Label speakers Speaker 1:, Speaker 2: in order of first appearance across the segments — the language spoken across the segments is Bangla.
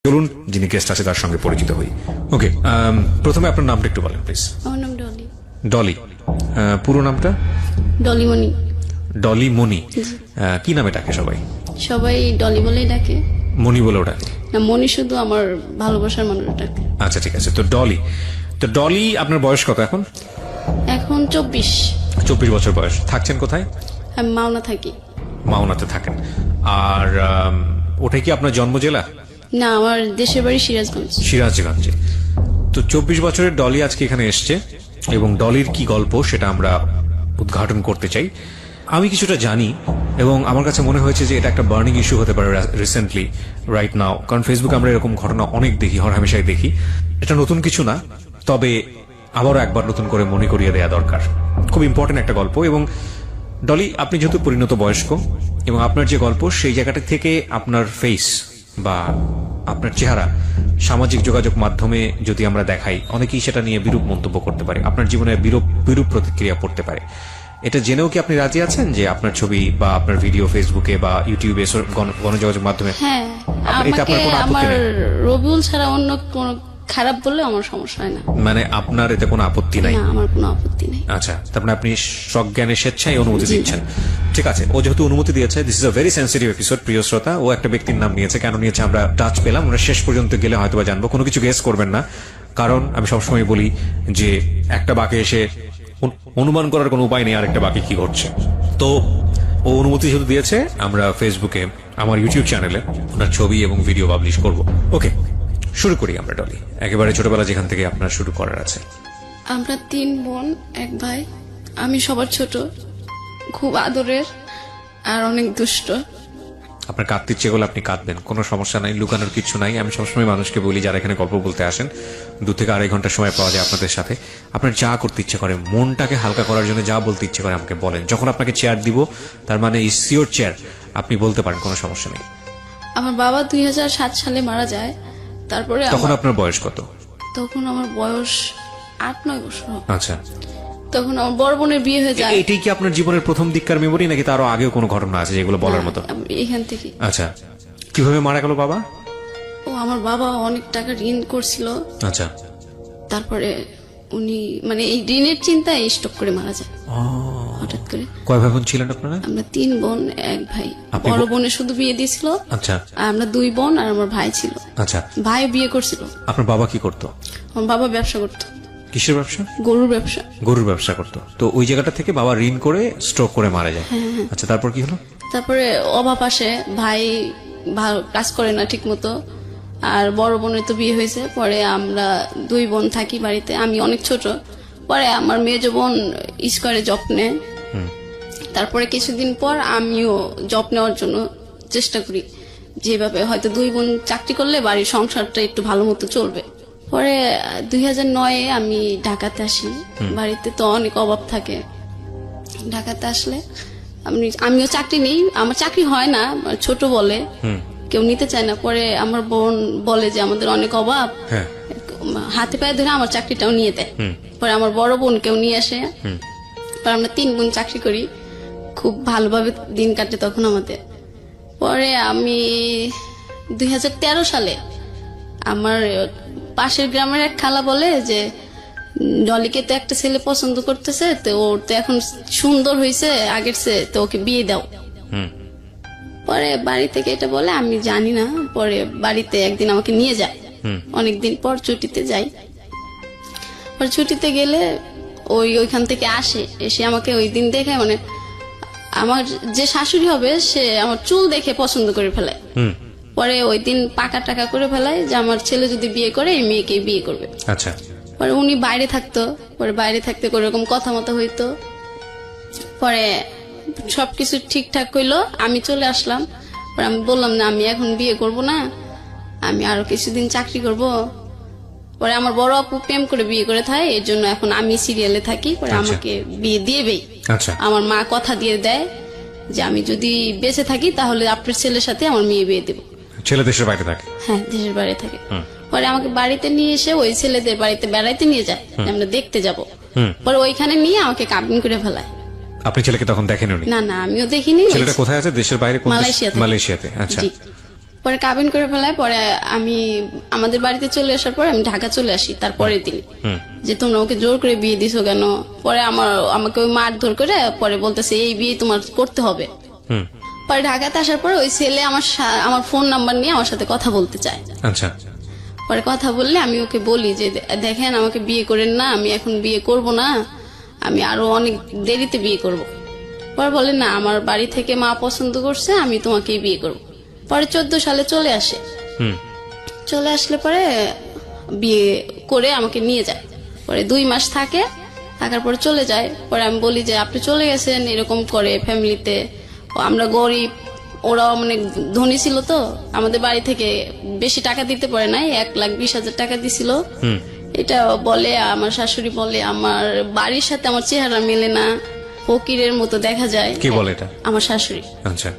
Speaker 1: চলুন যিনি গেস্ট আছে তার সঙ্গে পরিচিত হই। ওকে, প্রথমে আপনার নামটা একটু বলেন প্লিজ।
Speaker 2: আমার নাম ডলি।
Speaker 1: ডলি, পুরো নামটা?
Speaker 2: ডলি মনি।
Speaker 1: ডলি মনি। কি নামে ডাকে সবাই?
Speaker 2: সবাই ডলি বলেই ডাকে।
Speaker 1: মনি বলেও ডাকে
Speaker 2: না, মনি শুধু আমার ভালোবাসার মানুষ ডাকে।
Speaker 1: আচ্ছা ঠিক আছে। তো ডলি আপনার বয়স কত এখন?
Speaker 2: এখন 24।
Speaker 1: 24 বছর বয়স। থাকছেন কোথায়?
Speaker 2: আমি মাওনা থাকি।
Speaker 1: মাওনাতে থাকেন। আর ওটাই কি আপনার জন্ম জেলা?
Speaker 2: না, আমার দেশের বাড়ি সিরাজগঞ্জ।
Speaker 1: সিরাজগঞ্জে। তো 24 বছরের ডলি আজকে এখানে এসছে এবং ডলির কি গল্প সেটা আমরা উদ্ঘাটন করতে চাই। আমি কিছুটা জানি এবং আমার কাছে মনে হয়েছে যে এটা একটা বার্নিং ইস্যু হতে পারে রিসেন্টলি, রাইট নাও। কারণ ফেসবুকে আমরা এরকম ঘটনা অনেক দেখি, হরহামেশাই দেখি। এটা নতুন কিছু না, তবে আবারও একবার নতুন করে মনে করিয়ে দেওয়া দরকার। খুব ইম্পর্টেন্ট একটা গল্প। এবং ডলি, আপনি যেহেতু পরিণত বয়স্ক এবং আপনার যে গল্প সেই জায়গাটা থেকে আপনার ফেস বা আপনার চেহারা সামাজিক যোগাযোগ মাধ্যমে যদি আমরা দেখাই, অনেকেই সেটা নিয়ে বিরূপ মন্তব্য করতে পারে, আপনার জীবনে বিরূপ প্রতিক্রিয়া পড়তে পারে। এটা জেনেও কি আপনি রাজি আছেন যে আপনার ছবি বা আপনার ভিডিও ফেসবুকে বা ইউটিউবে গণযোগাযোগ মাধ্যমে?
Speaker 2: হ্যাঁ, আমাকে আমার রবিউল ছাড়া অন্য কোনো খারাপ বললে আমার সমস্যা হয় না।
Speaker 1: মানে আপনার এতে কোনো আপত্তি নাই?
Speaker 2: না, আমার কোনো আপত্তি নেই।
Speaker 1: আচ্ছা, তারপরে আপনি সজ্ঞানে স্বেচ্ছায় অনুমতি দিচ্ছেন। ঠিক আছে, ও যেহেতু অনুমতি দিয়েছে, this is a very sensitive episode. প্রিয় শ্রোতা, ও একটা ব্যক্তির নাম নিয়েছে। কেন নিয়েছে আমরা টাচ পেলাম, আমরা শেষ পর্যন্ত গেলে হয়তো বা জানবো। কোনো কিছু গেস করবেন না, কারণ আমি সবসময় বলি যে একটা বাঁকে এসে অনুমান করার কোনো উপায় নেই আর একটা বাকি কি ঘটছে। তো ও অনুমতি যেহেতু দিয়েছে, আমরা ফেসবুকে আমার ইউটিউব চ্যানেলে ওনার ছবি এবং ভিডিও পাবলিশ করব। ওকে, শুরু করি আমরা ডলি, একেবারে ছোটবেলা যেখান থেকে আপনার শুরু করার আছে।
Speaker 2: আমরা 3 বোন, 1 ভাই। আমি সবার ছোট, খুব আদরের আর অনেক দুষ্ট।
Speaker 1: আপনার কাঁদতে ইচ্ছে করলে আপনি কাঁদবেন, কোনো সমস্যা নাই, লুকানোর কিছু নাই। আমি সবসময় মানুষকে বলি যারা এখানে গল্প বলতে আসেন, 2 থেকে 2.5 ঘন্টা সময় পাওয়া যায় আপনাদের সাথে। আপনার যা করতে ইচ্ছে করে, মনটাকে হালকা করার জন্য যা বলতে ইচ্ছে করে আমাকে বলেন। যখন আপনাকে চেয়ার দিব, তার মানে ইটস ইওর চেয়ার, আপনি বলতে পারেন, কোনো সমস্যা নেই।
Speaker 2: আমার বাবা 2007 সালে মারা যায়। তারপরে
Speaker 1: তখন আপনার বয়স কত?
Speaker 2: তখন আমার বয়স 8-9 বছর।
Speaker 1: আচ্ছা,
Speaker 2: তখন আমার বড় বোনের বিয়ে হয়ে যায়।
Speaker 1: এটাই কি আপনার জীবনের প্রথম দিককার মেমোরি, নাকি তারও আগেও কোনো ঘটনা আছে যেগুলো বলার মতো?
Speaker 2: এখান থেকে।
Speaker 1: আচ্ছা, কিভাবে মারা গেল বাবা?
Speaker 2: ও আমার বাবা অনেক টাকা ঋণ করছিল।
Speaker 1: আচ্ছা,
Speaker 2: তারপরে উনি মানে এই ঋণের চিন্তায় স্টক করে মারা যায় হঠাৎ করে।
Speaker 1: কয় ভাই বোন ছিলেন আপনারা?
Speaker 2: আমরা 3 বোন, 1 ভাই। বড় বোনের শুধু বিয়ে দিয়েছিল।
Speaker 1: আচ্ছা,
Speaker 2: আর আমরা 2 বোন আর আমার ভাই ছিল।
Speaker 1: আচ্ছা,
Speaker 2: ভাই বিয়ে করছিল।
Speaker 1: আপনার বাবা কি করতো?
Speaker 2: আমার বাবা ব্যবসা করতো।
Speaker 1: কিসের ব্যবসা?
Speaker 2: গরুর ব্যবসা।
Speaker 1: গরুর ব্যবসা করতো। তো ওই জায়গাটা থেকে বাবা ঋণ করে স্ট্রোক করে মারা যায়। আচ্ছা, তারপর কি হলো?
Speaker 2: তারপরে অভাব আসে, ভাই ভালো কাজ করে না ঠিক মতো। আর বড় বোনের তো বিয়ে হয়েছে। পরে আমরা 2 বোন থাকি বাড়িতে, আমি অনেক ছোট। পরে আমার মেজো বোন স্কয়ারে জব নেয়। তারপরে কিছুদিন পর আমিও জব নেওয়ার জন্য চেষ্টা করি, যেভাবে হয়তো 2 বোন চাকরি করলে বাড়ির সংসারটা একটু ভালো মতো চলবে। পরে 2009-এ আমি ঢাকাতে আসি। বাড়িতে তো অনেক অভাব থাকে। ঢাকাতে আসলে আমিও চাকরি নেই, আমার চাকরি হয় না, ছোট বলে কেউ নিতে চায় না। পরে আমার বোন বলে যে আমাদের অনেক অভাব, হাতে পায়ে ধরে আমার চাকরিটাও নিয়ে দেয়। পরে আমার বড় বোন কেউ নিয়ে আসে। পরে আমরা 3 বোন চাকরি করি, খুব ভালোভাবে দিন কাটে তখন আমাদের। পরে আমি 2013 সালে আমার পাশের গ্রামের এক খালা বলে যে ডলিকে তো একটা ছেলে পছন্দ করতেছে, তো ওর তো এখন সুন্দর হয়েছে আগের চেয়ে, তো ওকে বিয়ে দাও। পরে বাড়ি থেকে এটা বলে, আমি জানি না। পরে বাড়িতে একদিন আমাকে নিয়ে যায়, অনেকদিন পর ছুটিতে যাই। পরে ছুটিতে গেলে ওইখান থেকে এসে আমাকে ওই দিন দেখে, মানে আমার যে শাশুড়ি হবে সে আমার চুল দেখে পছন্দ করে ফেলায়। পরে ওই দিন পাকা টাকা করে ফেলায় যে আমার ছেলে যদি বিয়ে করে এই মেয়েকে বিয়ে করবে।
Speaker 1: আচ্ছা,
Speaker 2: পরে উনি বাইরে থাকতো। পরে বাইরে থাকতে কোনোরকম কথা মতো হইতো। পরে সবকিছু ঠিকঠাক হইলো, আমি চলে আসলাম। পরে আমি বললাম না, আমি এখন বিয়ে করব না, আমি আরো কিছুদিন চাকরি করব। পরে আমার বড় আপু প্রেম করে বিয়ে করে থাকে, এর জন্য এখন আমি সিরিয়ালে থাকি। পরে আমাকে বিয়ে দিয়েবেই।
Speaker 1: আচ্ছা,
Speaker 2: আমার মা কথা দিয়ে দেয় যে আমি যদি বেঁচে থাকি তাহলে আপনার ছেলের সাথে আমার মেয়ে বিয়ে দেবো।
Speaker 1: ছেলে দেশের বাইরে থাকে?
Speaker 2: হ্যাঁ, দেশের বাইরে থাকে। পরে আমাকে বাড়িতে নিয়ে এসে ওই ছেলেদের বাড়িতে বেড়াইতে নিয়ে যায়, আমরা দেখতে যাব। পরে ওইখানে নিয়ে আমাকে কাবিন করে ফেলায়।
Speaker 1: আপনি ছেলেকে তখন দেখেননি?
Speaker 2: না না, আমিও দেখিনি।
Speaker 1: ছেলেটা কোথায় আছে? দেশের বাইরে?
Speaker 2: মালয়েশিয়াতে।
Speaker 1: মালয়েশিয়াতে। আচ্ছা,
Speaker 2: পরে কাবিন করে ফেলায়। পরে আমি আমাদের বাড়িতে চলে আসার পরে আমি ঢাকা চলে আসি তারপরের দিন, যে তোমরা ওকে জোর করে বিয়ে দিছো কেন। পরে আমাকে ওই মারধর করে পরে বলতেছে এই বিয়ে তোমার করতে হবে। পরে ঢাকাতে আসার পরে ওই ছেলে আমার ফোন নাম্বার নিয়ে আমার সাথে কথা বলতে চায়।
Speaker 1: আচ্ছা,
Speaker 2: পরে কথা বললে আমি ওকে বলি যে দেখেন আমাকে বিয়ে করেন না, আমি এখন বিয়ে করব না, আমি আরো অনেক দেরিতে বিয়ে করব। পরে বলে না, আমার বাড়ি থেকে মা পছন্দ করছে, আমি তোমাকেই বিয়ে করব। পরে 14 সালে চলে আসে। চলে আসলে পরে বিয়ে করে আমাকে নিয়ে যায়। পরে 2 মাস থাকে, থাকার পরে চলে যায়। পরে আমি বলি যে আপনি চলে গেছেন, এরকম করে ফ্যামিলিতে আমরা গরিব, ওরাও মানে ধনী ছিল, তো আমাদের বাড়ি থেকে বেশি টাকা দিতে পারে নাই, 1,20,000 টাকা দিছিল। এটা বলে আমার শাশুড়ি বলে আমার বাড়ির সাথে আমার চেহারা মেলে না, ফকিরের মতো দেখা যায়।
Speaker 1: কি বলে এটা?
Speaker 2: আমার শাশুড়ি
Speaker 1: আচ্ছা,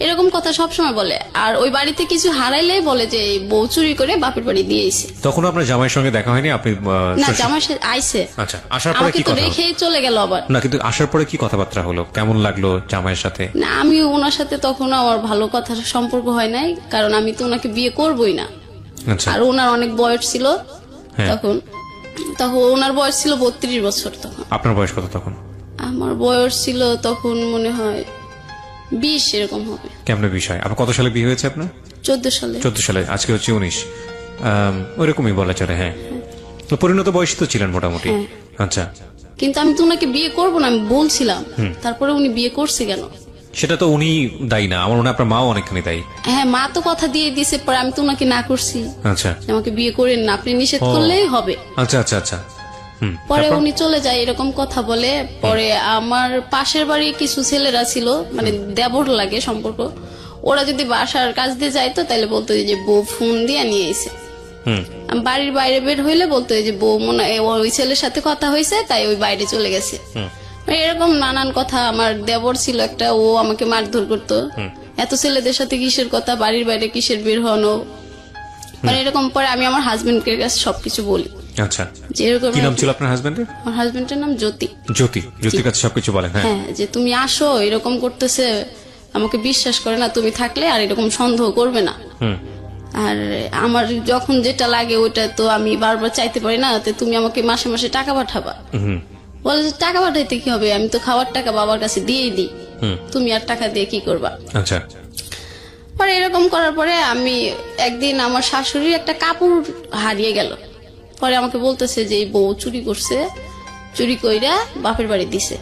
Speaker 2: এরকম কথা সবসময় বলে। আর ওই বাড়িতে কিছু হারাইলেই বলে যে এই বউ চুরি করে বাপের বাড়ি দিয়েছে।
Speaker 1: তখন আপনার জামাইয়ের সঙ্গে দেখা হয়নি? আপনি
Speaker 2: না, জামাই আইছে।
Speaker 1: আচ্ছা, আসার পরে
Speaker 2: আমাকে
Speaker 1: কি
Speaker 2: তো
Speaker 1: কথা হলো?
Speaker 2: রেখেই চলে গেল আবার।
Speaker 1: না, কিন্তু আসার পরে কি কথাবার্তা হলো? কেমন লাগলো জামাইয়ের সাথে?
Speaker 2: না, আমি ওনার সাথে তখন আমার ভালো কথার সম্পর্ক হয় নাই, কারণ আমি তো ওনাকে বিয়ে করবই না।
Speaker 1: আচ্ছা,
Speaker 2: আর ওনার অনেক বয়স ছিল
Speaker 1: হ্যাঁ।
Speaker 2: তখন ওনার বয়স ছিল 32 বছর। তখন
Speaker 1: আপনার বয়স কত তখন?
Speaker 2: আমার বয়স ছিল তখন মনে হয় 20 এরকম হবে।
Speaker 1: কেমন বিষয়? আপনার কত সালে বিয়ে হয়েছে আপনার?
Speaker 2: 14 সালে।
Speaker 1: 14 সালে, আজকে হচ্ছে 19। ওইরকমই বলা চলে। হ্যাঁ, তো পরিণত বয়সী তো ছিলেন মোটামুটি।
Speaker 2: হ্যাঁ।
Speaker 1: আচ্ছা,
Speaker 2: কিন্তু আমি তো ওনাকে বিয়ে করবো না আমি বলছিলাম, তারপরে উনি বিয়ে করছে কেন?
Speaker 1: সেটা তো উনি দায়ী না, আমার মনে হয় আপনার মাও অনেকখানি দায়ী।
Speaker 2: হ্যাঁ, মা তো কথা দিয়ে দিছে, পরে আমি তো ওনাকে না করছি
Speaker 1: আচ্ছা,
Speaker 2: যে আমাকে বিয়ে করেন না, আপনি নিষেধ করলেই হবে।
Speaker 1: আচ্ছা, আচ্ছা, আচ্ছা।
Speaker 2: পরে উনি চলে যায়, এরকম কথা বলে। পরে আমার পাশের বাড়ি কিছু ছেলেরা ছিল, মানে দেবর লাগে সম্পর্ক, ওরা যদি বাসার কাজ দিয়ে যাইতো তাহলে বলতো যে বউ ফোন দিয়ে নিয়ে এসে। আমি বাড়ির বাইরে বের হইলে বলতো যে বউ মনে হয় ওই ছেলের সাথে কথা হয়েছে তাই ওই বাইরে চলে গেছে। এরকম নানান কথা। আমার দেবর ছিল একটা, ও আমাকে মারধর করতো, এত ছেলেদের সাথে কিসের কথা, বাড়ির বাইরে কিসের বের হনো। মানে এরকম। পরে আমি আমার হাজবেন্ডের কাছে সবকিছু বলি।
Speaker 1: আচ্ছা,
Speaker 2: যে এরকম।
Speaker 1: কি নাম ছিল আপনার হাজবেন্ডের?
Speaker 2: আমার হাজবেন্ডের নাম জ্যোতি।
Speaker 1: জ্যোতির কাছে সবকিছু বলেন? হ্যাঁ,
Speaker 2: হ্যাঁ, যে তুমি আসো, এরকম করতেছে, আমাকে বিশ্বাস করে না, তুমি থাকলে আর এরকম সন্দেহ করবে না। আর আমার যখন যেটা লাগে ওইটা তো আমি বারবার চাইতে পারি না, তো তুমি আমাকে মাসে মাসে টাকা পাঠাবা। বলে যে টাকা পাঠাইতে কি হবে, আমি তো খাওয়ার টাকা বাবার কাছে দিয়েই দিই, তুমি আর টাকা দিয়ে কি করবা।
Speaker 1: আচ্ছা,
Speaker 2: পরে এরকম করার পরে আমি একদিন আমার শাশুড়ির একটা কাপড় হারিয়ে গেল। পরে আমাকে বলতেছে যে এই বউ চুরি করছে, চুরি কইরা বাপের বাড়ি দিছে।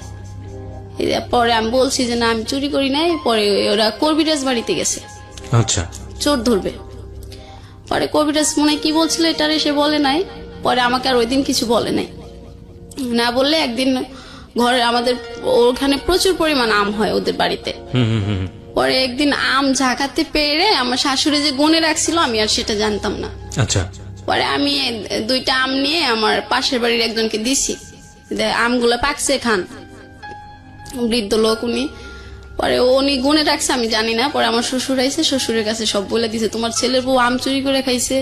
Speaker 2: পরে আমি বলছি যে না, আমি চুরি করি নাই। পরে ওরা কবিরাজ বাড়িতে গেছে,
Speaker 1: আচ্ছা,
Speaker 2: চোর ধরবে। পরে কবিরাজ মনে হয় কি বলছিল এটার এসে বলে নাই। পরে আমাকে আর ওই দিন কিছু বলে নাই। না বললে একদিন ঘরে আমাদের ওখানে প্রচুর পরিমাণ আম হয় ওদের বাড়িতে। পরে একদিন আম ঝাঁকাতে পেরে আমার শাশুড়ি যে গুনে রাখছিল আমি আর সেটা জানতাম না।
Speaker 1: আচ্ছা,
Speaker 2: পরে আমি 2টা আম নিয়ে আমার পাশের বাড়ির একজনকে দিছি, আমগুলো পাকছে খান, বৃদ্ধ লোক উনি। পরে উনি গুনে রাখছে আমি জানি না। পরে আমার শ্বশুর আইছে, শ্বশুরের কাছে সব বলে দিছে, তোমার ছেলের বউ আম চুরি করে খাইছে,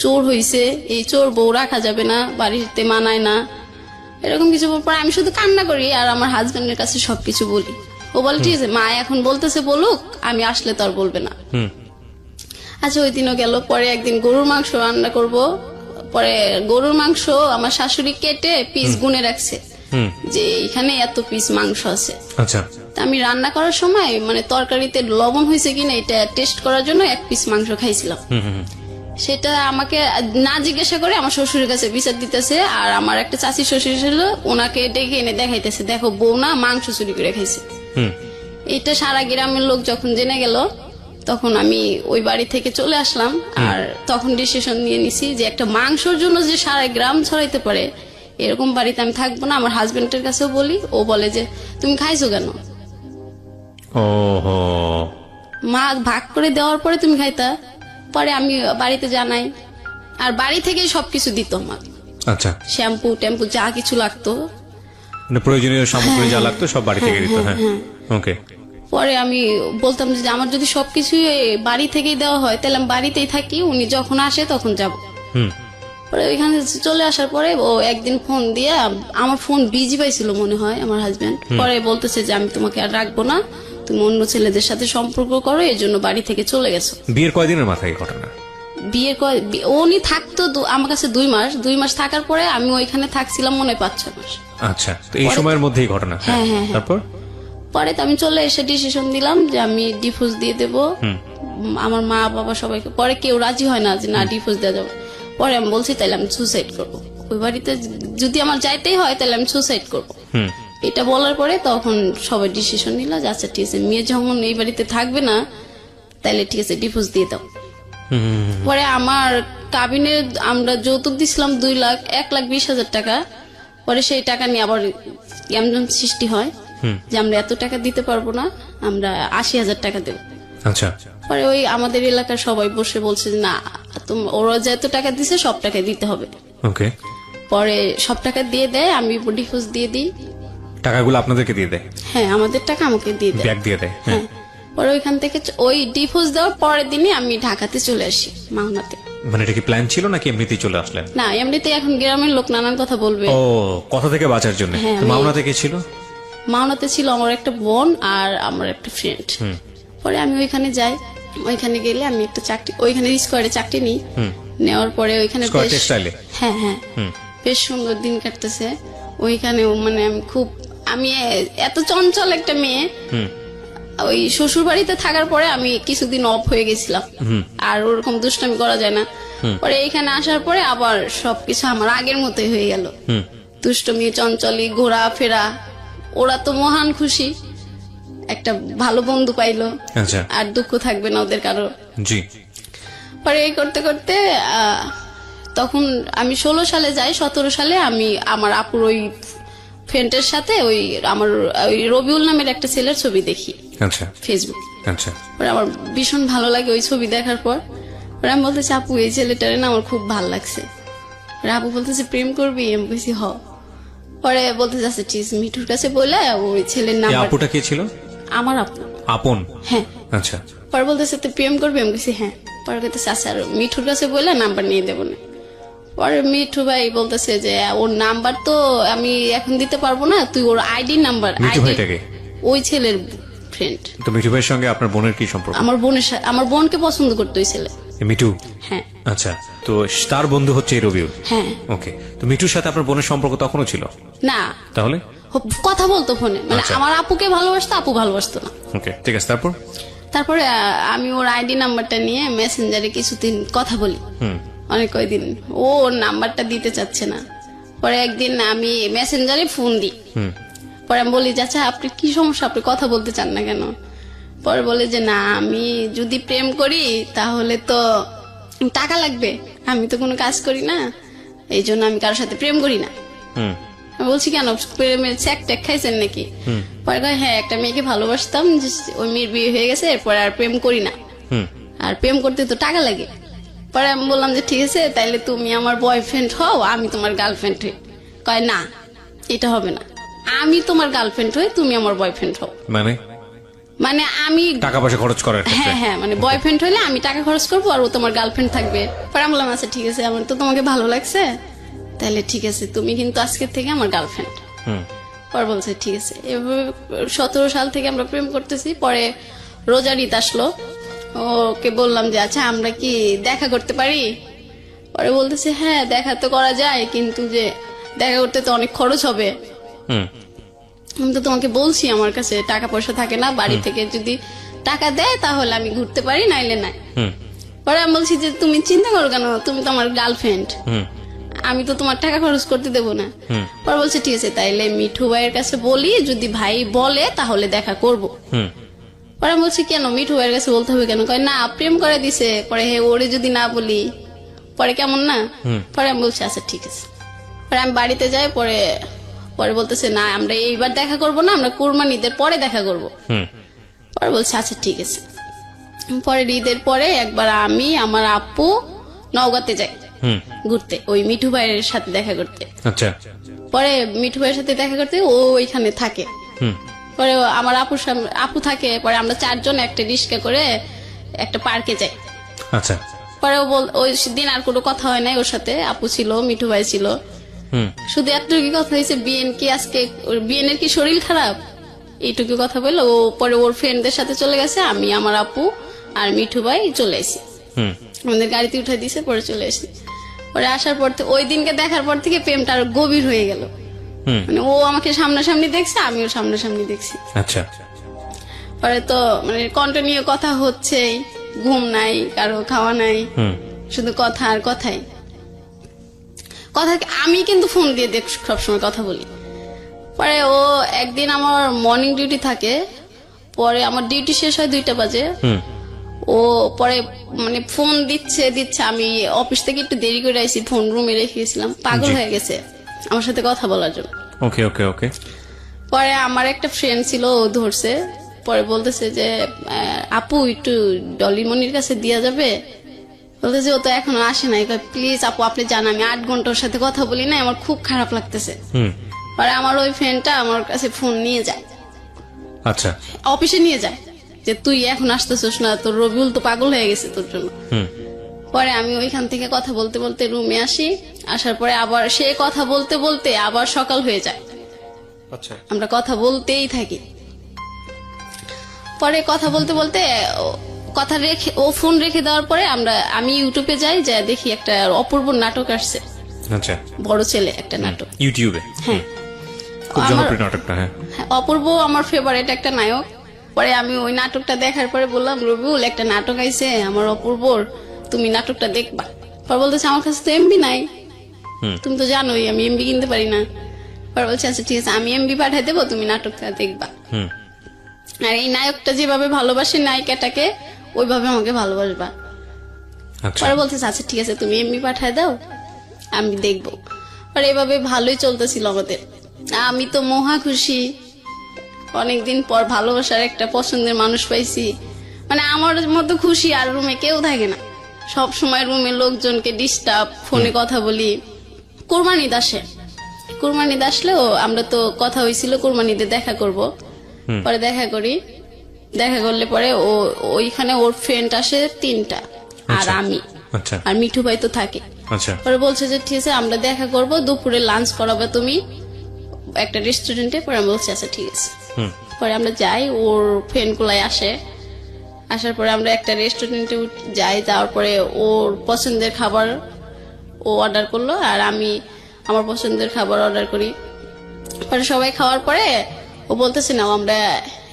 Speaker 2: চোর হইছে, এই চোর বউ রাখা যাবে না, বাড়িতে মানায় না, এরকম কিছু। পরে আমি শুধু কান্না করি আর আমার হাজবেন্ডের কাছে সবকিছু বলি। ও বলে ঠিক আছে, মা এখন বলতেছে বলুক, আমি আসলে তো আর বলবে না। আচ্ছা, ওই দিনও গেল। পরে একদিন গরুর মাংস রান্না করব। পরে গরুর মাংস আমার শাশুড়ি কেটে পিস গুনে রাখছে যে এখানে এত পিস মাংস আছে।
Speaker 1: আচ্ছা,
Speaker 2: তা আমি রান্না করার সময় মানে তরকারিতে লবণ হয়েছে কিনা এটা টেস্ট করার জন্য 1 পিস মাংস খাইছিলাম। সেটা আমাকে না জিজ্ঞাসা করে আমার শ্বশুরের কাছে বিচার দিতেছে। আর আমার একটা চাচি শ্বশুর ছিল, ওনাকে ডেকে এনে দেখাইতেছে, দেখো বউ না মাংস চুরি করে খাইছে। এটা সারা গ্রামের লোক যখন জেনে গেল তখন আমি ওই বাড়ি থেকে চলে আসলাম। আর তখন ডিসিশন নিয়ে নিছি যে একটা মাংসর জন্য যে সারা গ্রাম ছড়াইতে পারে এরকম বাড়িতে আমি থাকবো না। আমার হাজবেন্ডের কাছেও বলি, ও বলে যে তুমি খাইছো কেন,
Speaker 1: ওহো,
Speaker 2: মা ভাগ করে দেওয়ার পরে তুমি খাইতা। পরে আমি বাড়িতে জানাই, আর বাড়ি থেকেই সবকিছু দিত আমার।
Speaker 1: আচ্ছা,
Speaker 2: শ্যাম্পু টেম্পু যা কিছু লাগতো,
Speaker 1: মানে প্রয়োজনীয় সামগ্রী যা লাগতো সব বাড়ি থেকে দিত। হ্যাঁ, ওকে।
Speaker 2: পরে আমি বলতাম যে আমার যদি সবকিছু বাড়ি থেকেই দেওয়া হয় তাহলে আমি বাড়িতেই থাকি, উনি যখন আসে তখন যাব। পরে ওইখানে চলে আসার পরে ও একদিন ফোন দিয়ে, আমার ফোন বিজি পাইছিল মনে হয় আমার হাজবেন্ড, পরে বলতেছে যে আমি তোমাকে আর রাখবো না, তুমি অন্য ছেলেদের সাথে সম্পর্ক করো, এই জন্য বাড়ি থেকে চলে গেছো।
Speaker 1: বিয়ের কয়দিনের মাথায় এই ঘটনা?
Speaker 2: উনি থাকতো আমার কাছে 2 মাস থাকার পরে আমি ওইখানে থাকছিলাম মনে হয় 5-6 মাস।
Speaker 1: আচ্ছা, তো এই সময়ের মধ্যে এই ঘটনা।
Speaker 2: হ্যাঁ, হ্যাঁ, হ্যাঁ।
Speaker 1: তারপর
Speaker 2: পরে তো আমি চলে এসে ডিসিশন দিলাম যে আমি ডিভোর্স দিয়ে দেব। আমার মা বাবা সবাইকে, পরে কেউ রাজি হয় না যে না ডিভোর্স দেওয়া যাবে। পরে আমি বলছি তাহলে আমি সুসাইড করব, ওই বাড়িতে যদি আমার যাইতেই হয় তাহলে আমি সুসাইড করব। এটা বলার পরে তখন সবাই ডিসিশন নিল যে আচ্ছা ঠিক আছে, মেয়ে যখন এই বাড়িতে থাকবে না তাহলে ঠিক আছে ডিভোর্স দিয়ে দাও। পরে আমার কাবিনে আমরা যৌতুক দিছিলাম 1,20,000 টাকা। পরে সেই টাকা নিয়ে আবার এমন সৃষ্টি হয় যে আমরা এত টাকা দিতে পারবো না, আমরা 80,000 টাকা দেব।
Speaker 1: আচ্ছা,
Speaker 2: পরে ওই আমাদের এলাকার সবাই বসে বলছে যে না ওরা যে এত টাকা দিছে সব টাকা দিতে হবে।
Speaker 1: ওকে।
Speaker 2: পরে সব টাকা দিয়ে দেয়, আমি ডিভোর্স দিয়ে দিই।
Speaker 1: টাকাগুলো আপনাদেরকে দিয়ে দেয়?
Speaker 2: হ্যাঁ, আমাদের টাকা আমাকে দিয়ে দেয়,
Speaker 1: ব্যাগ দিয়ে দেয়।
Speaker 2: হ্যাঁ। পরে ওইখান থেকে ওই ডিভোর্স দেওয়ার পরের দিনই আমি ঢাকাতে চলে আসি, মাওনাতে।
Speaker 1: মানে এটা কি প্ল্যান ছিল নাকি এমনিতেই চলে আসলেন?
Speaker 2: না, এমনিতে এখন গ্রামের লোক নানান কথা বলবে।
Speaker 1: ও, কথা থেকে বাঁচার জন্য।
Speaker 2: হ্যাঁ,
Speaker 1: তো মাওনা থেকে ছিল?
Speaker 2: মাওনাতে ছিল আমার একটা বোন আর আমার একটা ফ্রেন্ড। পরে আমি ওইখানে যাই, ওইখানে গেলে আমি একটা চাকরি, ওইখানে স্কোয়ারে চাকরি নিই। নেওয়ার পরে ওইখানে
Speaker 1: স্কয়ার টেক্সটাইলে?
Speaker 2: হ্যাঁ, হ্যাঁ, বেশ সুন্দর দিন কাটতেছে ওইখানে। মানে আমি এত চঞ্চল একটা মেয়ে, ওই শ্বশুর বাড়িতে থাকার পরে আমি কিছুদিন অফ হয়ে গেছিলাম, আর ওরকম দুষ্টামি করা যায় না। পরে এইখানে আসার পরে আবার সবকিছু আমার আগের মতোই হয়ে গেল, দুষ্টমি, চঞ্চলি, ঘোরাফেরা। ওরা তো মহান খুশি, একটা ভালো বন্ধু পাইলো।
Speaker 1: আচ্ছা।
Speaker 2: আর দুঃখ থাকবে না ওদের কারো।
Speaker 1: জি।
Speaker 2: পরে এই করতে করতে তখন আমি 16 সালে যাই, 17 সালে আমি আমার আপুর ওই ফ্রেন্ডের সাথে ওই আমার ওই রবিউল নামের একটা ছেলের ছবি দেখি
Speaker 1: আচ্ছা,
Speaker 2: ফেসবুক।
Speaker 1: আচ্ছা।
Speaker 2: পরে আমার ভীষণ ভালো লাগে ওই ছবি দেখার পর। পরে আমি বলতেছি আপু এই ছেলেটারে না আমার খুব ভালো লাগছে। পরে আপু বলতেছে প্রেম করবি? আমি বলছি হ। পরে বলতে যাচ্ছে ঠিক আছে, মিঠুর কাছে বলে ওই ছেলের
Speaker 1: এই
Speaker 2: নাম্বার।
Speaker 1: আপুটা কে ছিল?
Speaker 2: আমার আপু।
Speaker 1: আপন?
Speaker 2: হ্যাঁ।
Speaker 1: আচ্ছা।
Speaker 2: পরে বলতেছে তুই প্রেম করবি? আমি বলছি হ্যাঁ। পরে বলতেছে আচ্ছা মিঠুর কাছে বলে নাম্বার নিয়ে দেবো না। পরে মিঠু ভাই বলতেছে যে ওর নাম্বার তো আমি এখন দিতে পারবো না, তুই ওর আইডি নাম্বার।
Speaker 1: মিঠু ভাইটাকে?
Speaker 2: ওই ছেলের ফ্রেন্ড।
Speaker 1: তো মিঠু ভাইয়ের সঙ্গে আপনার বোনের কি সম্পর্ক?
Speaker 2: আমার বোনকে পছন্দ করতো ওই ছেলে।
Speaker 1: মিঠু?
Speaker 2: হ্যাঁ।
Speaker 1: আচ্ছা, তো তার বন্ধু হচ্ছে এই রবিউল?
Speaker 2: হ্যাঁ।
Speaker 1: ওকে, তো মিঠুর সাথে আপনার বোনের সম্পর্ক তখনও ছিল?
Speaker 2: না।
Speaker 1: তাহলে?
Speaker 2: কথা বলতো ফোনে, মানে
Speaker 1: আচ্ছা।
Speaker 2: আমার আপুকে ভালোবাসতো, আপু ভালোবাসতো না।
Speaker 1: ওকে, ঠিক আছে।
Speaker 2: তারপরে আমি ওর আইডি নাম্বারটা নিয়ে মেসেঞ্জারে কিছুদিন কথা বলি, অনেক কয়দিন। ও ওর নাম্বারটা দিতে চাচ্ছে না। পরে একদিন আমি মেসেঞ্জারে ফোন দিই। পরে আমি বলি আচ্ছা আপনি কি সমস্যা, আপনি কথা বলতে চান না কেন? পরে বলে যে না আমি যদি প্রেম করি তাহলে তো টাকা লাগবে, আমি তো কোনো কাজ করি না, এই জন্য আমি কারোর সাথে প্রেম করি না। আমি বলছি কেন, প্রেমের চেক টেক খাইছেন নাকি? পরে কয় হ্যাঁ একটা মেয়েকে ভালোবাসতাম, ওই মেয়ের বিয়ে হয়ে গেছে, এরপরে আর প্রেম করি না, আর প্রেম করতে তো টাকা লাগে। পরে আমি বললাম যে ঠিক আছে তাইলে তুমি আমার বয়ফ্রেন্ড হও, আমি তোমার গার্লফ্রেন্ড হই। কয় না এটা হবে না, আমি তোমার গার্লফ্রেন্ড হই, তুমি আমার বয়ফ্রেন্ড হও। মানে আমি
Speaker 1: টাকা পয়সা খরচ করার?
Speaker 2: হ্যাঁ হ্যাঁ, মানে বয়ফ্রেন্ড হইলে আমি টাকা খরচ করবো আর ও তোমার গার্লফ্রেন্ড থাকবে। পরে আমি বললাম আচ্ছা ঠিক আছে, আমার তো তোমাকে ভালো লাগছে, তাহলে ঠিক আছে তুমি কিন্তু আজকের থেকে আমার গার্লফ্রেন্ড। পরে বলছে ঠিক আছে। এভাবে 17 সাল থেকে আমরা প্রেম করতেছি। পরে রোজার ঈদ আসলো, ওকে বললাম যে আচ্ছা আমরা কি দেখা করতে পারি? পরে বলতেছে হ্যাঁ দেখা তো করা যায়, কিন্তু যে দেখা করতে তো অনেক খরচ হবে। আমি তো তোমাকে বলছি আমার কাছে টাকা পয়সা থাকে না, বাড়ি থেকে যদি টাকা দেয় তাহলে আমি ঘুরতে পারি, নাইলে নাই। পরে আমি বলছি যে তুমি চিন্তা করো কেন, তুমি তো আমার গার্লফ্রেন্ড, আমি তো তোমার টাকা খরচ করতে দেবো না। পরে বলছে ঠিক আছে তাইলে মিঠু ভাইয়ের কাছে বলি, যদি ভাই বলে তাহলে দেখা করব। পরে আমি বলছি কেন মিঠু ভাইয়ের কাছে বলতে হবে কেন? কয় না প্রেম করে দিছে, পরে হে ওরে যদি না বলি পরে কেমন না। পরে আমি বলছি আচ্ছা ঠিক আছে। পরে আমি বাড়িতে যাই, পরে বলতেছে না আমরা এইবার দেখা করব না, আমরা কুরবানি ঈদের পরে দেখা করব। পরে বলছে আচ্ছা ঠিক আছে। পরে ঈদের পরে একবার আমি আমার আপু নওগাঁতে যাই ঘুরতে, ওই মিঠু ভাইয়ের সাথে দেখা করতে।
Speaker 1: আচ্ছা।
Speaker 2: পরে মিঠু ভাইয়ের সাথে দেখা করতে ও ওইখানে থাকে। পরে আমার আপু থাকে। পরে আমরা 4 জন একটা রিক্সা করে একটা পার্কে যাই।
Speaker 1: আচ্ছা।
Speaker 2: পরে ওই দিন আর কোনো কথা হয় নাই ওর সাথে, আপু ছিল, মিঠু ভাই ছিল, শুধু এতটুকু কথা হয়েছে বিএন কি আজকে বিএনের কি শরীর খারাপ, এইটুকু কথা বললো। ও পরে ওর ফ্রেন্ডদের সাথে চলে গেছে, আমি আমার আপু আর মিঠু ভাই চলে এসেছি।
Speaker 1: হুম
Speaker 2: আমাদের গাড়িতে উঠে দিয়েছে, পরে চলে এসেছি। পরে আসার পর ওই দিনকে দেখার পর থেকে প্রেমটা আরো গভীর হয়ে গেল।
Speaker 1: হুম
Speaker 2: মানে ও আমাকে সামনাসামনি দেখছে, আমিও সামনাসামনি দেখছি।
Speaker 1: আচ্ছা
Speaker 2: পরে তো মানে কন্টিনিউ কথা হচ্ছেই, ঘুম নাই, কারো খাওয়া নাই,
Speaker 1: হুম
Speaker 2: শুধু কথা আর কথাই কথা। আমি কিন্তু ফোন দিয়ে দেখ সবসময় কথা বলি। পরে ও একদিন আমার মর্নিং ডিউটি থাকে, পরে আমার ডিউটি শেষ হয় 2টা বাজে।
Speaker 1: হুম
Speaker 2: ও পরে মানে ফোন দিচ্ছে, আমি অফিস থেকে একটু দেরি করে আইছি, ফোন রুমে রেখে গেছিলাম। পাগল
Speaker 1: জি।
Speaker 2: হয়ে গেছে আমার সাথে কথা বলার জন্য।
Speaker 1: ওকে ওকে ওকে
Speaker 2: পরে আমার একটা ফ্রেন্ড ছিল, ও ধরছে। পরে বলতেছে যে আপু একটু ডলিমনির কাছে দিয়া যাবে। বলতেছে ও তো এখনো আসে নাই, প্লিজ আপু আপনি জানান, আমি 8 ঘন্টা ওর সাথে কথা বলি না, আমার খুব খারাপ লাগতেছে।
Speaker 1: হুম
Speaker 2: পরে আমার ওই ফ্রেন্ডটা আমার কাছে ফোন নিয়ে যায়,
Speaker 1: আচ্ছা
Speaker 2: অফিসে নিয়ে যায়, যে তুই এখন আসতেছিস না, তোর রবিউল তো পাগল হয়ে গেছে তোর জন্য।
Speaker 1: হুম
Speaker 2: পরে আমি ওইখান থেকে কথা বলতে বলতে রুমে আসি। আসার পরে আবার সে কথা বলতে বলতে আবার সকাল হয়ে যায়,
Speaker 1: আচ্ছা
Speaker 2: আমরা কথা বলতেই থাকি। পরে কথা বলতে বলতে কথা রেখে, ও ফোন রেখে দেওয়ার পরে আমি ইউটিউবে যাই, যা দেখি একটা অপূর্ব নাটক আসছে,
Speaker 1: আচ্ছা
Speaker 2: বড় ছেলে একটা নাটক।
Speaker 1: ইউটিউবে
Speaker 2: হ্যাঁ,
Speaker 1: খুব
Speaker 2: আমার-
Speaker 1: জনপ্রিয় নাটকটা। হ্যাঁ
Speaker 2: হ্যাঁ, অপূর্ব আমার ফেভারিট একটা নায়ক। পরে আমি ওই নাটকটা দেখার পরে বললাম, রবিউল একটা নাটক আইছে আমার অপূর্বর, তুমি নাটকটা দেখবা। পরে বলতেছে আমার কাছে তো এমবি নাই,
Speaker 1: হুম।
Speaker 2: তুমি তো জানোই আমি এমবি কিনতে পারি না। পরে বলছে আচ্ছা ঠিক আছে, আমি এমবি পাঠিয়ে দেবো, তুমি নাটকটা দেখবা।
Speaker 1: হুম
Speaker 2: আর এই নায়কটা যেভাবে ভালোবাসে নায়িকাটাকে, ওইভাবে আমাকে ভালোবাসবা।
Speaker 1: আচ্ছা
Speaker 2: পরে বলতেছে আচ্ছা ঠিক আছে, তুমি এমবি পাঠায় দাও, আমি দেখবো। পরে এভাবে ভালোই চলতেছিল আমাদের। আমি তো মহা খুশি, অনেকদিন পর ভালোবাসার একটা পছন্দের মানুষ পাইছি। মানে আমার মতো খুশি আর রুমে কেউ থাকে না, সব সময় রুমে লোকজনকে ডিস্টার্ব, ফোনে কথা বলি। কোরবানিদ আসে, কোরবানিদ আসলেও আমরা তো কথা হয়েছিল কোরবানিতে দেখা করব। পরে দেখা করি, দেখা করলে পরে ও ওইখানে ওর ফ্রেন্ড আসে 3টা, আর
Speaker 1: আচ্ছা।
Speaker 2: আমি
Speaker 1: আচ্ছা
Speaker 2: আর মিঠু ভাই তো থাকে।
Speaker 1: আচ্ছা
Speaker 2: পরে বলছে যে ঠিক আছে আমরা দেখা করব, দুপুরে লাঞ্চ করাবে তুমি একটা রেস্টুরেন্টে। পরে আমি বলছি আচ্ছা ঠিক আছে।
Speaker 1: হুম
Speaker 2: পরে আমরা যাই, ওর ফ্রেন্ড গুলাই আসে। আসার পরে আমরা একটা রেস্টুরেন্টে যাই, যাওয়ার পরে ওর পছন্দের খাবার ও অর্ডার করলো, আর আমি আমার পছন্দের খাবার অর্ডার করি। পরে সবাই খাওয়ার পরে ও বলতেছে না আমরা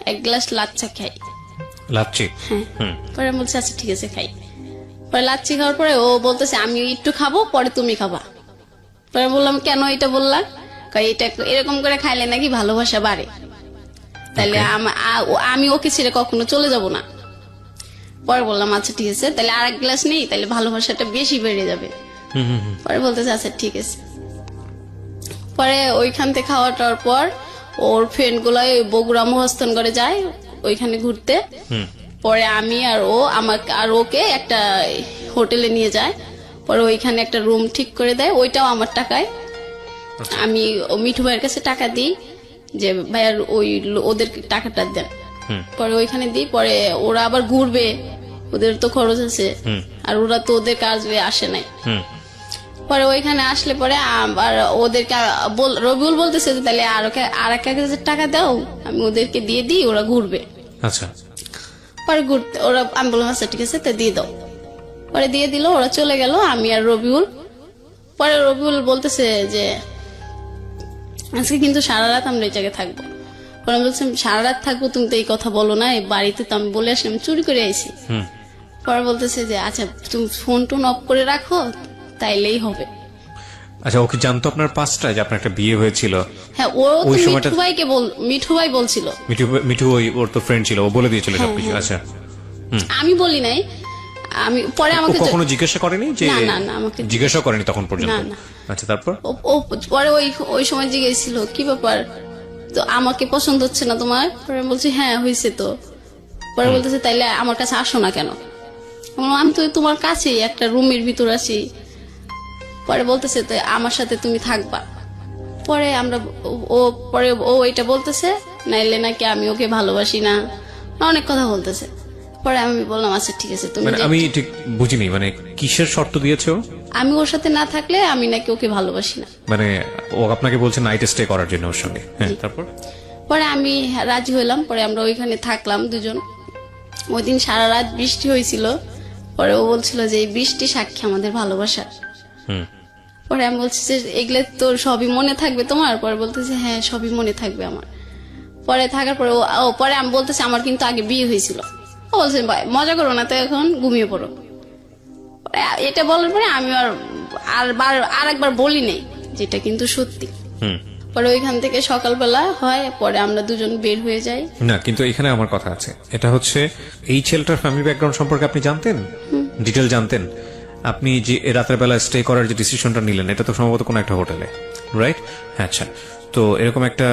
Speaker 2: 1 গ্লাস লাচ্চা খাই।
Speaker 1: লাচ্ছি
Speaker 2: হ্যাঁ,
Speaker 1: হুম
Speaker 2: পরে আমি বলছি আচ্ছা ঠিক আছে খাই। পরে লাচ্ছি খাওয়ার পরে ও বলতেছে আমি একটু খাবো, পরে তুমি খাবা। পরে বললাম কেন এটা বললা? কয় এটা এরকম করে খাইলে নাকি ভালোবাসা বাড়ে, তাহলে আমি ওকে ছেড়ে কখনো চলে যাব না। পরে বললাম আচ্ছা ঠিক আছে, তাহলে আর 1 গ্লাস নেই, তাহলে ভালোবাসাটা বেশি বেড়ে যাবে।
Speaker 1: হুম হুম হুম
Speaker 2: পরে বলতেছে আচ্ছা ঠিক আছে। পরে ওইখান থেকে খাওয়াটার পর ওর ফ্রেন্ড গুলাই বগুড়া মহাস্থান করে যায় ওইখানে ঘুরতে।
Speaker 1: হুম
Speaker 2: পরে আমি আর ও আমাকে আর ওকে একটা হোটেলে নিয়ে যায়। পরে ওইখানে একটা রুম ঠিক করে দেয়, ওইটাও আমার টাকায়। আমি মিঠু ভাইয়ের কাছে টাকা দিই যে ভাইয়ার ওই ওদের টাকাটা দেন।
Speaker 1: হুম।
Speaker 2: পরে ওইখানে দিই, পরে ওরা আবার ঘুরবে, ওদের তো খরচ আছে,
Speaker 1: হুম।
Speaker 2: আর ওরা তো ওদের কাজে আসে নাই।
Speaker 1: হুম
Speaker 2: পরে ওইখানে আসলে পরে আবার ওদেরকে রবিউল বলতেছে যে তাহলে আর 1,000 টাকা দাও, আমি ওদেরকে দিয়ে দিই, ওরা ঘুরবে।
Speaker 1: আচ্ছা
Speaker 2: পরে ঘুরতে ওরা, আমি বললাম আচ্ছা ঠিক আছে, তা দিয়ে দাও। পরে দিয়ে দিল, ওরা চলে গেল, আমি আর রবিউল। পরে রবিউল বলতেছে যে আজকে কিন্তু সারা রাত আমরা এই জায়গায় থাকবো। পরে আমি বলছি সারা রাত থাকবো, তুমি তো এই কথা বলো না, এই বাড়িতে তো আমি বলে আসলাম চুরি করে আইছি।
Speaker 1: হুম
Speaker 2: পরে বলতেছে যে আচ্ছা তুমি ফোন টোন অফ করে রাখো, তাইলেই হবে।
Speaker 1: আচ্ছা ও কি জানতো আপনার পাঁচটা যে আপনার একটা বিয়ে হয়েছিল?
Speaker 2: হ্যাঁ, ও তো
Speaker 1: ওই সময়টা-
Speaker 2: মিঠু ভাই বলছিল।
Speaker 1: মিঠু ওই ওর তো ফ্রেন্ড ছিল, ও বলে দিয়েছিল সবকিছু। আচ্ছা
Speaker 2: আমি বলি নাই, আমি পরে
Speaker 1: ও
Speaker 2: আমাকে
Speaker 1: কখনো জিজ্ঞাসা করেনি যে?
Speaker 2: না, না, না, আমাকে
Speaker 1: জিজ্ঞাসা করেনি তখন পর্যন্ত?
Speaker 2: না, না।
Speaker 1: আচ্ছা তারপর?
Speaker 2: ও পরে ওই সময় জিজ্ঞেসছিল কি ব্যাপার, তো আমাকে পছন্দ হচ্ছে না তোমার? পরে আমি বলছি হ্যাঁ হয়েছে তো। পরে বলতেছে তাইলে আমার কাছে আসো না কেন? আমি বললাম, আমি তো তোমার কাছেই একটা রুমের ভিতর আছি। পরে বলতেছে তো আমার সাথে তুমি থাকবা। পরে আমরা পরে ও এটা বলতেছে নাইলে নাকি আমি ওকে ভালোবাসি না, অনেক কথা বলতেছে। পরে আমি বললাম আচ্ছা ঠিক আছে, তুমি
Speaker 1: মানে আমি ঠিক বুঝিনি, মানে কিসের শর্ত দিয়েছে ও?
Speaker 2: আমি ওর সাথে না থাকলে আমি নাকি ওকে ভালোবাসি না।
Speaker 1: মানে ও আপনাকে বলছে নাইট স্টে করার জন্য ওর সঙ্গে? হ্যাঁ তারপর?
Speaker 2: পরে আমি রাজি হইলাম, পরে আমরা ওইখানে থাকলাম দুজন। ওই দিন সারা রাত বৃষ্টি হয়েছিল। পরে ও বলছিল যে এই বৃষ্টি সাক্ষী আমাদের ভালোবাসার। পরে আমি বলছি যে এগুলো তো সবই মনে থাকবে তোমার? পরে বলতেছে হ্যাঁ সবই মনে থাকবে আমার। পরে থাকার পরে পরে আমি বলতেছি আমার কিন্তু আগে বিয়ে হয়েছিল। ও বলছে ভাই মজা করো না তো, এখন ঘুমিয়ে পড়ো। পরে এটা বলার পরে আমি আর একবার বলি নাই, যেটা কিন্তু সত্যি। পরে ওইখান থেকে সকালবেলা হয়, পরে আমরা দুজন বের হয়ে যাই।
Speaker 1: না, কিন্তু এখানে আমার কথা আছে, এটা হচ্ছে এই ছেলেটার ফ্যামিলি ব্যাকগ্রাউন্ড সম্পর্কে আপনি জানতেন, ডিটেল জানতেন? আপনি যে রাতের বেলা স্টে করার যে ডিসিশনটা নিলেন, এটা তো সম্ভবত কোনো একটা হোটেলে, রাইট? আচ্ছা, তো এরকম একটা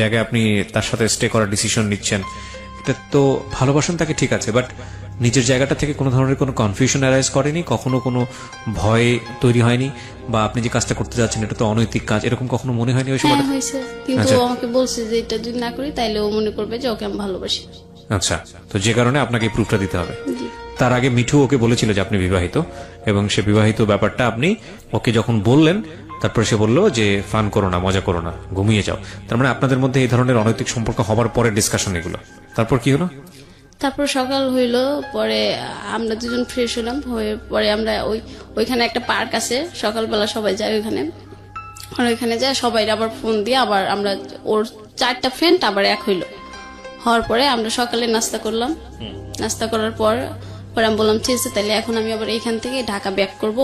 Speaker 1: জায়গায় আপনি তার সাথে স্টে করার ডিসিশন নিচ্ছেন, এটা তো ভালোবাসেন তাকে, ঠিক আছে, বাট নিজের জায়গাটা থেকে কোনো ধরনের কোনো কনফিউশন অ্যারাইজ করেনি? কখনো কোনো ভয় তৈরি হয়নি? বা আপনি যে কাজটা করতে যাচ্ছেন এটা তো অনৈতিক কাজ, এরকম কখনো মনে হয়নি ওই
Speaker 2: হ্যাঁ
Speaker 1: সময়টা?
Speaker 2: হয়েছে, কিন্তু ও আমাকে বলছে যে এটা যদি না করি তাইলে ও মনে করবে যে ওকে আমি ভালোবাসি।
Speaker 1: আচ্ছা, তো যে কারণে আপনাকে এই প্রুফটা দিতে হবে। তার আগে মিঠু ওকে বলেছিল যে আপনি বিবাহিত, এবং সে বিবাহিত ব্যাপারটা আপনি ওকে যখন বললেন, তারপরে সে বললো যে ফান করো না, মজা করো না, ঘুমিয়ে যাও। তার মানে আপনাদের মধ্যে এই ধরনের অনৈতিক সম্পর্ক হবার পরে ডিসকাশন এগুলো। তারপর কি হলো?
Speaker 2: তারপর সকাল হইলো, পরে আমরা দুজন ফ্রেশ হলাম, হয়ে পরে আমরা ওইখানে একটা পার্ক আছে, সকালবেলা সবাই যায় ওইখানে। আর ওইখানে যায় সবাই আবার ফোন দিয়ে আবার আমরা ওর 4টা ফ্রেন্ড আবার এক হইলো। হওয়ার পরে আমরা সকালে নাস্তা করলাম। নাস্তা করার পর পরে আমি বললাম ঠিক আছে তাহলে এখন আমি আবার এইখান থেকে ঢাকা ব্যাক করব,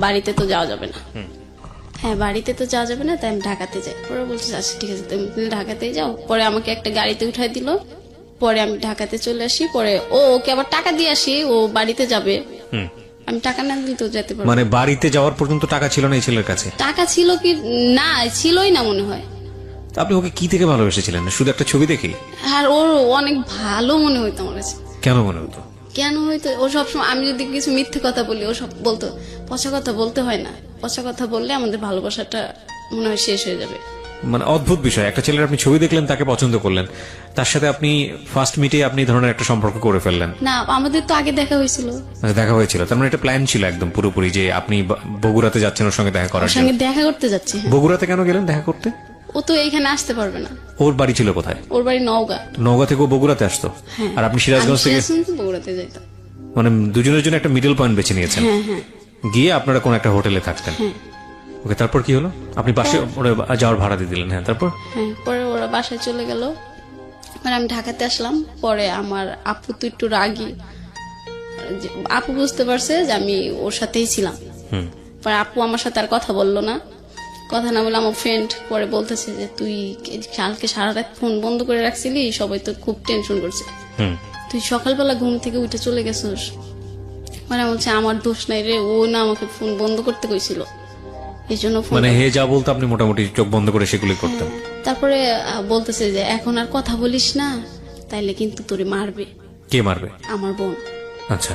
Speaker 2: বাড়িতে তো যাওয়া যাবে না। হ্যাঁ বাড়িতে তো যাওয়া যাবে না, তাই আমি ঢাকাতে যাই। পরে বলছে আচ্ছা ঠিক আছে তুমি ঢাকাতেই যাও। পরে আমাকে একটা গাড়িতে উঠাই দিল, পরে আমি ঢাকাতে চলে আসি। পরে ওকে আবার টাকা দিয়ে আসি, ও বাড়িতে যাবে, আমি টাকা না দিলে তো যেতে পারবো।
Speaker 1: মানে বাড়িতে যাওয়ার পর্যন্ত টাকা ছিল না এই ছেলের কাছে?
Speaker 2: টাকা ছিল কি না, ছিলই না মনে হয়।
Speaker 1: তা আপনি ওকে কি থেকে ভালোবেসেছিলেন? শুধু একটা ছবি দেখি?
Speaker 2: আর ওর অনেক ভালো মনে হইতো আমার কাছে।
Speaker 1: কেন মনে হতো?
Speaker 2: কেন হয়তো ও সবসময় আমি যদি কিছু মিথ্যে কথা বলি ও সব বলতো পচা কথা বলতে হয় না, পচা কথা বললে আমাদের ভালোবাসাটা মনে হয় শেষ হয়ে যাবে।
Speaker 1: মানে অদ্ভুত বিষয়, একটা ছেলের আপনি ছবি দেখলেন, তাকে পছন্দ করলেন, তার সাথে আপনি ফার্স্ট মিটে আপনি এই ধরনের একটা সম্পর্ক করে ফেললেন।
Speaker 2: না আমাদের তো আগে দেখা হয়েছিল।
Speaker 1: আচ্ছা, দেখা হয়েছিল, তার মানে একটা প্ল্যান ছিল একদম পুরোপুরি যে আপনি বগুড়াতে যাচ্ছেন ওর সঙ্গে দেখা করার
Speaker 2: ওর
Speaker 1: জন্য।
Speaker 2: সঙ্গে দেখা করতে যাচ্ছি।
Speaker 1: বগুড়াতে কেন গেলেন দেখা করতে?
Speaker 2: ও তো এইখানে আসতে পারবে না,
Speaker 1: ওর বাড়ি ছিল কোথায়?
Speaker 2: ওর বাড়ি নওগাঁ।
Speaker 1: নওগাঁ থেকে ও বগুড়াতে আসতো,
Speaker 2: হ্যাঁ।
Speaker 1: আর আপনি সিরাজগঞ্জ থেকে?
Speaker 2: বগুড়াতে যাইতাম।
Speaker 1: মানে দুজনের জন্য একটা মিডল পয়েন্ট বেছে নিয়েছেন।
Speaker 2: হ্যাঁ হ্যাঁ।
Speaker 1: গিয়ে আপনারা কোন একটা হোটেলে থাকতেন। ওকে, তারপর কি হলো? আপনি পাশে ওরা যাওয়ার ভাড়া দিয়ে দিলেন। হ্যাঁ, তারপর?
Speaker 2: হ্যাঁ, পরে ওরা বাসায় চলে গেল, মানে আমি ঢাকাতে আসলাম। পরে আমার আপু তো একটু রাগী, আপু বুঝতে পারছে যে আমি ওর সাথেই ছিলাম। পরে আপু আমার সাথে আর কথা বললো না, কথা না বলে আমার ফ্রেন্ড পরে বলতেছে যে তুই কালকে সারা রাত ফোন বন্ধ করে রাখছিলি, সবাই তো খুব টেনশন করছে, তুই সকালবেলা ঘুম থেকে উঠে চলে গেছিস। মানে বলছে আমার দোষ নাই রে, ও না আমাকে ফোন বন্ধ করতে কইছিল, এই জন্য ফোন।
Speaker 1: মানে হে যা বলতো আপনি মোটামুটি চোখ বন্ধ করে সেগুলি করতেন।
Speaker 2: তারপরে বলতেছে যে এখন আর কথা বলিস না, তাইলে কিন্তু তোরে মারবে।
Speaker 1: কে মারবে?
Speaker 2: আমার বোন।
Speaker 1: আচ্ছা।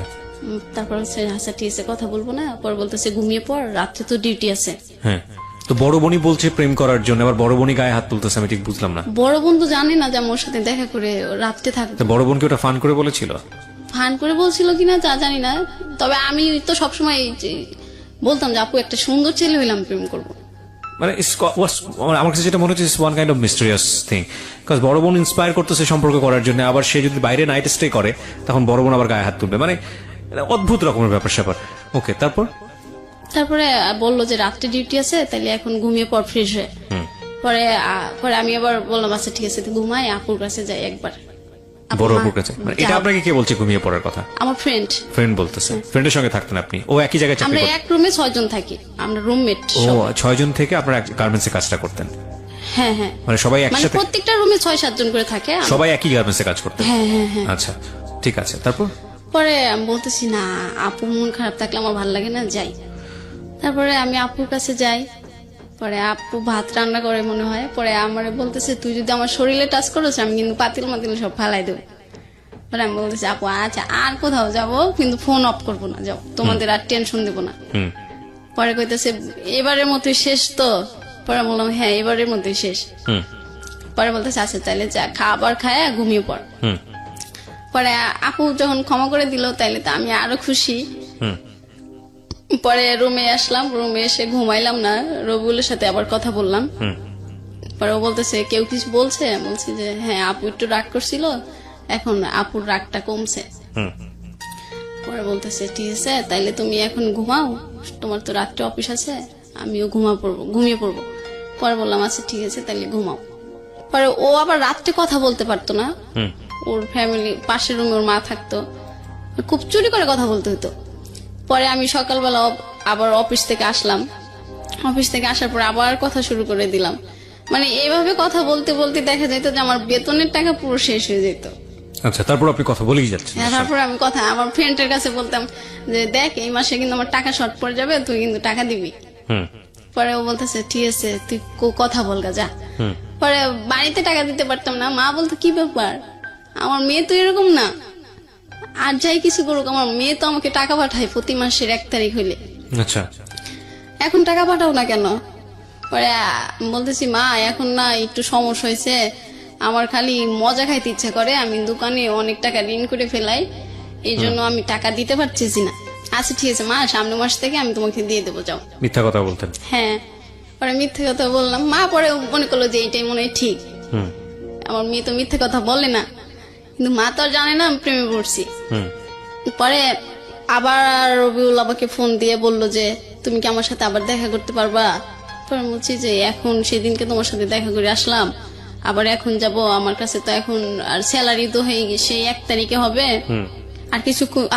Speaker 2: তারপর হচ্ছে আচ্ছা ঠিক আছে কথা বলবো না। পর বলতেছে ঘুমিয়ে পড়, রাত্রে তো ডিউটি আছে।
Speaker 1: হ্যাঁ, তো বড় বোনই বলছে প্রেম করার জন্য, আবার বড় বোনই গায়ে হাত তুলতেছে, আমি ঠিক বুঝলাম না।
Speaker 2: বড় বোন তো জানে না যে আমার সাথে দেখা করে রাত্রে থাকবে।
Speaker 1: তো বড় বোনকে ওটা ফান করে বলেছিল?
Speaker 2: ফান করে বলছিল কিনা তা জানি না, তবে আমি তো সবসময় বলতাম যে আপু একটা সুন্দর ছেলে হইলে আমি প্রেম করবো।
Speaker 1: মানে আমার কাছে যেটা মনে হচ্ছে one kind of mysterious thing, because বড় বোন ইন্সপায়ার করতেছে সম্পর্ক করার জন্য, আবার সে যদি বাইরে নাইট স্টে করে তখন বড় বোন আবার গায়ে হাত তুলবে, মানে অদ্ভুত রকমের ব্যাপার স্যাপার। ওকে,
Speaker 2: তারপরে বললো যে রাত্রে ডিউটি আছে, তাইলে এখন ঘুমিয়ে পর ফ্রেশ হয়ে। পরে আমি আবার বললাম আচ্ছা ঠিক আছে ঘুমাই, আপুর কাছে যাই একবার।
Speaker 1: বড় আপুর কাছে? মানে এটা আপনাকে কে বলছে ঘুমিয়ে পড়ার কথা?
Speaker 2: আমার ফ্রেন্ড
Speaker 1: বলতেছে। ফ্রেন্ডের সঙ্গে থাকতেন আপনি? ও একই জায়গায় চাকরি
Speaker 2: আমরা
Speaker 1: করতেন?
Speaker 2: এক রুমে 6 জন থাকি, আমরা রুমমেট।
Speaker 1: ও 6 জন থেকে আপনারা গার্মেন্টস এ কাজটা করতেন?
Speaker 2: হ্যাঁ হ্যাঁ,
Speaker 1: মানে সবাই
Speaker 2: মানে
Speaker 1: একসাথে?
Speaker 2: প্রত্যেকটা রুমে 6-7 জন করে থাকে,
Speaker 1: সবাই একই গার্মেন্টস এ কাজ করতেন?
Speaker 2: হ্যাঁ হ্যাঁ হ্যাঁ।
Speaker 1: আচ্ছা, ঠিক আছে, তারপর?
Speaker 2: পরে আমি বলতেছি না আপু মন খারাপ থাকলে আমার ভালো লাগে না, যাই। তারপরে আমি আপুর কাছে যাই, পরে আপু ভাত রান্না করে মনে হয়। পরে আমার বলতেছে তুই যদি আমার শরীরে টাচ করিস আমি কিন্তু পাতিল মাতিল সব ফালাই দেবো। পরে আমি বলতেছি আপু আচ্ছা আর কোথাও যাবো, কিন্তু ফোন অফ করবো না, যাও, তোমাদের আর টেনশন দেবো না। পরে কইতেছে এবারের মতোই শেষ তো? পরে বললাম হ্যাঁ এবারের মতোই শেষ। পরে বলতেছে আচ্ছা তাহলে যা, খাবার খায় ঘুমিয়ে পড়। পরে আপু যখন ক্ষমা করে দিল তাইলে তো আমি আরো খুশি। পরে রুমে আসলাম, রুমে এসে ঘুমাইলাম না, রবিউলের সাথে আবার কথা বললাম। পরে ও বলতেছে কেউ কিছু বলছে, বলছি যে হ্যাঁ আপু একটু রাগ করছিল, এখন আপুর রাগটা কমছে।
Speaker 1: হুম।
Speaker 2: পরে বলতেছে ঠিক আছে তাইলে তুমি এখন ঘুমাও, তোমার তো রাত্রে অফিস আছে, আমিও ঘুমিয়ে পড়বো। পরে বললাম আচ্ছা ঠিক আছে তাইলে ঘুমাও। পরে ও আবার রাত্রে কথা বলতে পারতো না,
Speaker 1: হুম।
Speaker 2: ওর ফ্যামিলি পাশের রুমে ওর মা থাকতো, খুব চুরি করে কথা বলতে হতো। পরে আমি সকালবেলা আবার অফিস থেকে আসলাম, অফিস থেকে আসার পর আবার কথা শুরু করে দিলাম। মানে এইভাবে কথা বলতে বলতে দেখা যেত যে আমার বেতনের টাকা পুরো শেষ হয়ে যেত।
Speaker 1: আচ্ছা, তারপর আপনি কথা বলেই যাচ্ছেন।
Speaker 2: তারপর আমি আমার ফ্রেন্ডের কাছে বলতাম যে দেখ এই মাসে কিন্তু আমার টাকা শর্ট পড়ে যাবে, তুই কিন্তু টাকা দিবি।
Speaker 1: হুম।
Speaker 2: পরে ও বলতেছে ঠিক আছে তুই কথা বলগা যা।
Speaker 1: হুম।
Speaker 2: পরে বাড়িতে টাকা দিতে পারতাম না, মা বলতো কি ব্যাপার, আমার মেয়ে তো এরকম না, আর যাই কিছু করুক আমার মেয়ে তো আমাকে টাকা পাঠায় প্রতি মাসের 1 তারিখ হইলে,
Speaker 1: আচ্ছা।
Speaker 2: এখন টাকা পাঠাও না কেন? পরে বলতেছি মা এখন না একটু সমস্যা হয়েছে, আমার খালি মজা খাইতে ইচ্ছা করে, আমি দোকানে অনেক টাকা ঋণ করে ফেলাই, এই জন্য আমি টাকা দিতে পারতেছি না। আচ্ছা ঠিক আছে মা, সামনের মাস থেকে আমি তোমাকে দিয়ে দেবো, যাও।
Speaker 1: মিথ্যা কথা বলতেন?
Speaker 2: হ্যাঁ। পরে মিথ্যে কথা বললাম, মা পরে মনে করলো যে এইটাই মনে হয় ঠিক,
Speaker 1: হুম।
Speaker 2: আমার মেয়ে তো মিথ্যে কথা বলে না, কিন্তু মা তো আর জানে না আমি প্রেমে পড়ছি।
Speaker 1: হুম।
Speaker 2: পরে আবার রবিউল আমাকে ফোন দিয়ে বলল যে তুমি কি আমার সাথে আবার দেখা করতে পারবা? পরে বলছি যে এখন সেদিনকে তোমার সাথে দেখা করে আসলাম, আবার এখন যাব, আমার কাছে তো এখন আর স্যালারি তো হয়ে গেছে, সেই 1 তারিখে হবে,
Speaker 1: হুম।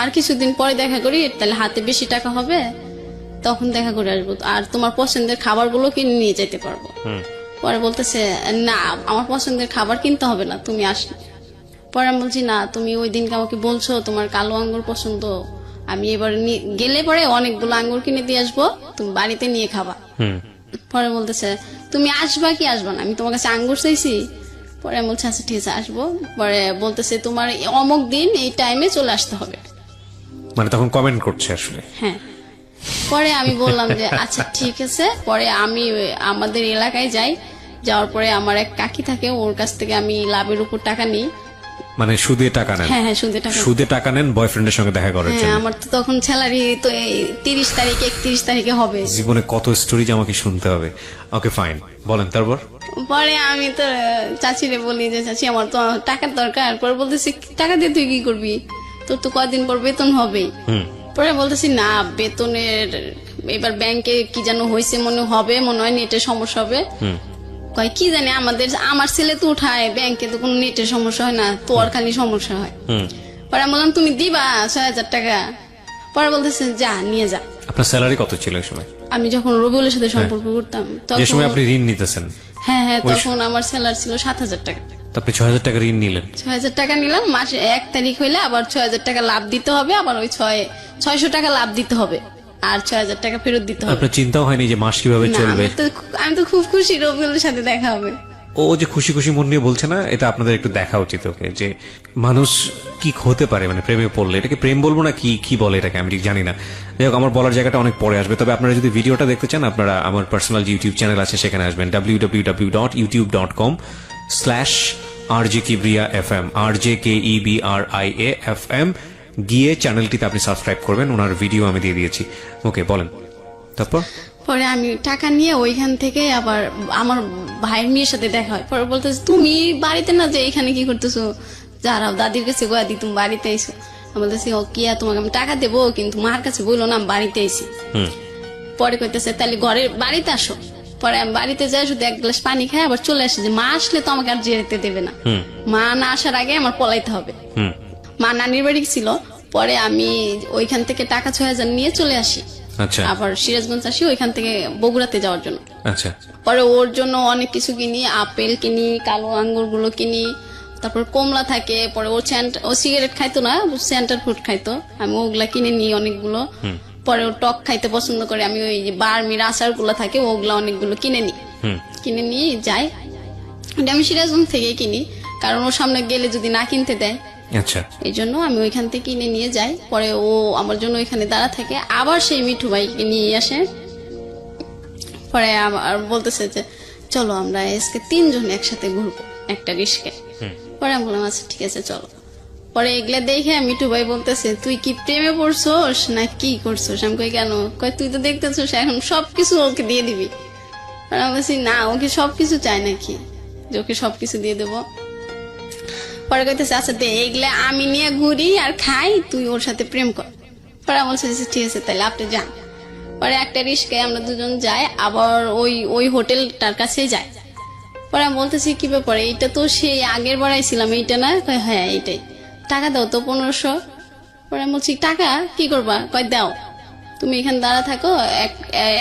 Speaker 2: আর কিছুদিন পরে দেখা করি, তাহলে হাতে বেশি টাকা হবে, তখন দেখা করে আসবো, আর তোমার পছন্দের খাবারগুলো কিনে নিয়ে যেতে পারবো।
Speaker 1: হুম।
Speaker 2: পরে বলতেছে না আমার পছন্দের খাবার কিনতে হবে না, তুমি আসো। পরে আমি বলছি না তুমি ওই দিনকে আমাকে বলছো তোমার কালো আঙ্গুর পছন্দ, আমি এবার গেলে পরে অনেকগুলো আঙ্গুর কিনে দিয়ে আসবো, তুমি বাড়িতে নিয়ে খাবা।
Speaker 1: হুম।
Speaker 2: পরে বলতেছে তুমি আসবা কি আসবা না, আমি তোমার কাছে আঙ্গুর চাইছি? পরে আমি বলছি আচ্ছা ঠিক আছে আসবো। পরে বলতেছে তোমার অমুক দিন এই টাইমে চলে আসতে হবে।
Speaker 1: মানে তখন কমেন্ট করছে আসলে?
Speaker 2: হ্যাঁ। পরে আমি বললাম যে আচ্ছা ঠিক আছে। পরে আমি আমাদের এলাকায় যাই, যাওয়ার পরে আমার এক কাকি থাকে, ওর কাছ থেকে আমি লাভের উপর টাকা নিই।
Speaker 1: মানে সুদে টাকা নেন?
Speaker 2: হ্যাঁ হ্যাঁ সুদে টাকা।
Speaker 1: সুদে টাকা নেন বয়ফ্রেন্ডের সঙ্গে দেখা করার
Speaker 2: হ্যাঁ
Speaker 1: জন্য?
Speaker 2: আমার তো তখন স্যালারি তো এই 30 তারিখে 31 তারিখে হবে।
Speaker 1: জীবনে কত স্টোরি যে আমাকে শুনতে হবে। ওকে ফাইন, বলেন তারপর।
Speaker 2: পরে আমি তো চাচিরে বলি যে চাচি আমার তো টাকার দরকার। পরে বলতেছি টাকা দিয়ে তুই কি করবি, তোর তো কয়দিন পর বেতন হবেই।
Speaker 1: হুম।
Speaker 2: পরে বলতেছি না বেতনের এবার ব্যাংকে কি যেন হয়েছে মনে হয় নেটের সমস্যা হবে।
Speaker 1: হুম।
Speaker 2: কয় কি জানি আমার ছেলে তো উঠায় ব্যাংকে, তো কোনো নেটের সমস্যা হয় না, তোর খালি সমস্যা হয়।
Speaker 1: হুম।
Speaker 2: পরে আমি বললাম তুমি দিবা 6,000 টাকা? পরে বলতেছে যা নিয়ে যা।
Speaker 1: আপনার স্যালারি কত ছিল এই সময়?
Speaker 2: আমি যখন রবিউলের সাথে সম্পর্ক করতাম
Speaker 1: যে সময়
Speaker 2: তখন
Speaker 1: আপনি ঋণ নিতেছেন?
Speaker 2: হ্যাঁ হ্যাঁ তখন আমার স্যালারি ছিল 7,000 টাকা।
Speaker 1: তো আপনি 6,000 টাকা ঋণ নিলেন?
Speaker 2: 6,000 টাকা নিলাম, মাসে 1 তারিখ হইলে আবার 6,000 টাকা লাভ দিতে হবে, আবার ওই 600 টাকা লাভ দিতে হবে, আর 6,000 টাকা ফেরত দিতে হবে।
Speaker 1: আপনার চিন্তাও হয়নি যে মাস কিভাবে
Speaker 2: না,
Speaker 1: চলবে?
Speaker 2: আমি তো খুব খুশি রবিউলের সাথে দেখা হবে।
Speaker 1: ও যে খুশি খুশি মন নিয়ে বলছে না, এটা আপনাদের একটু দেখা উচিত ওকে, যে মানুষ কি হতে পারে মানে প্রেমে পড়লে। এটাকে প্রেম বলবো না কি বলে এটাকে আমি ঠিক জানি না। যাই হোক, আমার বলার জায়গাটা অনেক পরে আসবে। তবে আপনারা যদি ভিডিওটা দেখতে চান, আপনারা আমার পার্সোনাল ইউটিউব চ্যানেল আছে, সেখানে আসবেন www.youtube.com/RJKebriafm, RJKEBRIAFM, গিয়ে চ্যানেলটিতে আপনি সাবস্ক্রাইব করবেন। ওনার ভিডিও আমি দিয়ে দিয়েছি। ওকে বলেন তারপর।
Speaker 2: পরে আমি টাকা নিয়ে ওইখান থেকে আবার আমার ভাইয়ের মেয়ের সাথে দেখা হয়। পরে বলতেছে তুমি বাড়িতে না, যে এখানে কি করতেছো, যারা দাদির কাছে গোয়া দি তুমি বাড়িতে আইসো। আমি বলতেছি ও কিয়া তোমাকে আমি টাকা দেবো, কিন্তু মার কাছে বললো না আমি বাড়িতে আইসি।
Speaker 1: হুম।
Speaker 2: পরে কইতেছে তাহলে ঘরের বাড়িতে আসো। পরে আমি বাড়িতে যাই, শুধু 1 গ্লাস পানি খাই আবার চলে আসে, যে মা আসলে তো আমাকে আর যেতে দেবে না,
Speaker 1: হুম।
Speaker 2: মা না আসার আগে আমার পলাইতে হবে।
Speaker 1: হুম।
Speaker 2: মা নানির বাড়ি ছিল। পরে আমি ওইখান থেকে টাকা 6,000 নিয়ে চলে আসি,
Speaker 1: আচ্ছা।
Speaker 2: আবার সিরাজগঞ্জ আসি ওইখান থেকে বগুড়াতে যাওয়ার জন্য।
Speaker 1: আচ্ছা।
Speaker 2: পরে ওর জন্য অনেক কিছু কিনি, আপেল কিনি, কালো আঙ্গুর গুলো কিনি, তারপর কমলা থাকে। পরে ও সিগারেট খাইতো না, সেন্টার ফুড খাইতো, আমি ওগুলা কিনে নিই অনেকগুলো। পরে ও টক খাইতে পছন্দ করে, আমি ওই যে বার্মির আচার গুলো থাকে ওগুলা অনেকগুলো কিনে নিই।
Speaker 1: হুম।
Speaker 2: কিনে নিয়ে যাই, ওটা আমি সিরাজগঞ্জ থেকে কিনি, কারণ ওর সামনে গেলে যদি না কিনতে দেয়,
Speaker 1: আচ্ছা।
Speaker 2: এই জন্য আমি ওইখান থেকে কিনে নিয়ে যাই। পরে ও আমার জন্য ওইখানে দাঁড়া থাকে, আবার সেই মিঠু ভাইকে নিয়ে আসে। পরে আর বলতেছে যে চলো আমরা আজকে 3 জন একসাথে ঘুরবো একটা রিস্কে। পরে আমি বললাম আচ্ছা ঠিক আছে চলো। পরে এগুলা দেখে মিঠু ভাই বলতেছে তুই কি প্রেমে পড়ছোস না কি করছোস? আমি কই কেন? কয় তুই তো দেখতেছোস এখন সবকিছু ওকে দিয়ে দিবি। পরে আমি বলছি না, ওকে সবকিছু চাই নাকি যে ওকে সবকিছু দিয়ে দেবো। পরে কইতেছে আচ্ছা দে, এগুলা আমি নিয়ে ঘুরি আর খাই, তুই ওর সাথে প্রেম কর। পরে আমি বলছি যে, ঠিক আছে তাহলে আপনি যান। পরে একটা রিস্কায় আমরা দুজন যাই, আবার ওই হোটেলটার কাছে যাই। পরে আমি বলতেছি কি ব্যাপারে, এটা তো সেই আগের বার আইছিলাম, এইটা না? কয় হ্যাঁ এইটাই। টাকা দাও তো 1500। পরে আমি বলছি টাকা কি করবা? কয় দাও, তুমি এখানে দাঁড়া থাকো,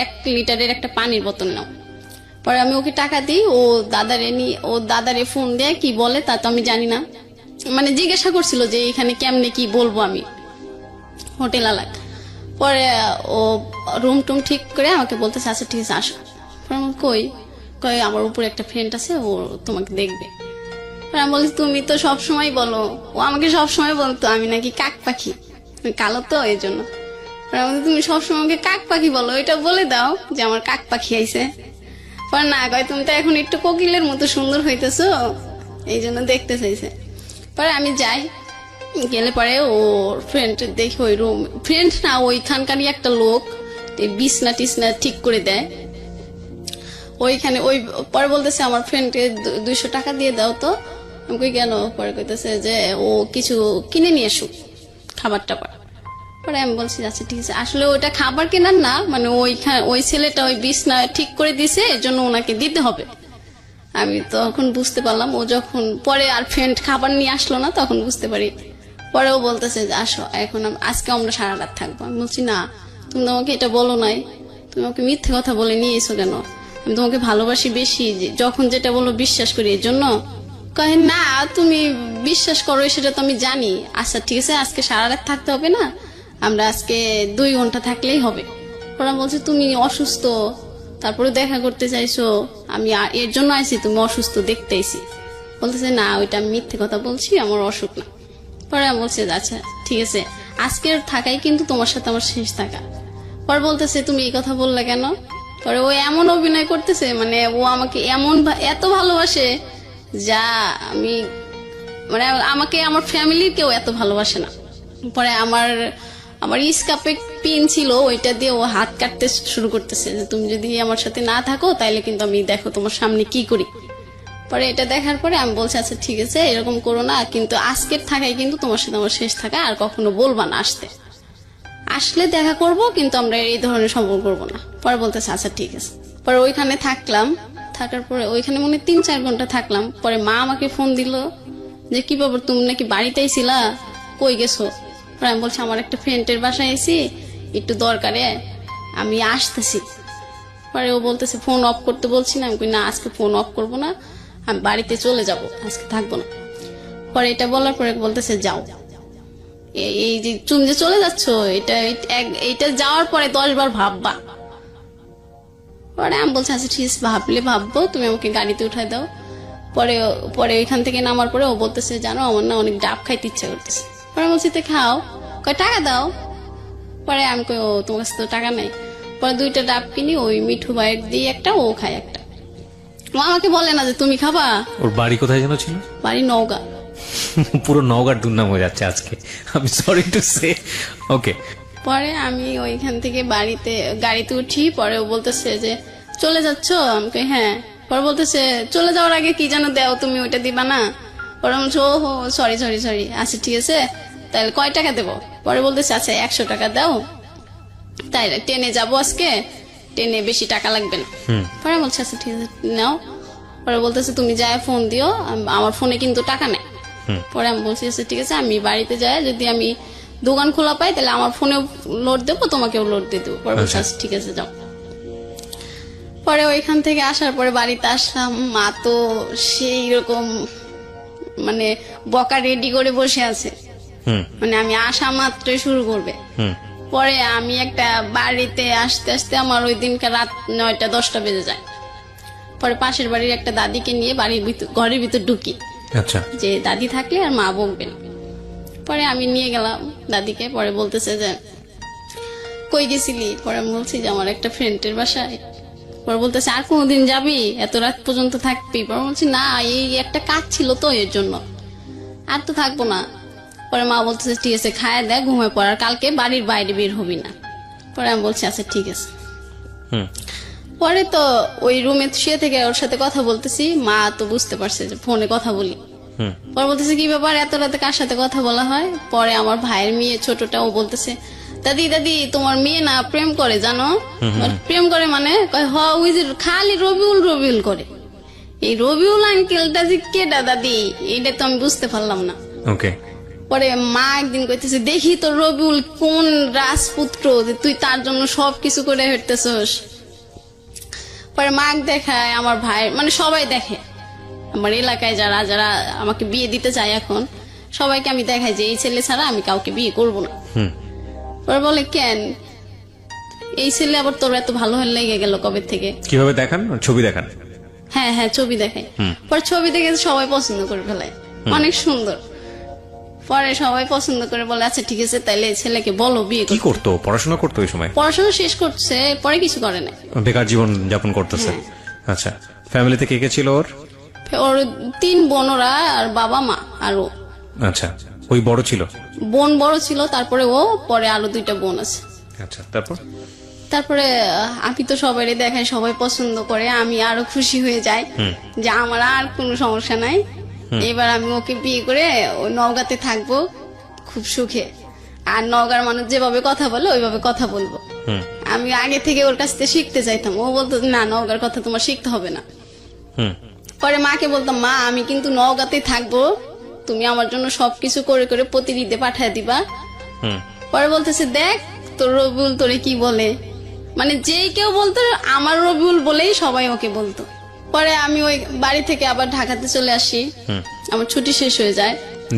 Speaker 2: 1 লিটারের একটা পানির বোতল নাও। পরে আমি ওকে টাকা দিই, ও দাদারে ফোন দেয়, কি বলে তা তো আমি জানি না, মানে জিজ্ঞাসা করছিল যে এখানে কেমনে কি বলবো আমি, হোটেল আলাক। পরে ও রুম টুম ঠিক করে আমাকে বলতেছে আচ্ছা ঠিক আছে আসো। পরে আমি কই আমার উপরে একটা ফ্রেন্ড আছে, ও তোমাকে দেখবে। পরে আমি বলছি তুমি তো সবসময় বলো, ও আমাকে সবসময় বলতো আমি নাকি কাক পাখি, আমি কালো তো এই জন্য। পরে আমি বলছি, তুমি সবসময় আমাকে কাক পাখি বলো, এটা বলে দাও যে আমার কাক পাখি আইছে। পরে না, কয় তুমি তো এখন একটু কোকিলের মতো সুন্দর হইতেছো, এই জন্য দেখতে চাইছে। পরে আমি যাই, গেলে পরে ওর ফ্রেন্ড দেখি ওই রুম, ফ্রেন্ড না ওইখানকারই একটা লোক, বিছনা টিছনা ঠিক করে দেয় ওইখানে। পরে বলতেছে আমার ফ্রেন্ডকে 200 টাকা দিয়ে দাও তো। আমি কই কেন? পরে কইতেছে যে ও কিছু কিনে নিয়ে আসুক, খাবার টাবার। পরে আমি বলছি আচ্ছা ঠিক আছে, আসলে ওইটা খাবার কেনার না, মানে ওই ছেলেটা ওই বিছনা ঠিক করে দিছে, এর জন্য ওনাকে দিতে হবে। আমি তখন বুঝতে পারলাম, ও যখন পরে আর ফ্রেন্ড খাবার নিয়ে আসলো না তখন বুঝতে পারি। পরে ও বলতেছে যে আসো এখন আজকে আমরা সারা রাত থাকবো। আমি বলছি না, তুমি তো আমাকে এটা বলো নাই, তুমি আমাকে মিথ্যে কথা বলে নিয়ে এসো কেন? আমি তোমাকে ভালোবাসি বেশি, যখন যেটা বলো বিশ্বাস করি, এর জন্য। কয় না তুমি বিশ্বাস করো সেটা তো আমি জানি। আচ্ছা ঠিক আছে, আজকে সারা রাত থাকতে হবে না, আমরা আজকে 2 ঘন্টা থাকলেই হবে। ওরা বলছে তুমি অসুস্থ, তারপরে দেখা করতে চাইছো, আমি এর জন্য আইছি, তুমি অসুস্থ দেখতে আইছি। বলতেছে না ওইটা আমি মিথ্যে কথা বলছি, আমার অসুখ না। পরে আমি বলছি আচ্ছা ঠিক আছে, আজকের থাকাই কিন্তু তোমার সাথে আমার শেষ থাকা। পরে বলতেছে তুমি এই কথা বললে কেন? পরে ও এমন অভিনয় করতেছে, মানে ও আমাকে এত ভালোবাসে যা আমি, মানে আমাকে আমার ফ্যামিলির কেউ এত ভালোবাসে না। পরে আমার স্কাপে পিন ছিল, ওইটা দিয়ে ও হাত কাটতে শুরু করতেছে যে তুমি যদি আমার সাথে না থাকো তাইলে কিন্তু আমি দেখো তোমার সামনে কি করি। পরে এটা দেখার পরে আমি বলছি আচ্ছা ঠিক আছে এরকম করো না, কিন্তু আজকের থাকাই কিন্তু তোমার সাথে আমার শেষ থাকা, আর কখনো বলবা না আসলে দেখা করব, কিন্তু আমরা এই ধরনের সম্পর্ক করবো না। পরে বলতেছে আচ্ছা ঠিক আছে। পরে ওইখানে থাকার পরে ওইখানে মনে 3-4 ঘন্টা থাকলাম। পরে মা আমাকে ফোন দিল যে কি ব্যাপার, তুমি নাকি বাড়িতেই ছিলা, কই গেছো? পরে আমি বলছি আমার একটা ফ্রেন্ডের বাসায় এসি, একটু দরকারে আমি আসতেছি। পরে ও বলতেছে ফোন অফ করতে বলছি না। আমি কই না, আজকে ফোন অফ করবো না, আমি বাড়িতে চলে যাব, আজকে থাকবো না। পরে এটা বলার পরে বলতেছে যাও, এই যে তুমি যে চলে যাচ্ছ, এটা যাওয়ার পরে 10 বার ভাববা। পরে আমি বলছি আচ্ছা ঠিক আছে, ভাবলে ভাববো, তুমি আমাকে গাড়িতে উঠাই দাও। পরে ওইখান থেকে নামার পরে ও বলতেছে জানো আমার না অনেক ডাব খাইতে ইচ্ছা করতেছে। পরে বলছি তো খাও, কয় টাকা দাও। পরে আমি কই ও তোমার কাছে তো টাকা নাই। পরে 2টা ডাব কিনি, ওই মিঠু ভাইয়ের দিয়ে একটা, ও খায় একটা। ও আমাকে বলে না যে তুমি খাবা।
Speaker 1: ওর বাড়ি কোথায় যেন ছিল?
Speaker 2: বাড়ি নওগাঁ।
Speaker 1: পুরো নওগাঁর দুর্নাম হয়ে যাচ্ছে আজকে, আমি সরি টু সে। ওকে।
Speaker 2: পরে আমি ওইখান থেকে গাড়িতে উঠি। পরে ও বলতেছে যে চলে যাচ্ছ? আমি কই হ্যাঁ। পরে বলতেছে চলে যাওয়ার আগে কি যেন দেও, তুমি ওইটা দিবা না? পরে বলছে ও হো সরি, আচ্ছা ঠিক আছে, তাহলে কয় টাকা দেবো? পরে বলতেছে আচ্ছা 100 টাকা দাও, তাই ট্রেনে যাবো আজকে, ট্রেনে বেশি টাকা লাগবে না। পরে বলছে আচ্ছা ঠিক আছে নাও। পরে বলতেছে তুমি যাই ফোন দিও, আমার ফোনে কিন্তু টাকা নেই। পরে আমি বলছি আচ্ছা ঠিক আছে, আমি বাড়িতে যাই, যদি আমি দোকান খোলা পাই তাহলে আমার ফোনেও লোড দেবো, তোমাকেও লোড দিয়ে দেবো। পরে বলছে আচ্ছা ঠিক আছে যাও। পরে ওইখান থেকে আসার পরে বাড়িতে আসলাম, মা তো সেই রকম মানে বকা রেডি করে বসে আছে, মানে আমি আসা মাত্রই শুরু করবে। পরে আমি একটা বাড়িতে আসতে আসতে আমার ওই দিনকে রাত 9টা-10টা বেজে যায়। পরে পাশের বাড়ির একটা দাদিকে নিয়ে ঘরের ভিতর ঢুকি,
Speaker 1: আচ্ছা
Speaker 2: যে দাদি থাকলে আর মা বকবেন। পরে আমি নিয়ে গেলাম দাদিকে। পরে বলতেছে যে কই গেছিলি? পরে আমি বলছি যে আমার একটা ফ্রেন্ডের বাসায়। পরে বলতেছে আর কোনোদিন যাবি? এত রাত পর্যন্ত থাকবি? পরে বলছি না, এই একটা কাজ ছিল তো এর জন্য, আর তো থাকবো না। পরে মা বলতেছে ঠিক আছে খায় দেয়, ঘুমায় পড়ার, কালকে বাড়ির বাইরে বের হবি না। পরে আমি বলছি আচ্ছা ঠিক আছে। পরে তো ওই রুমে শুয়ে থেকে ওর সাথে কথা বলতেছি, মা তো বুঝতে পারছে যে ফোনে কথা বলি। পরে বলতেছে কি ব্যাপার, এত রাতে কার সাথে কথা বলা হয়? পরে আমার ভাইয়ের মেয়ে ছোটটাও বলতেছে, দাদি দাদি তোমার মেয়ে না প্রেম করে জানো? প্রেম করে মানে? কয় হ, ওই যে খালি রবিউল রবিউল করে। এই রবিউল আঙ্কেলটা যে কেডা দাদি, এইটা তো আমি বুঝতে পারলাম না।
Speaker 1: ওকে।
Speaker 2: পরে মা একদিন কইতেছে, দেখি তো রবিউল কোন রাজপুত্র যে তুই তার জন্য সবকিছু করে হেঁটতেছস। পরে মাক দেখায়, আমার ভাই মানে সবাই দেখে, আমার এলাকায় যারা যারা আমাকে বিয়ে দিতে চায় এখন সবাইকে আমি দেখাই যে এই ছেলে ছাড়া আমি কাউকে বিয়ে করব না। পরে বলে কেন, এই ছেলে আবার তোর এত ভালো হয়ে লেগে গেল কবে থেকে?
Speaker 1: কিভাবে দেখান? ছবি দেখান?
Speaker 2: হ্যাঁ হ্যাঁ, ছবি দেখাই। পরে ছবি দেখে সবাই পছন্দ করে ফেলায়, অনেক সুন্দর। পরে সবাই পছন্দ করে বলে আচ্ছা ঠিক আছে, তাইলে ছেলেকে বলো বিয়ে
Speaker 1: কি
Speaker 2: করতে।
Speaker 1: করতো? পড়াশোনা করতো ওই সময়?
Speaker 2: পড়াশোনা শেষ করছে, পরে কিছু করে না,
Speaker 1: বেকার জীবন যাপন করতেছে। আচ্ছা, ফ্যামিলিতে কে কে ছিল ওর?
Speaker 2: ওর 3 বোনরা আর বাবা মা আর ও।
Speaker 1: আচ্ছা, ওই বড় ছিল?
Speaker 2: বোন বড় ছিল, তারপরে ও, পরে আরো 2টা বোন আছে।
Speaker 1: আচ্ছা, তারপর?
Speaker 2: তারপরে আমি তো সবাই দেখাই, সবাই পছন্দ করে, আমি আরো খুশি হয়ে যাই যে আমার আর কোনো সমস্যা নাই। এবার আমি ওকে বিয়ে করে ওই নওগাঁতে থাকবো খুব সুখে, আর নওগাঁর মানুষ যেভাবে কথা বলে ওইভাবে কথা বলবো। আমি আগে থেকে ওর কাছ থেকে শিখতে চাইতাম, ও বলতো না নওগাঁর কথা তোমার শিখতে হবে না। পরে মাকে বলতাম, মা আমি কিন্তু নওগাঁতে থাকবো, তুমি আমার জন্য সবকিছু করে করে প্রতি ঈদে পাঠায় দিবা। পরে বলতেছে দেখ তোর রবিউল তোরে কি বলে, মানে যেই কেউ বলতো আমার রবিউল বলেই সবাই ওকে বলতো। পরে আমি ওই বাড়ি থেকে আবার ঢাকাতে চলে আসি, আমার ছুটি শেষ হয়ে যায়।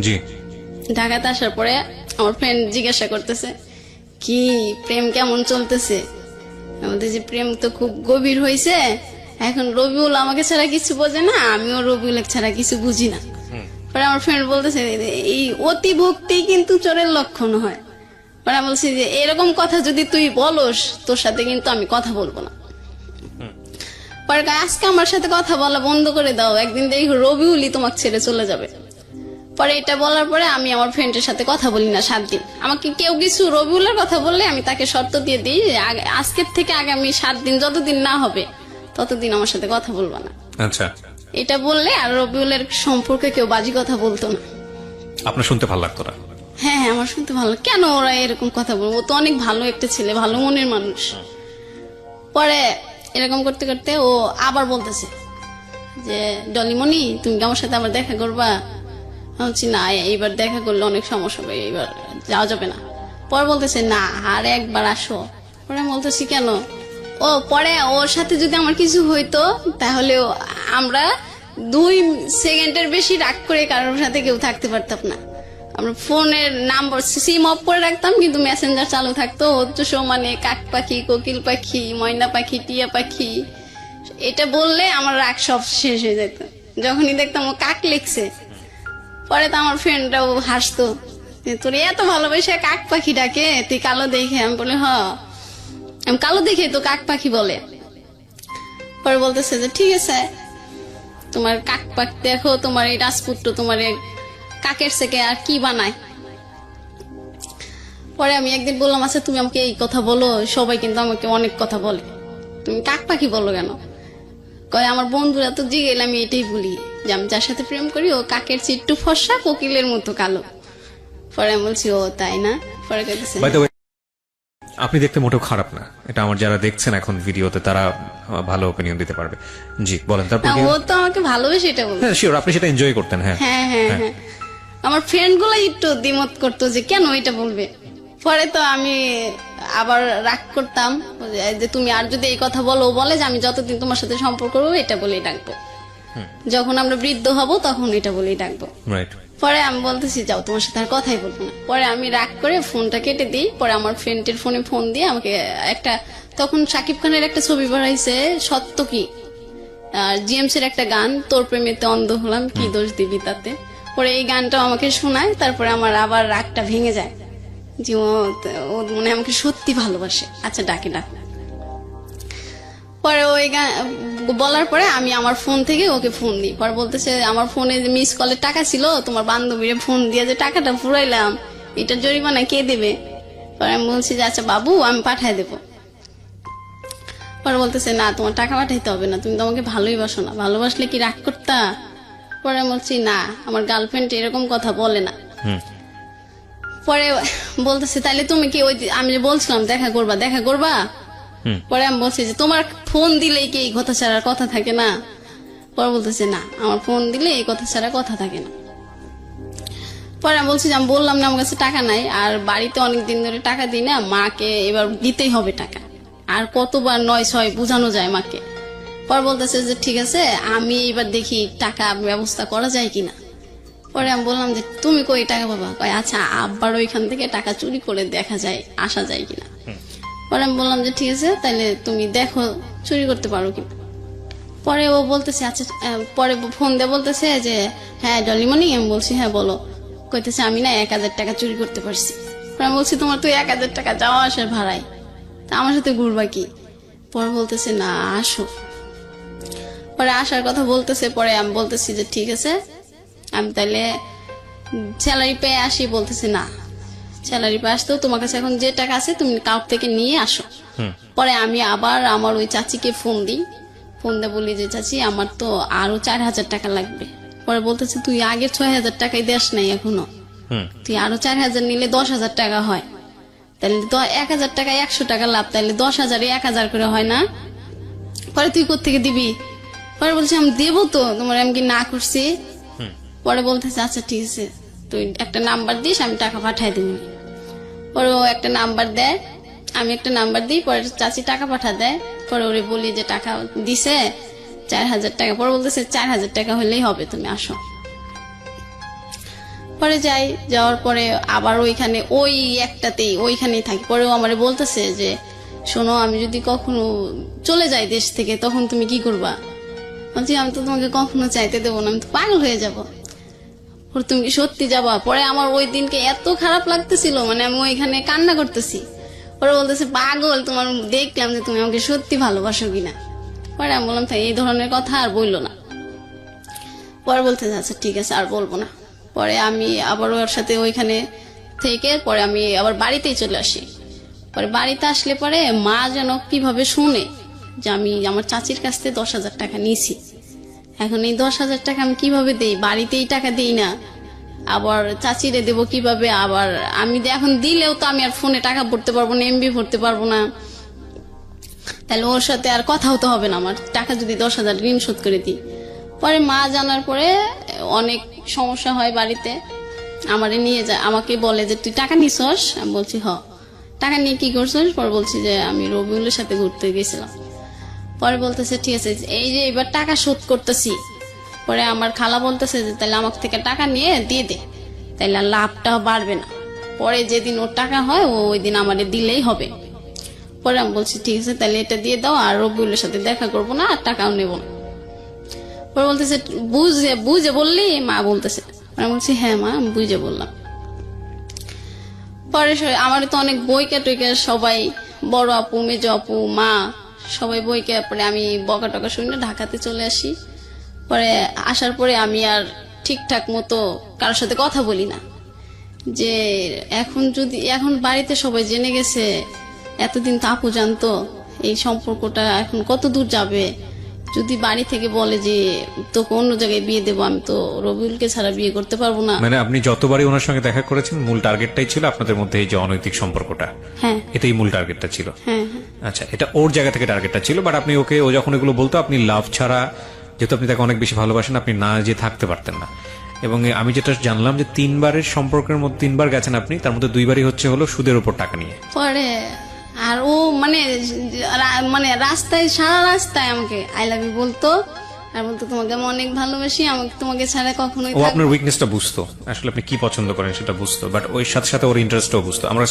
Speaker 1: জি।
Speaker 2: ঢাকাতে আসার পরে আমার ফ্রেন্ড জিজ্ঞাসা করতেছে কি প্রেম কেমন চলতেছে, আমাদের যে প্রেম তো খুব গভীর হয়েছে, এখন রবিউল আমাকে ছাড়া কিছু বোঝে না, আমিও রবিউল ছাড়া কিছু বুঝি না। পরে আমার ফ্রেন্ড বলতেছে এই অতি ভক্তি কিন্তু চোরের লক্ষণ হয়। পরে আমি বলছি যে এরকম কথা যদি তুই বলস তোর সাথে কিন্তু আমি কথা বলবো না। পরে আজকে আমার সাথে কথা বলা বন্ধ করে দাও, একদিন দেখি রবিউলই তোমাকে ছেড়ে চলে যাবে। পরে এটা বলার পরে আমি আমার ফ্রেন্ডের সাথে কথা বলি না 7 দিন। আমাকে কেউ কিছু রবিউলের কথা বললে আমি তাকে শর্ত দিয়ে দিই যে আজকের থেকে আগামী 7 দিন যতদিন না হবে ততদিন আমার সাথে কথা বলবা না।
Speaker 1: আচ্ছা,
Speaker 2: এটা বললে আর রবিউলের সম্পর্কে কেউ বাজে কথা বলতো না।
Speaker 1: আপনার শুনতে ভালো লাগতো না?
Speaker 2: হ্যাঁ হ্যাঁ, আমার শুনতে ভালো, কেন ওরা এরকম কথা বলবো, ও তো অনেক ভালো একটা ছেলে, ভালো মনের মানুষ। পরে এরকম করতে করতে ও আবার বলতেছে যে ডলিমণি তুমি কি আমার সাথে আবার দেখা করবা? আমি বলছি না, এইবার দেখা করলে অনেক সমস্যা হবে, এইবার যাওয়া যাবে না। পরে বলতেছে না আর একবার আসো। পরে আমি বলতেছি কেন? ও পরে ওর সাথে যদি আমার কিছু হইতো তাহলে আমরা 2 সেকেন্ডের বেশি রাগ করে কারোর সাথে কেউ থাকতে পারতাম না। আমরা ফোনের নাম্বার সিম অফ করে রাখতাম, কিন্তু মেসেঞ্জার চালু থাকতো। হচ্ছে মানে কাক পাখি, কোকিল পাখি, ময়না পাখি, টিয়া পাখি, এটা বললে আমার রাগ সব শেষ হয়ে যেত। যখনই দেখতাম ও কাক লিখছে, পরে তো আমার ফ্রেন্ডরাও হাসতো তোর এত ভালোবাসে কাক পাখি ডাকে, তুই কালো দেখে? আমি বলি হ, আমি কালো দেখে তো কাক পাখি বলে। পরে বলতেছে যে ঠিক আছে তোমার কাক পাখি দেখো, তোমার এই রাজপুত্র তোমার কাকের থেকে আর কি বানায়। পরে আমি একদিন বললাম আচ্ছা তুমি আমাকে এই কথা বলো, সবাই কিন্তু আমাকে অনেক কথা বলে, তুমি কাক পাখি বলো কেন? কয় আমার বন্ধুরা তো জিগেলে আমি এটাই বলি যে আমি যার সাথে প্রেম করি ও কাকের চেয়ে একটু ফর্সা, কোকিলের মতো কালো। পরে আমি বলছি ও তাই না? পরে কইতেছে
Speaker 1: By the way, আপনি দেখতে মোটেও খারাপ না, এটা আমার যারা দেখছেন এখন ভিডিওতে তারা ভালো ওপিনিয়ন দিতে পারবে। জি বলেন, তারপর
Speaker 2: না,
Speaker 1: কি?
Speaker 2: ও তো আমাকে ভালোবেসে এটা বলতো।
Speaker 1: হ্যাঁ শিওর, আপনি সেটা এনজয় করতেন। হ্যাঁ
Speaker 2: হ্যাঁ হ্যাঁ হ্যাঁ, আমার ফ্রেন্ড গুলো একটু দ্বিমত করতো যে কেন এটা বলবে। পরে তো আমি আবার রাগ করতাম যে তুমি আর যদি এই কথা বলো, বলে যে আমি যতদিন তোমার সাথে সম্পর্ক করবো এটা বলেই ডাকবো, যখন আমরা বৃদ্ধ হব তখন এটা বলেই ডাকবো।
Speaker 1: রাইট।
Speaker 2: পরে আমি বলতেছি যাও তোমার সাথে আর কথাই বলবো না। পরে আমি রাগ করে ফোনটা কেটে দিই। পরে আমার ফ্রেন্ডের ফোনে ফোন দিয়ে আমাকে একটা, তখন শাকিব খানের একটা ছবি বানাইছে সত্য কি, আর জিএমসির একটা গান তোর প্রেমেতে অন্ধ হলাম কি দোষ দিবি তাতে। পরে এই গানটাও আমাকে শোনায়, তারপরে আমার আবার রাগটা ভেঙে যায় যে ও মনে আমাকে সত্যি ভালোবাসে। আচ্ছা ডাকে ডাক। পরে ওই গান বলার পরে আমি আমার ফোন থেকে ওকে ফোন দিই। পরে বলতেছে আমার ফোনে যে মিস কলের টাকা ছিল, তোমার বান্ধবীরে ফোন দিয়ে যে টাকাটা ফুরাইলাম, এটা জরিমানা কে দেবে? পরে আমি বলছি যে আচ্ছা বাবু আমি পাঠায় দেবো। পরে বলতেছে না তোমার টাকা পাঠাইতে হবে না, তুমি তো আমাকে ভালোই বাসো না, ভালোবাসলে কি রাগ করতা? পরে আমি বলছি না, আমার গার্লফ্রেন্ড এরকম কথা বলে না। পরে বলতেছে তাহলে তুমি কি ওই আমি যে বলছিলাম দেখা করবা? পরে আমি বলছি যে তোমার ফোন দিলেই কি এই কথা ছাড়ার কথা থাকে না? পরে বলতেছে না, আমার ফোন দিলে এই কথা ছাড়া কথা থাকে না। পরে আমি বলছি যে আমি বললাম না আমার কাছে টাকা নাই, আর বাড়িতে অনেকদিন ধরে টাকা দিই না, মাকে এবার দিতেই হবে টাকা, আর কতবার 9-6 বোঝানো যায় মাকে। পরে বলতেছে যে ঠিক আছে, আমি এবার দেখি টাকা ব্যবস্থা করা যায় কিনা। পরে আমি বললাম যে তুমি কই টাকা পাবা? কয় আচ্ছা আব্বার ওইখান থেকে টাকা চুরি করে দেখা যায় আসা যায় কিনা। পরে আমি বললাম যে ঠিক আছে, তাহলে তুমি দেখো চুরি করতে পারো কিনা। পরে ও বলতেছে আচ্ছা, পরে ফোন দিয়ে বলতেছে যে হ্যাঁ ডলিমণি। আমি বলছি হ্যাঁ বলো। কইতেছে আমি না 1000 টাকা চুরি করতে পারছি। পরে আমি বলছি তোমার তো 1000 টাকা যাওয়া আসার ভাড়াই, তা আমার সাথে ঘুরবা কি? পরে বলতেছে না আসো। পরে আসার কথা বলতেছে। পরে আমি বলতেছি যে ঠিক আছে, আমি তাহলে স্যালারি পেয়ে আসি। বলতেছে না, স্যালারি পেয়ে আসতেও তোমার কাছে এখন যে টাকা আছে তুমি কাউর থেকে নিয়ে আসো। পরে আমি আবার আমার ওই চাচিকে ফোন দিই, ফোন দিয়ে বলি যে চাচি আমার তো আরো 4000 টাকা লাগবে। পরে বলতেছে তুই আগে 6000 টাকাই দেশ নাই এখনো, তুই আরো 4000 নিলে 10,000 টাকা হয়, তাহলে তো 1000 টাকায় 100 টাকা লাভ, তাহলে 10,000-এ 1000 করে হয় না? পরে তুই কোত্থেকে দিবি? পরে বলছি আমি দেবো তো, তোমার আমি কি না করছি? পরে বলতেছে আচ্ছা ঠিক আছে, তুই একটা নাম্বার দিস, আমি টাকা পাঠাই দিব। পরে ও একটা নাম্বার দেয়, আমি একটা নাম্বার দিই, পরে চাচি টাকা পাঠা দেয়। পরে ওরে বলি যে টাকা দিছে 4000 টাকা। পরে বলতেছে 4000 টাকা হলেই হবে, তুমি আসো। পরে যাওয়ার পরে আবার ওইখানে ওই একটাতেই ওইখানেই থাকি। পরেও আমারে বলতেছে যে শোনো, আমি যদি কখনো চলে যাই দেশ থেকে তখন তুমি কি করবা? বলছি আমি তো তোমাকে কখনো চাইতে দেবো না, আমি তো পাগল হয়ে যাবো। তুমি কি সত্যি যাবা? পরে আমার ওই দিনকে এত খারাপ লাগতেছিল, মানে আমি ওইখানে কান্না করতেছি। পরে বলতেছে পাগল, তোমার দেখলাম যে তুমি আমাকে সত্যি ভালোবাসো কিনা। পরে আমি বললাম তাই এই ধরনের কথা আর বললো না। পরে বলতেছে আচ্ছা ঠিক আছে আর বলবো না। পরে আমি আবার ওর সাথে ওইখানে থেকে পরে আমি আবার বাড়িতেই চলে আসি। পরে বাড়িতে আসলে পরে মা যেন কিভাবে শুনে যে আমি আমার চাচির কাছ থেকে 10,000 টাকা নিয়েছি। এখন এই 10,000 টাকা আমি কিভাবে দেই? বাড়িতেই টাকা দিই না, আবার চাচিরে দেবো কিভাবে? আবার আমি এখন দিলেও তো আমি আর ফোনে টাকা ভরতে পারবো না, এমবি ভরতে পারবো না, তাহলে ওর সাথে আর কথাও তো হবে না আমার, টাকা যদি 10,000 ঋণ শোধ করে দিই। পরে মা জানার পরে অনেক সমস্যা হয় বাড়িতে, আমারে নিয়ে যায়, আমাকে বলে যে তুই টাকা নিছস? আমি বলছি হ। টাকা নিয়ে কি করছস? পরে বলছি যে আমি রবিউলের সাথে ঘুরতে গেছিলাম। পরে বলতেছে ঠিক আছে, এই যে এবার টাকা শোধ করতেছি। পরে আমার খালা বলতেছে যে তাহলে আমার থেকে টাকা নিয়ে দিয়ে দে, তাহলে আর লাভটাও বাড়বে না, পরে যেদিন ওর টাকা হয় ওই দিন আমাদের দিলেই হবে। পরে আমি বলছি ঠিক আছে তাহলে এটা দিয়ে দাও, আর রবিউলের সাথে দেখা করবো না, আর টাকাও নেবো না। পরে বলতেছে বুঝে বুঝে বললি? মা বলতেছে। আমি বলছি হ্যাঁ মা আমি বুঝে বললাম। পরে আমার তো অনেক বইকা টইকা সবাই, বড় আপু, মেজ আপু, মা সবাই বইকে। পরে আমি বকা টকা শুনে ঢাকাতে চলে আসি। পরে আসার পরে আমি আর ঠিকঠাক মতো কারোর সাথে কথা বলি না, যে এখন বাড়িতে সবাই জেনে গেছে, এতদিন তো আপু জানতো, এই সম্পর্কটা এখন কত দূর যাবে। যদি বাড়ি থেকে বলে যে তোকে অন্য জায়গায় বিয়ে দেবো, আমি তো রবিউলকে ছাড়া বিয়ে করতে পারবো না।
Speaker 1: মানে আপনি যতবারই ওনার সঙ্গে দেখা করেছেন মূল টার্গেটটাই ছিল আপনাদের মধ্যে এই যে অনৈতিক সম্পর্কটা,
Speaker 2: হ্যাঁ
Speaker 1: এটাই মূল টার্গেটটা ছিল।
Speaker 2: হ্যাঁ
Speaker 1: আচ্ছা, এটা ওর জায়গা থেকে টার্গেটটা ছিল, বাট আপনি ওকে, ও যখন এগুলো বলতো আপনি লাভ ছাড়া, যেহেতু আপনি তাকে অনেক বেশি ভালোবাসেন, আপনি না যে থাকতে পারতেন না। এবং আমি যেটা জানলাম যে 3বারের সম্পর্কের মধ্যে 3বার গেছেন আপনি, তার মধ্যে 2বারই হলো সুদের উপর টাকা নিয়ে।
Speaker 2: পরে আর ও মানে রাস্তায়, সারা রাস্তায় আমাকে আই লাভ ইউ বলতো, আর বলতো তোমাকে আমি অনেক ভালোবাসি, আমাকে তোমাকে ছাড়া কখনোই
Speaker 1: ও আপনার উইকনেসটা বুঝতো, আসলে আপনি কি পছন্দ করেন সেটা বুঝতো, বাট ওই সাথে সাথে ওর ইন্টারেস্টও বুঝতো। আমরা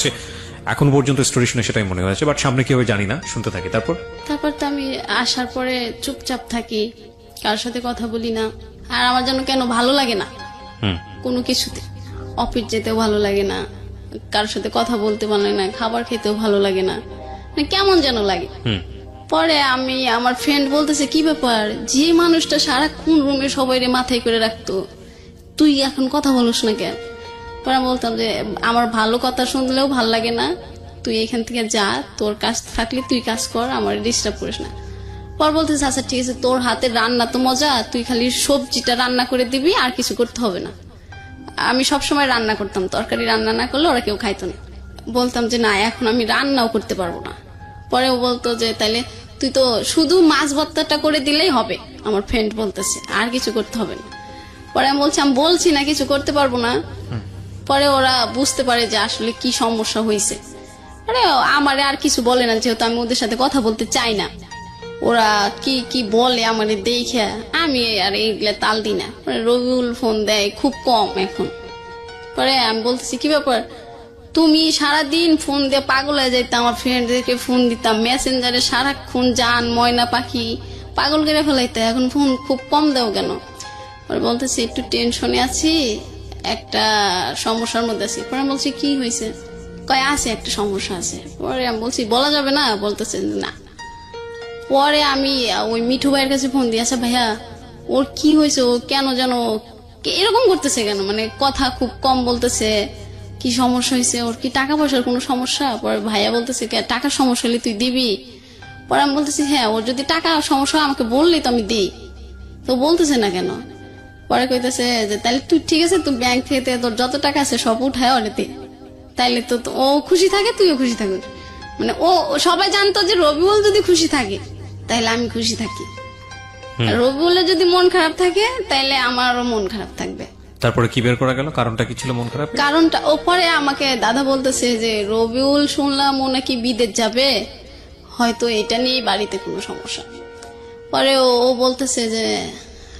Speaker 1: এখন পর্যন্ত স্টোরি শুনে সেটাই মনে হয়েছে, বাট সামনে কি হবে জানি না, শুনতে থাকি। তারপর
Speaker 2: তো আমি আসার পরে চুপচাপ থাকি, কারোর সাথে কথা বলি না। আর আমার যেন কেন ভালো লাগে না কোনো কিছুতে, অফিস যেতেও ভালো লাগে না, কারোর সাথে কথা বলতে ভালো লাগে না, খাবার খেতেও ভালো লাগে না, মানে কেমন যেন লাগে। পরে আমার ফ্রেন্ড বলতেছে কি ব্যাপার, যে মানুষটা সারাক্ষণ রুমে সবাই মাথায় করে রাখতো, তুই এখন কথা বলিস না কেন? পরে আমি বলতাম যে আমার ভালো কথা শুনলেও ভাল লাগে না, তুই এখান থেকে যা, তোর কাজ থাকলে তুই কাজ কর, আমার ডিস্টার্ব করিস না। পর বলতেছে আচ্ছা ঠিক আছে, তোর হাতের রান্না তো মজা, তুই খালি সবজিটা রান্না করে দিবি, আর কিছু করতে হবে না। আমি সবসময় রান্না করতাম, তরকারি রান্না না করলে ওরা কেউ খাইতো না। বলতাম যে না, এখন আমি রান্নাও করতে পারবো না। পরে ও বলতো যে তাইলে তুই তো শুধু মাছ ভর্তাটা করে দিলেই হবে, আমার ফ্রেন্ড বলতেছে, আর কিছু করতে হবে না। পরে আমি বলছি না কিছু করতে পারবো না। পরে ওরা বুঝতে পারে যে আসলে কি সমস্যা হয়েছে। আরে আমারে আর কিছু বলে না, যেহেতু আমি ওদের সাথে কথা বলতে চাই না। ওরা কি কি বলে আমারে দেখে, আমি আর এইগুলা তাল দিই না। পরে রবিউল ফোন দেয় খুব কম এখন। পরে আমি বলতেছি কি ব্যাপার, তুমি সারাদিন ফোন দিয়ে পাগল হয়ে যাইতে, আমার ফ্রেন্ডদেরকে ফোন দিতাম মেসেঞ্জারে সারাক্ষণ, জান ময়না পাখি পাগল করে ফেলাইতে, এখন ফোন খুব কম দাও কেন? পরে বলতেছি একটু টেনশনে আছি, একটা সমস্যার মধ্যে আছি। পরে আমি বলছি কি হয়েছে? কয় আছে একটা সমস্যা আছে। পরে আমি বলছি বলা যাবে না, বলতেছে না। পরে আমি ওই মিঠু ভাইয়ের কাছে ফোন দিই, আচ্ছা ভাইয়া ওর কি হয়েছে, ও কেন যেন এরকম করতেছে কেন, মানে কথা খুব কম বলতেছে, কি সমস্যা হয়েছে, ওর কি টাকা পয়সার কোনো সমস্যা? পরে ভাইয়া বলতেছে টাকার সমস্যা হলে তুই দিবি? পরে আমি বলতেছি হ্যাঁ, ওর যদি টাকা সমস্যা হয় আমাকে বললেই তো আমি দিই, তো বলতেছে না কেন? পরে কইতেছে যে তাহলে তুই ঠিক আছে, তুই ব্যাংক থেকে তোর যত টাকা আছে সব উঠায় ওরে দে, তাইলে তো ও খুশি থাকে, তুইও খুশি থাকিস। মানে ও সবাই জানতো যে রবিউল যদি খুশি থাকে তাহলে আমি খুশি থাকি, আর রবিউলের যদি মন খারাপ থাকে তাহলে আমারও মন খারাপ থাকবে।
Speaker 1: তারপরে কি বের করা গেল, কারণটা কি ছিল মন খারাপ?
Speaker 2: কারণটা ও পরে আমাকে দাদা বলতেছে যে রবিউল শুনলাম ও নাকি বিদেশ যাবে, হয়তো এটা নিয়ে বাড়িতে কোনো সমস্যা। পরে ও বলতেছে যে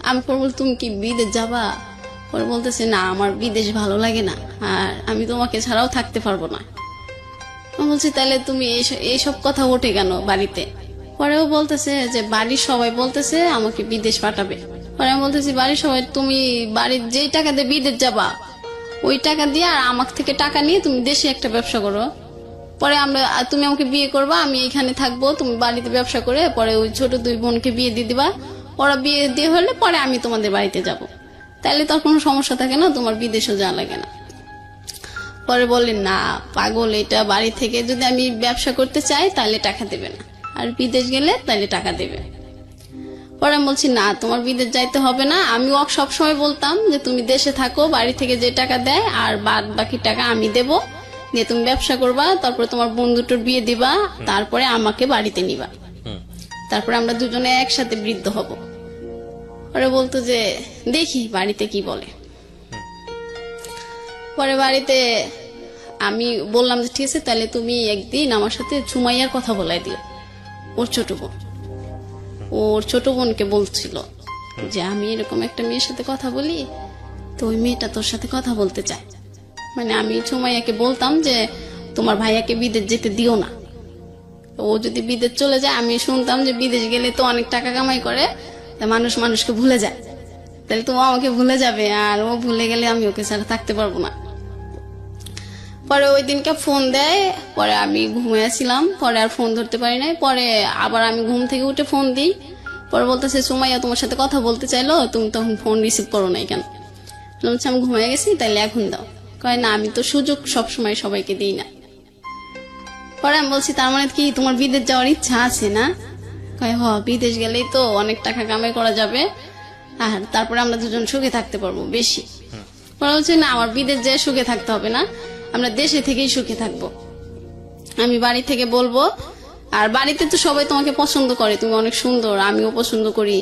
Speaker 2: আমি পরে বল তুমি কি বিদেশ যাবা? পরে বলতেছে না, আমার বিদেশ ভালো লাগে না, আর আমি তোমাকে ছাড়াও থাকতে পারবো না। আমি বলছি তাহলে তুমি এইসব কথা ওঠে কেন বাড়িতে? পরে ও বলতেছে যে বাড়ির সবাই বলতেছে আমাকে বিদেশ পাঠাবে। পরে আমি বলতেছি বাড়ির সবাই, তুমি বাড়ির যেই টাকা দিয়ে বিদেশ যাবা ওই টাকা দিয়ে আর আমার থেকে টাকা নিয়ে তুমি দেশে একটা ব্যবসা করো। পরে তুমি আমাকে বিয়ে করবা, আমি এখানে থাকবো, তুমি বাড়িতে ব্যবসা করে পরে ওই ছোট দুই বোনকে বিয়ে দিয়ে দিবা, ওরা বিয়ে দিয়ে হলে পরে আমি তোমাদের বাড়িতে যাব, তাহলে তোর কোনো সমস্যা থাকে না, তোমার বিদেশও যাওয়া লাগে না। পরে বললেন না পাগল, এটা বাড়ি থেকে যদি আমি ব্যবসা করতে চাই তাহলে টাকা দেবে না, আর বিদেশ গেলে তাহলে টাকা দেবে। পরে আমি বলছি না, তোমার বিদেশ যাইতে হবে না, আমি ওকে সবসময় বলতাম যে তুমি দেশে থাকো, বাড়ি থেকে যে টাকা দেয় আর বাদ বাকি টাকা আমি দেব, দিয়ে তুমি ব্যবসা করবা, তারপরে তোমার বন্ধুটোর বিয়ে দিবা, তারপরে আমাকে বাড়িতে নিবা, তারপরে আমরা দুজনে একসাথে বৃদ্ধ হব। পরে বলতো যে দেখি বাড়িতে কি বলে। পরে বাড়িতে আমি বললাম যে ঠিক আছে, তাহলে তুমি একদিন আমার সাথে সুমাইয়ার কথা বলাই দিও, ওর ছোট বোন। ওর ছোট বোনকে বলছিল যে আমি এরকম একটা মেয়ের সাথে কথা বলি, তো ওই মেয়েটা তোর সাথে কথা বলতে চায়। মানে আমি সুমাইয়াকে বলতাম যে তোমার ভাইয়াকে বিদেশ যেতে দিও না, ও যদি বিদেশ চলে যায়, আমি শুনতাম যে বিদেশ গেলে তো অনেক টাকা কামাই করে, তা মানুষ মানুষকে ভুলে যায়, তাহলে তো ও আমাকে ভুলে যাবে, আর ও ভুলে গেলে আমি ওকে ছাড়া থাকতে পারবো না। পরে ওই দিনকে ফোন দেয়, পরে আমি ঘুমিয়েছিলাম, পরে আর ফোন ধরতে পারি নাই। পরে আবার আমি ঘুম থেকে উঠে ফোন দিই, পরে বলতেছে সুমাইয়া তোমার সাথে কথা বলতে চাইলো, তুমি তখন ফোন রিসিভ করো নাই কেন? বলছি আমি ঘুমিয়ে গেছি, তাইলে এখন দাও। কয় না, আমি তো সুযোগ সবসময় সবাইকে দিই না। পরে আমি বলছি তার মানে কি তোমার বিদেশ যাওয়ার ইচ্ছা আছে না? কয় হ, বিদেশ গেলেই তো অনেক টাকা কামাই করা যাবে, আর তারপরে আমরা দুজন সুখে থাকতে পারবো বেশি। পরে বলছে না, আমার বিদেশ যেয়ে সুখে থাকতে হবে না, আমরা দেশে থেকেই সুখে থাকবো। আমি বাড়ি থেকে বলবো, আর বাড়িতে তো সবাই তোমাকে পছন্দ করে, তুমি অনেক সুন্দর, আমিও পছন্দ করি,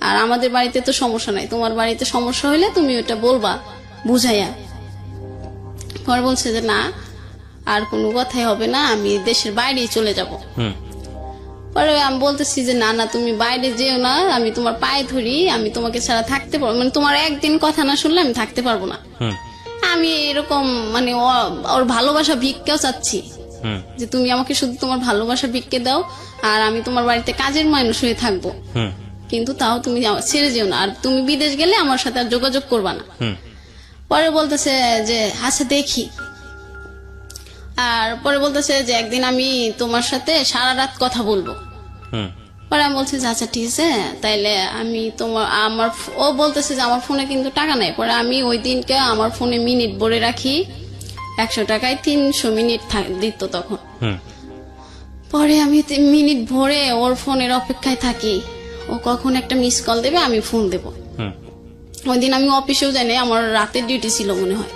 Speaker 2: আর আমাদের বাড়িতে তো সমস্যা নাই, তোমার বাড়িতে সমস্যা হলে তুমি ওটা বলবা বুঝাইয়া। পরে বলছে যে না, আর কোনো কথাই হবে না, আমি দেশের বাইরেই চলে যাব। পরে আমি বলতেছি যে না না, তুমি বাইরে যেও না, আমি তোমার পায়ে ধরি, আমি তোমাকে ছাড়া থাকতে পারবো, মানে তোমার একদিন কথা না শুনলে আমি থাকতে পারবো না। আমি এরকম মানে ওর ভালোবাসা ভিক্ষাও চাচ্ছি, যে তুমি আমাকে শুধু তোমার ভালোবাসা ভিক্ষে দাও, আর আমি তোমার বাড়িতে কাজের মানুষ হয়ে থাকবো, কিন্তু তাও তুমি ছেড়ে যেও না, আর তুমি বিদেশ গেলে আমার সাথে আর যোগাযোগ করবা না। পরে বলতেছে যে আচ্ছা দেখি, আর পরে বলতেছে যে একদিন আমি তোমার সাথে সারা রাত কথা বলবো। পরে আমি বলছি যে আচ্ছা ঠিক আছে, তাইলে আমি ও বলতেছে যে আমার ফোনে কিন্তু টাকা নাই। পরে আমি ওই দিনকে আমার ফোনে মিনিট ভরে রাখি, 100 টাকায় 300 মিনিট দিত তখন।
Speaker 1: হুম
Speaker 2: পরে আমি মিনিট ভরে ওর ফোনের অপেক্ষায় থাকি, ও কখন একটা মিস কল দেবে আমি ফোন দেব।
Speaker 1: হুম
Speaker 2: ওই দিন আমি অফিসেও যাইনি, আমার রাতের ডিউটি ছিল মনে হয়।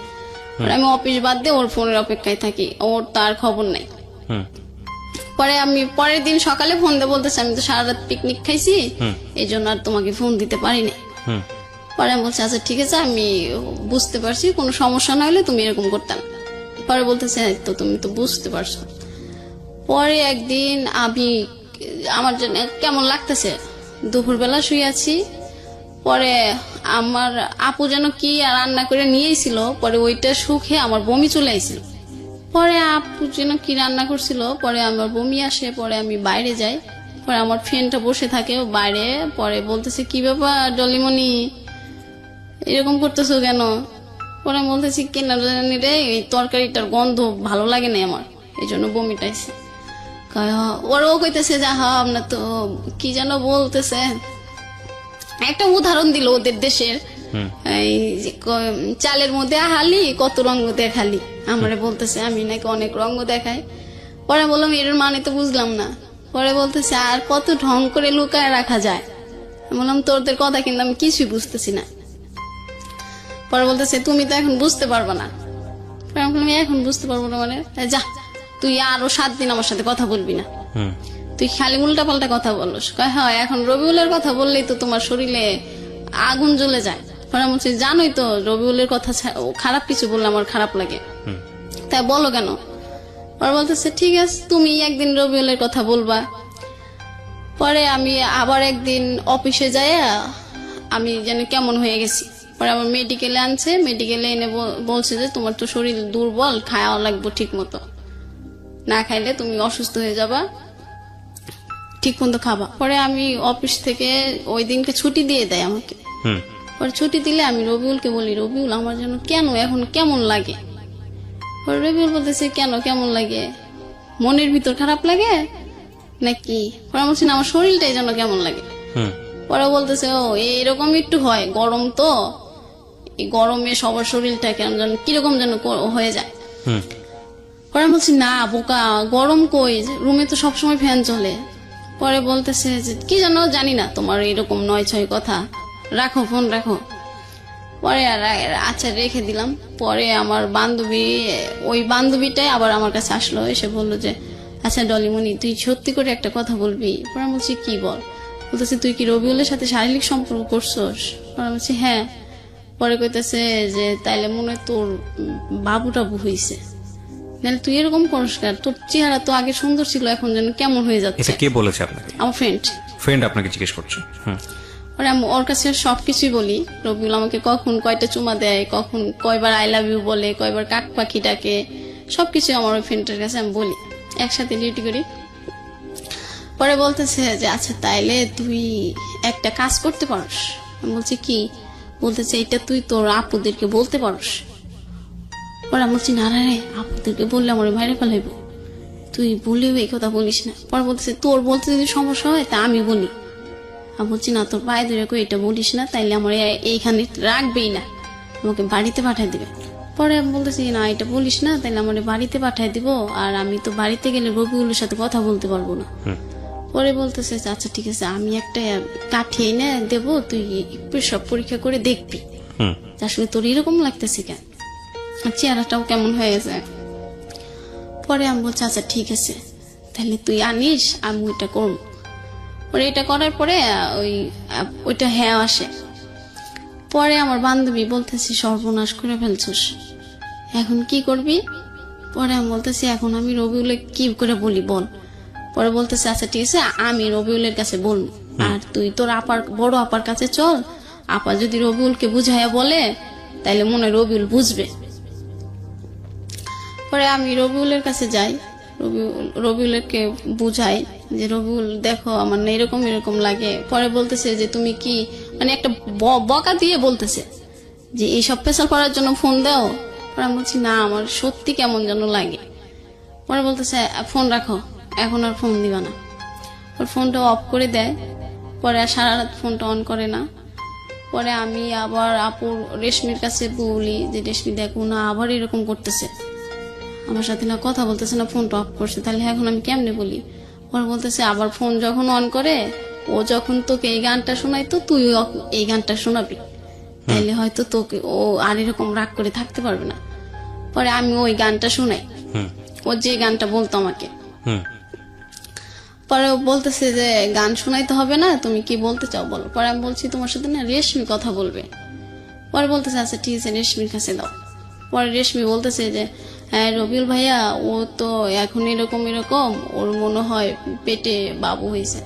Speaker 2: পরে আমি অফিস বাদ দিয়ে ওর ফোনের অপেক্ষায় থাকি, ওর তার খবর নাই।
Speaker 1: হুম
Speaker 2: পরে আমি পরের দিন সকালে ফোন দিয়ে বলতেছি আমি তো সারা রাত পিকনিক খাইছি, এই জন্য আর তোমাকে ফোন দিতে পারি না।
Speaker 1: হুম
Speaker 2: পরে আমি বলছি আচ্ছা ঠিক আছে, আমি বুঝতে পারছি, কোনো সমস্যা না হলে তুমি এরকম করতাম। পরে বলতেছে তো তুমি তো বুঝতে পারছো। পরে একদিন আমার জন্য কেমন লাগতেছে, দুপুরবেলা শুয়ে আছি, পরে আমার আপু যেন কি রান্না করে নিয়েছিল, পরে ওইটা শুকে আমার বমি চলে আইছিল। পরে আপু যেন কি রান্না করছিল, পরে আমার বমি আসে, পরে আমি বাইরে যাই, পরে আমার ফ্রেন্ডটা বসে থাকে বাইরে, পরে বলতেছে কি ব্যাপার ডলিমণি এরকম করতেছো কেন? পরে আমি বলতেছি কেন জানি রে, এই তরকারিটার গন্ধ ভালো লাগে না আমার, এই জন্য বমিটা আইছে। ওরাও কইতেছে যা আপনার তো কি যেন বলতেছে, একটা উদাহরণ দিল ওদের দেশের, এই যে চালের মধ্যে হালি কত রঙ দেখালি, আমারে বলতেছে আমি নাকি অনেক রঙ দেখাই। পরে বললাম এর মানে তো বুঝলাম না। পরে বলতেছে আর কত ঢং করে লুকায় রাখা যায়। আমি বললাম তোদের কথা কিন্তু আমি কিছুই বুঝতেছি না। পরে বলতেছে তুমি তো এখন বুঝতে পারবা না। পরে আমি বললাম এখন বুঝতে পারবো না মানে? যা তুই আরো 7 দিন আমার সাথে কথা বলবি না, তুই খালি উল্টা পাল্টা কথা বলস। হ্যাঁ এখন রবিউলের কথা বললেই তো তোমার শরীরে আগুন জ্বলে যায়। পরে আমি বলছি জানোই তো রবিউলের কথা খারাপ কিছু বললে আমার খারাপ লাগে, তাই বলো কেন? পরে বলতেছে ঠিক আছে তুমি একদিন রবিউলের কথা বলবা। পরে আমি আবার একদিন অফিসে যাই, আমি যেন কেমন হয়ে গেছি। পরে আমার মেডিকেলে আনছে, মেডিকেলে এনে বলছে যে তোমার তো শরীর দুর্বল, খাওয়া লাগবে ঠিক মতো, না খাইলে তুমি অসুস্থ হয়ে যাবা, ঠিক মতো খাবা। পরে আমি অফিস থেকে ওই দিনকে ছুটি দিয়ে দেয় আমাকে। পরে ছুটি দিলে আমি রবিউলকে বলি রবিউল আমার যেন কেন এখন কেমন লাগে। পরে রবিউল বলতেছে কেন কেমন লাগে, মনের ভিতর খারাপ লাগে নাকি? পরে বলছি না আমার শরীরটাই যেন কেমন লাগে। পরে বলতেছে ও এরকম একটু হয়, গরম তো, এই গরমে সবার শরীরটা কেমন যেন কিরকম যেন হয়ে যায়। পরে বলছি না বোকা, গরম কই, রুমে তো সবসময় ফ্যান চলে। পরে বলতেছে যে কি জানো জানি না তোমার এরকম 9-6 কথা, রাখো ফোন রাখো। পরে আর আচ্ছা রেখে দিলাম। পরে আমার বান্ধবী, ওই বান্ধবীটাই আবার আমার কাছে আসলো, এসে বললো যে আচ্ছা ডলিমণি তুই সত্যি করে একটা কথা বলবি? পরে বলছি কি বল? বলতেছে তুই কি রবিউলের সাথে শারীরিক সম্পর্ক করছোস? পরে বলছি হ্যাঁ। পরে কইতেছে যে তাইলে মনে হয় তোর বাবু টাবু হইছে, নাহলে তুই এরকম করিস কেন? তোর চেহারা তো আগে সুন্দর ছিল, এখন যেন কেমন হয়ে যাচ্ছে।
Speaker 1: এটা কে বলেছে আপনাকে?
Speaker 2: আমার
Speaker 1: ফ্রেন্ড আপনাকে জিজ্ঞেস করছে?
Speaker 2: পরে আমি ওর কাছে সবকিছুই বলি। রবিউল আমাকে কখন কয়টা চুমা দেয়, কখন কয়বার আই লাভ ইউ বলে, কয়বার কাক পাখি ডাকে, সবকিছু আমার ওই ফ্রেন্ডের কাছে আমি বলি, একসাথে ডিউটি করি। পরে বলতেছে যে আচ্ছা তাইলে তুই একটা কাজ করতে পারস। আমি বলছি কি? বলতেছে এটা তুই তোর আপুদেরকে বলতে পারস। পরে আমি বলছি না রে, আপুদেরকে বললে আমার বাইরে ফেলাইব, তুই বলেও এই কথা বলিস না। পরে বলতেছে তোর বলতে যদি সমস্যা হয় তা আমি বলি। আমি বলছি না তোর পায়ে ধরে কই এটা বলিস না, তাইলে আমার এইখানে রাখবেই না, আমাকে বাড়িতে পাঠাই দিবে। পরে আমি বলতেছি না এটা বলিস না, তাইলে আমার বাড়িতে পাঠাই দিব, আর আমি তো বাড়িতে গেলে রবিউলের সাথে কথা বলতে পারবো না। পরে বলতেছে আচ্ছা ঠিক আছে আমি একটা কাঠি এনে দেবো, তুই সব পরীক্ষা করে দেখবি আসলে তোর এরকম লাগতেছে কেন, চেহারাটাও কেমন হয়ে গেছে। পরে আমি বলছি আচ্ছা ঠিক আছে তাহলে তুই আনিস, আমি ওইটা করবো। পরে এটা করার পরে ওইটা হ্যাঁ আসে। পরে আমার বান্ধবী বলতেছি সর্বনাশ করে ফেলছিস, এখন কি করবি? পরে আমি বলতেছি এখন আমি রবিউলে কি করে বলি বল। পরে বলতেছে আচ্ছা ঠিক আছে আমি রবিউলের কাছে বলবো, আর তুই তোর বড় আপার কাছে চল, আপা যদি রবিউলকে বুঝাইয়া বলে তাইলে মনে হয় রবিউল বুঝবে। পরে আমি রবিউলের কাছে যাই, রবিউলকে বুঝাই যে রবিউল দেখো আমার না এরকম এরকম লাগে। পরে বলতেছে যে তুমি কি মানে একটা বকা দিয়ে বলতেছে যে এইসব পেশাল করার জন্য ফোন দাও। পরে আমি বলছি না আমার সত্যি কেমন যেন লাগে। পরে বলতেছে ফোন রাখো, এখন আর ফোন দিবা না। ওর ফোনটা অফ করে দেয়। পরে আর সারা রাত ফোনটা অন করে না। পরে আমি আবার আপুর রেশমির কাছে বলি যে রেশমি দেখো না আবার এরকম করতেছে। আমার সাথে না কথা বলতেছে না, ফোনটা অফ করছে, তাহলে এখন আমি কেমনে বলি? পরে বলতেছে আবার ফোন যখন অন করে, ও যখন তোকে এই গানটা শোনাইতো তুই এই গানটা শোনাবি, তাইলে হয়তো তোকে ও আর এরকম রাগ করে থাকতে পারবে না। পরে আমি ওই গানটা শোনাই, ও যে গানটা বলতো আমাকে। পরে ও বলতেছে যে গান শোনাইতে হবে না, তুমি কি বলতে চাও বলো। পরে আমি বলছি তোমার সাথে না রেশমি কথা বলবে। পরে বলতেছে আচ্ছা ঠিক আছে, রেশমির কাছে দাও। পরে রেশমি বলতেছে যে হ্যাঁ রবিউল ভাইয়া, ও তো এখন এরকম এরকম, ওর মনে হয় পেটে বাবু হয়েছে।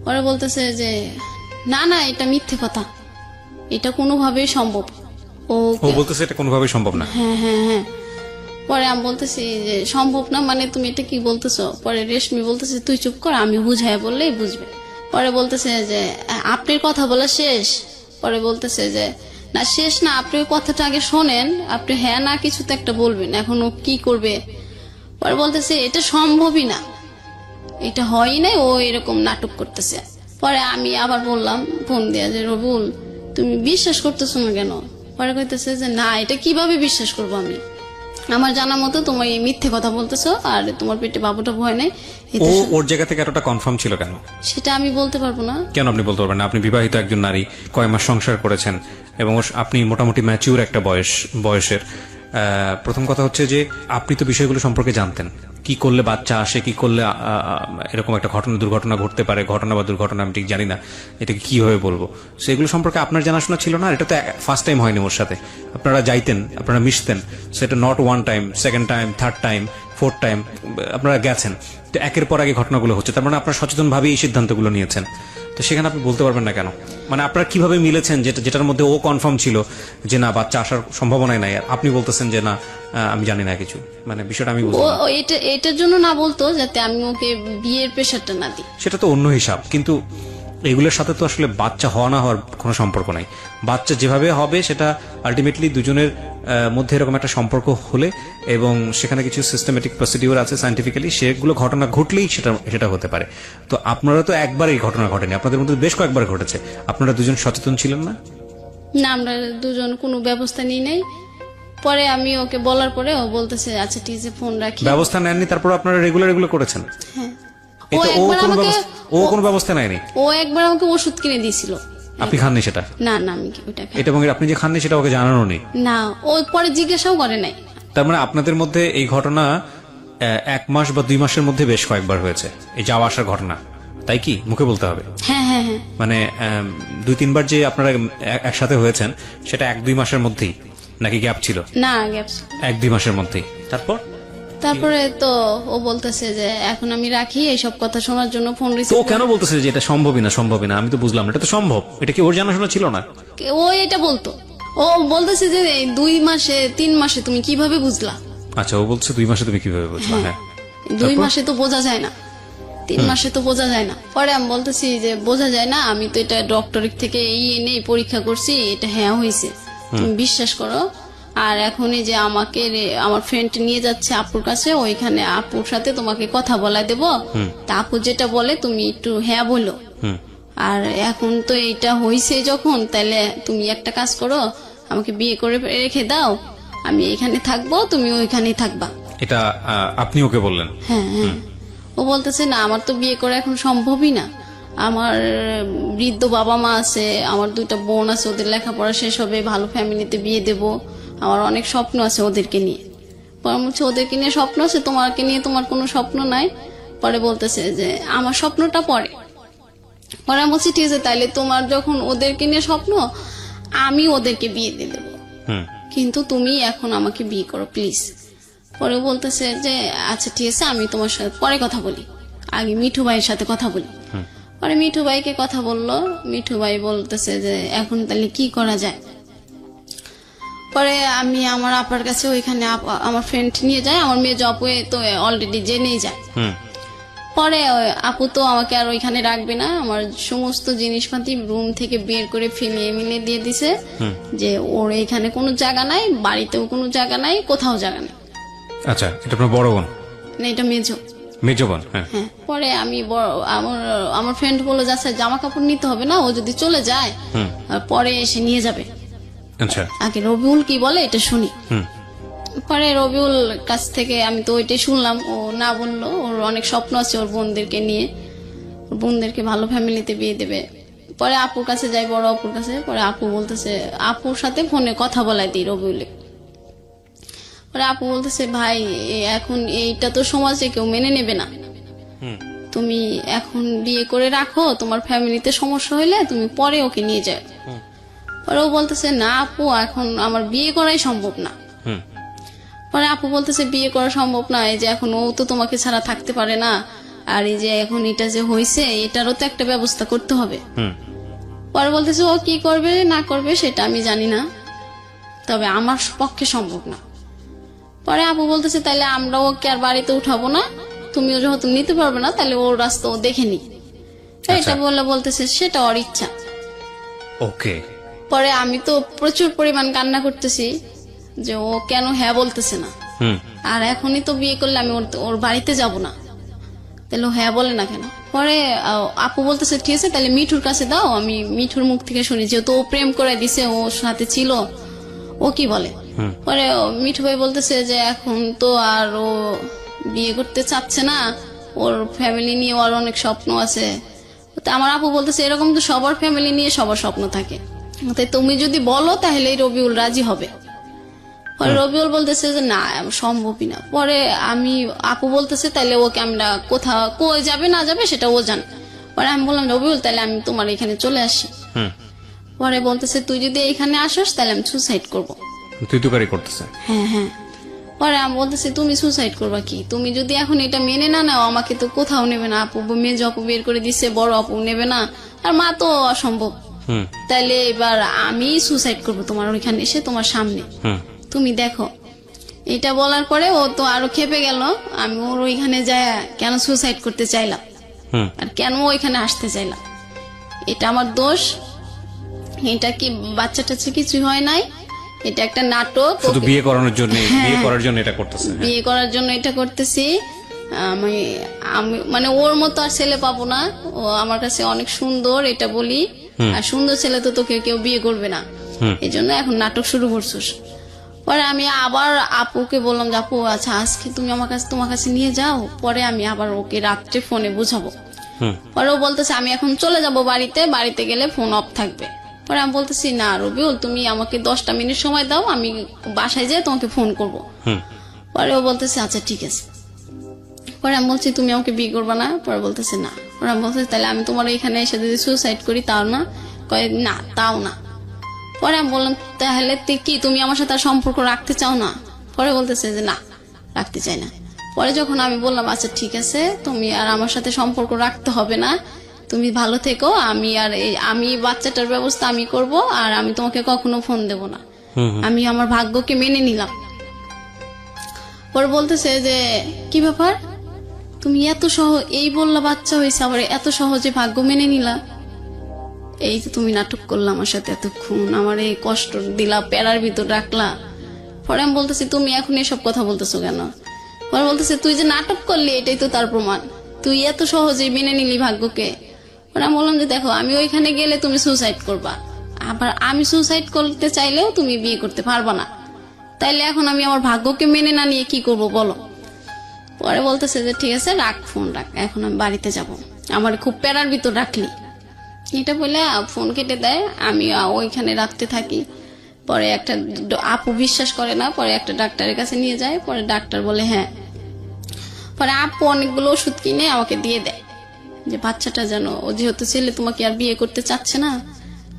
Speaker 2: পরে বলতেছে যে না না, এটা মিথ্যে কথা, এটা কোনোভাবেই সম্ভব। ও
Speaker 1: বলতেছে এটা কোনোভাবেই সম্ভব না।
Speaker 2: হ্যাঁ হ্যাঁ হ্যাঁ। পরে আমি বলতেছি যে সম্ভব না মানে তুমি এটা কি বলতেছো? পরে রেশমি বলতেছে তুই চুপ কর, আমি বুঝাই বললেই বুঝবে। পরে বলতেছে যে আপনার কথা বলা শেষ? পরে বলতেছে যে না শেষ না, আপনি ওই কথাটা আগে শোনেন, আপনি হ্যাঁ না কিছু তো একটা বলবেন, এখন ও কি করবে। পরে বলতেছে এটা সম্ভবই না, এটা হয়ই নাই, ও এরকম নাটক করতেছে। পরে আমি আবার বললাম ফোন দিয়া যে রবুল তুমি বিশ্বাস করতেছো না কেন? পরে কইতেছে যে না, এটা কিভাবে বিশ্বাস করবো আমি, আমার জানা মতো তোমার এই মিথ্যে কথা বলতেছো, আর তোমার পেটে বাবুটা ভয় নেই।
Speaker 1: ও ওর জায়গা থেকে এতটা কনফার্ম ছিল কেন?
Speaker 2: সেটা আমি বলতে পারবো না।
Speaker 1: কেন আপনি বলতে পারবেন না? আপনি বিবাহিত একজন নারী, কয় মাস সংসার করেছেন এবং আপনি মোটামুটি ম্যাচিউর একটা বয়সের। প্রথম কথা হচ্ছে যে আপনি তো বিষয়গুলো সম্পর্কে জানতেন, কি করলে বাচ্চা আসে, কি করলে এরকম একটা দুর্ঘটনা ঘটতে পারে, ঘটনা বা দুর্ঘটনা আমি ঠিক জানি না, এটাকে কিভাবে বলবো, সেগুলো সম্পর্কে আপনার জানাশোনা ছিল না। এটা তো ফার্স্ট টাইম হয়নি ওর সাথে, আপনারা যাইতেন, আপনারা মিশতেন, সেটা not one time, second time, third time, fourth time আপনারা গেছেন, তো একের পর আগে ঘটনাগুলো হচ্ছে, তার মানে আপনারা সচেতনভাবে এই সিদ্ধান্তগুলো নিয়েছেন। তো সেখানে আপনি বলতে পারবেন না কেন? মানে আপনারা কিভাবে মিলেছেন যেটার মধ্যে ও কনফার্ম ছিল যে না বাচ্চা আসার সম্ভাবনাই নাই, আর আপনি বলতেছেন যে না আমি জানি না কিছু, মানে বিষয়টা আমি বুঝলাম না।
Speaker 2: ও এটার জন্য না বলতো যাতে আমি ওকে বিয়ের প্রেশারটা না দিই।
Speaker 1: সেটা তো অন্য হিসাব, কিন্তু এগুলোর সাথে তো আসলে বাচ্চা হওয়া না হওয়ার কোনো সম্পর্ক নাই। বাচ্চা যেভাবে হবে সেটা আলটিমেটলি দুজনের মধ্যে এরকম একটা সম্পর্ক হলে, এবং সেখানে কিছু সিস্টেমেটিক প্রসিডিউর আছে সায়েন্টিফিক্যালি, সেগুলো ঘটনা ঘটলেই সেটা হতে পারে। তো আপনারা তো একবার এই ঘটনা ঘটেনি, আপনাদের মধ্যে বেশ কয়েকবার ঘটেছে, আপনারা দুজন সচেতন ছিলেন না?
Speaker 2: না, আমরা দুজন কোনো ব্যবস্থা নিই নাই। পরে আমি ওকে বলার পরে ও বলতেছে আচ্ছা ঠিক আছে ফোন রাখি।
Speaker 1: ব্যবস্থা নেননি, তারপর আপনারা রেগুলার এগুলো করেছেন?
Speaker 2: হ্যাঁ।
Speaker 1: ও কোনো ব্যবস্থা নেয়নি?
Speaker 2: ও একবার আমাকে ওষুধ কিনে দিয়েছিল।
Speaker 1: আপনি খাননি সেটা?
Speaker 2: না না, আমি ওটা খাই।
Speaker 1: এটা এবং আপনি যে খাননি সেটা ওকে জানানো নেই?
Speaker 2: না, ও পরে জিজ্ঞাসাও করে নাই।
Speaker 1: তার মানে আপনাদের মধ্যে এই ঘটনা 1 মাস বা 2 মাসের মধ্যে বেশ কয়েকবার হয়েছে, এই যাওয়া আসার ঘটনা, তাই কি? মুখে বলতে হবে।
Speaker 2: হ্যাঁ হ্যাঁ হ্যাঁ।
Speaker 1: মানে 2-3 বার যে আপনারা একসাথে হয়েছেন সেটা 1-2 মাসের মধ্যেই নাকি গ্যাপ ছিল?
Speaker 2: না, গ্যাপ
Speaker 1: 1-2 মাসের মধ্যেই।
Speaker 2: তারপরে তো ও বলতেছে যে এখন আমি রাখি, এইসব কথা শোনার জন্য ফোন
Speaker 1: তো
Speaker 2: রিসিভ।
Speaker 1: ও কেন বলতেছে যে এটা সম্ভবই না? আমি তো বুঝলাম না, এটা তো সম্ভব। এটা কি ওর জানাশোনা ছিল না?
Speaker 2: ও এটা বলতো, ও বলতেছে যে 2 মাসে 3 মাসে তুমি কিভাবে বুঝলা?
Speaker 1: আচ্ছা, ও বলছে 2 মাসে তুমি কিভাবে বুঝলা? হ্যাঁ,
Speaker 2: 2 মাসে তো বোঝা যায় না, 3 মাসে তো বোঝা যায় না। পরে আমি বলতেছি যে বোঝা যায় না, আমি তো এটা ডক্টরের থেকে এই এনে পরীক্ষা করছি, এটা হ্যাঁ হয়েছে, তুমি বিশ্বাস করো। আর এখন এই যে আমাকে আমার ফ্রেন্ড নিয়ে যাচ্ছে আপুর কাছে, ওইখানে আপুর সাথে তোমাকে কথা বলা দেবো, তা আপু যেটা বলে তুমি একটু হ্যাঁ বলো। আর এখন তো এইটা হয়েছে যখন, তাহলে তুমি একটা কাজ করো, আমাকে বিয়ে করে রেখে দাও, আমি এখানে থাকবো, তুমি ওইখানেই থাকবা।
Speaker 1: এটা আপনি ওকে বললেন?
Speaker 2: হ্যাঁ হ্যাঁ। ও বলতেছে না আমার তো বিয়ে করা এখন সম্ভবই না, আমার বৃদ্ধ বাবা মা আছে, আমার 2টা বোন আছে, ওদের লেখাপড়া শেষ হবে, ভালো ফ্যামিলিতে বিয়ে দেব, আমার অনেক স্বপ্ন আছে ওদেরকে নিয়ে। পরে বলছে ওদেরকে নিয়ে স্বপ্ন আছে, তোমাকে নিয়ে তোমার কোনো স্বপ্ন নাই। পরে বলতেছে যে আমার স্বপ্নটা পরে। পরে আমি বলছি ঠিক আছে, তাইলে তোমার যখন ওদেরকে নিয়ে স্বপ্ন, আমি ওদেরকে বিয়ে দিয়ে দেবো, কিন্তু তুমি এখন আমাকে বিয়ে করো প্লিজ। পরে বলতেছে যে আচ্ছা ঠিক আছে, আমি তোমার সাথে পরে কথা বলি, আগে মিঠু ভাইয়ের সাথে কথা বলি। পরে মিঠু ভাইকে কথা বললো, মিঠু ভাই বলতেছে যে এখন তাহলে কি করা যায়। পরে আমি আমার আপার কাছে ওইখানে আমার ফ্রেন্ড নিয়ে যায়, আমার মেয়ে জপে তো অলরেডি জেনেই যায়। পরে আপু তো আমাকে আর ওইখানে রাখবে না, আমার সমস্ত জিনিসপাতি রুম থেকে বের করে ফেলিয়ে মিলিয়ে দিয়ে দিছে যে ওর এখানে কোনো জায়গা নাই, বাড়িতেও কোনো জায়গা নাই, কোথাও জায়গা নেই।
Speaker 1: আচ্ছা, এটা আপনার বড় বোন?
Speaker 2: না, এটা মেজো
Speaker 1: বোন। হ্যাঁ।
Speaker 2: পরে আমি আমার ফ্রেন্ড বলে যাচ্ছে জামা কাপড় নিতে হবে না, ও যদি চলে যায় পরে এসে নিয়ে যাবে।
Speaker 1: আচ্ছা,
Speaker 2: আগে রবিউল কি বলে এটা শুনি। পরে রবিউল কাছ থেকে আমি তো ওইটাই শুনলাম, ও না বললো ওর অনেক স্বপ্ন আছে ওর বোনদেরকে নিয়ে, ওর বোনদেরকে ভালো ফ্যামিলিতে বিয়ে দেবে। পরে আপুর কাছে যাই, বড় আপুর কাছে। পরে আপু বলতেছে, আপুর সাথে ফোনে কথা বলাই দিই রবিউলে। পরে আপু বলতেছে, ভাই এখন এইটা তো সমাজে কেউ মেনে নেবে না, তুমি এখন বিয়ে করে রাখো, তোমার ফ্যামিলিতে সমস্যা হইলে তুমি পরে ওকে নিয়ে যাও। পরে ও বলতেছে, না আপু এখন আমার বিয়ে করাই সম্ভব না। পরে আপু বলতেছে, বিয়ে করা সম্ভব না, এই যে এখন ও তো তোমাকে ছাড়া থাকতে পারে না, আর এই যে এখন এটা যে হয়েছে এটারও তো একটা ব্যবস্থা করতে হবে। পরে বলতেছে, ও কি করবে না করবে সেটা আমি জানি না, তবে আমার পক্ষে সম্ভব না। পরে আপু বলতেছে, তাহলে আমরা ওকে আর বাড়িতে উঠাবো না, তুমিও যেহেতু নিতে পারবে না তাহলে ওর রাস্তা ও দেখে নি। এটা বললে বলতেছে সেটা ওর ইচ্ছা।
Speaker 1: ওকে।
Speaker 2: পরে আমি তো প্রচুর পরিমাণ কান্না করতেছি যে ও কেন হ্যাঁ বলতেছে না, আর এখনই তো বিয়ে করলে আমি ওর বাড়িতে যাব না, তাহলে ও হ্যাঁ বলে না কেন। পরে আপু বলতেছে, ঠিক আছে তাহলে মিঠুর কাছে দাও, আমি মিঠুর মুখ থেকে শুনি, যেহেতু ও প্রেম করে দিছে, ওর সাথে ছিল, ও কি বলে। পরে মিঠু ভাই বলতেছে যে এখন তো আর ও বিয়ে করতে চাচ্ছে না, ওর ফ্যামিলি নিয়ে ওর অনেক স্বপ্ন আছে। তো আমার আপু বলতেছে, এরকম তো সবার ফ্যামিলি নিয়ে সবার স্বপ্ন থাকে, তাই তুমি যদি বলো তাহলে রবিউল রাজি হবে। পরে রবিউল বলতেছে যে না সম্ভবই না। পরে আমি আপু বলতেছে, তাহলে ওকে আমরা কোথাও কই যাবে না যাবে সেটা ও জানে। পরে আমি বললাম, রবিউল তাহলে আমি তোমার এখানে চলে আসি। পরে বলতেছে, তুই যদি এখানে আসস তাহলে আমি সুসাইড করবো।
Speaker 1: তুই তো গাড়ি করতেছে।
Speaker 2: হ্যাঁ। পরে আমি বলতেছি, তুমি সুসাইড করবা কি, তুমি যদি এখন এটা মেনে না নাও আমাকে তো কোথাও নেবে না, আপু মেজ আপু বের করে দিচ্ছে, বড় আপু নেবে না, আর মা তো অসম্ভব, তাহলে এবার আমি সুসাইড করবো তোমার ওইখানে এসে তোমার সামনে, তুমি দেখো। এটা বলার পরে ও তো আরো খেপে গেল, আমি ওর ওইখানে যায় কেন সুসাইড করতে চাইলাম আর কেন ওইখানে আসতে চাইলাম, এটা আমার দোষ, এটা কি বাচ্চা টাচ্চা কিছুই হয় নাই, এটা একটা নাটক,
Speaker 1: শুধু বিয়ে করানোর জন্য, বিয়ে করার জন্য এটা করতেছে,
Speaker 2: বিয়ে করার জন্য এটা করতেছি। আমি মানে ওর মতো আর ছেলে পাবো না, ও আমার কাছে অনেক সুন্দর এটা বলি, আর সুন্দর ছেলে তো তোকে কেউ বিয়ে করবে না, এই জন্য এখন নাটক শুরু করছিস। পরে আমি আবার আপুকে বললাম যে আপু আচ্ছা আজকে তুমি আমার কাছে তোমার কাছে নিয়ে যাও, পরে আমি আবার ওকে রাত্রে ফোনে বুঝাবো। পরে ও বলতেছে, আমি এখন চলে যাব বাড়িতে, বাড়িতে গেলে ফোন অফ থাকবে। পরে আমি বলতেছি, না রবিউল তুমি আমাকে 10টা মিনিট সময় দাও, আমি বাসায় যেয়ে তোমাকে ফোন করব। পরে ও বলতেছে, আচ্ছা ঠিক আছে। পরে আমি বলছি, তুমি আমাকে বিয়ে করবা না? পরে বলতেছে না। পরে আমি বলতেছি, তাহলে আমি তোমার এখানে এসে যদি সুসাইড করি তাও না? কয় না তাও না। পরে আমি বললাম, তাহলে কি তুমি আমার সাথে আর সম্পর্ক রাখতে চাও না? পরে বলতেছে যে না রাখতে চাই না। পরে যখন আমি বললাম আচ্ছা ঠিক আছে তুমি আর আমার সাথে সম্পর্ক রাখতে হবে না, তুমি ভালো থেকো, আমি বাচ্চাটার ব্যবস্থা আমি করব, আর আমি তোমাকে কখনো ফোন দেব না, আমি আমার ভাগ্যকে মেনে নিলাম। পরে বলতেছে যে কি ব্যাপার, তুমি এত এই বললা বাচ্চা হয়েছে, আবার এত সহজে ভাগ্য মেনে নিলা, এই যে তুমি নাটক করলা আমার সাথে এতক্ষণ, আমার এই কষ্ট দিলা, প্যারার ভিতর রাখলা। পরে আমি বলতেছি, তুমি এখন এসব কথা বলতেছো কেন? পরে বলতেছে, তুই যে নাটক করলি এটাই তো তার প্রমাণ, তুই এত সহজে মেনে নিলি ভাগ্যকে। পরে আমি বললাম যে দেখো আমি ওইখানে গেলে তুমি সুসাইড করবা, আবার আমি সুসাইড করতে চাইলেও তুমি বিয়ে করতে পারবা না, তাইলে এখন আমি আমার ভাগ্যকে মেনে না নিয়ে কি করব বলো? পরে বলতেছে যে ঠিক আছে রাখ, ফোন রাখ, এখন আমি বাড়িতে যাব, আমার খুব প্যারার ভিতর রাখলি। এটা বলে ফোন কেটে দেয়। আমি ওইখানে রাখতে থাকি। পরে একটা আপু বিশ্বাস করে না, পরে একটা ডাক্তারের কাছে নিয়ে যায়। পরে ডাক্তার বলে হ্যাঁ। পরে আপু অনেকগুলো ওষুধ কিনে আমাকে দিয়ে দেয় যে বাচ্চাটা যেন, ও যেহেতু ছেলে তোমাকে আর বিয়ে করতে চাচ্ছে না,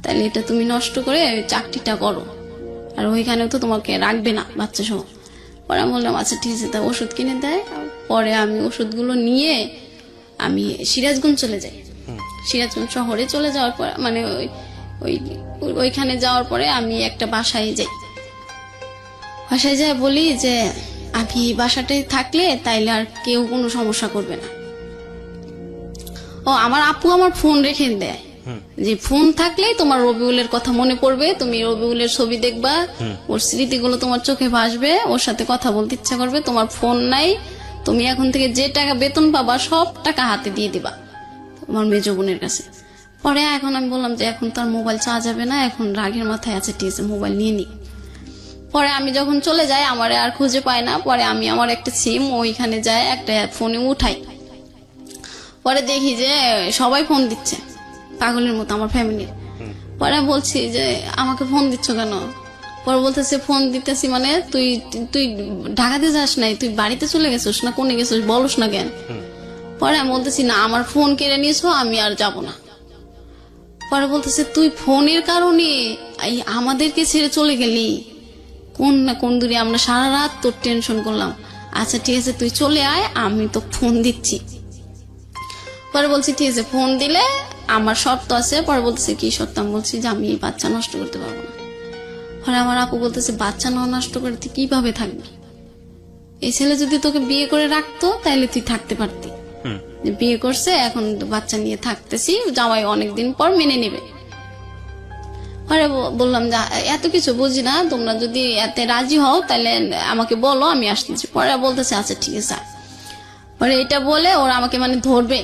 Speaker 2: তাহলে এটা তুমি নষ্ট করে চাকরিটা করো, আর ওইখানেও তো তোমাকে রাখবে না বাচ্চা সহ। পরে আমি বললাম আচ্ছা ঠিক আছে, তা ওষুধ কিনে দেয়। পরে আমি ওষুধগুলো নিয়ে আমি সিরাজগঞ্জ চলে যাই। সিরাজগঞ্জ শহরে চলে যাওয়ার পর মানে ওইখানে যাওয়ার পরে আমি একটা বাসায় যাই। বাসায় যাই বলি যে আমি বাসাটায় থাকলে তাইলে আর কেউ কোনো সমস্যা করবে না। ও আমার আপু আমার ফোন রেখে দেয় যে ফোন থাকলেই তোমার রবিউলের কথা মনে পড়বে, তুমি রবিউলের ছবি দেখবা, ওর স্মৃতিগুলো তোমার চোখে ভাসবে, ওর সাথে কথা বলতে ইচ্ছা করবে। তোমার ফোন নাই, তুমি এখন থেকে যে টাকা বেতন পাবা সব টাকা হাতে দিয়ে দিবা আমার মেজো বোনের কাছে। পরে এখন আমি বললাম যে এখন তো আর মোবাইল চাওয়া যাবে না, এখন রাগের মাথায় আছে, ঠিক আছে মোবাইল নিয়ে নি। পরে আমি যখন চলে যাই আমার আর খুঁজে পাই না, পরে আমি আমার একটা সিম ওইখানে যাই একটা ফোনে উঠাই, পরে দেখি যে সবাই ফোন দিচ্ছে পাগলের মতো আমার ফ্যামিলির। পরে বলছি যে আমাকে ফোন দিচ্ছ কেন? পরে বলতেছে ফোন দিতেছি মানে তুই তুই ঢাকাতে যাস নাই, তুই বাড়িতে চলে গেছিস না কোনে গেছিস বলস না কেন? পরে আমি বলতেছি না আমার ফোন কেড়ে নিয়েছো আমি আর যাব না। পরে বলতেছে তুই ফোনের কারণে এই আমাদেরকে ছেড়ে চলে গেলি, কোন না কোন দূরে আমরা সারা রাত তোর টেনশন করলাম। আচ্ছা ঠিক আছে তুই চলে আয় আমি তো ফোন দিচ্ছি। পরে বলছি ঠিক আছে ফোন দিলে আমার শর্ত আছে। পরে বলতেছে কি শর্ত? আমি বলছি যে আমি এই বাচ্চা নষ্ট করতে পারবো না। পরে আমার আপু বলতেছে বাচ্চা না নষ্ট করে তুই কিভাবে থাকবি? এই ছেলে যদি তোকে বিয়ে করে রাখতো তাহলে তুই থাকতে পারতি, যে বিয়ে করছে এখন বাচ্চা নিয়ে থাকতেছি, জামাই অনেকদিন পর মেনে নেবে। পরে বললাম যে এত কিছু বুঝি না, তোমরা যদি এতে রাজি হও তাহলে আমাকে বলো আমি আসতেছি। পরে বলতেছে আচ্ছা ঠিক আছে। পরে এটা বলে ওরা আমাকে মানে ধরবে।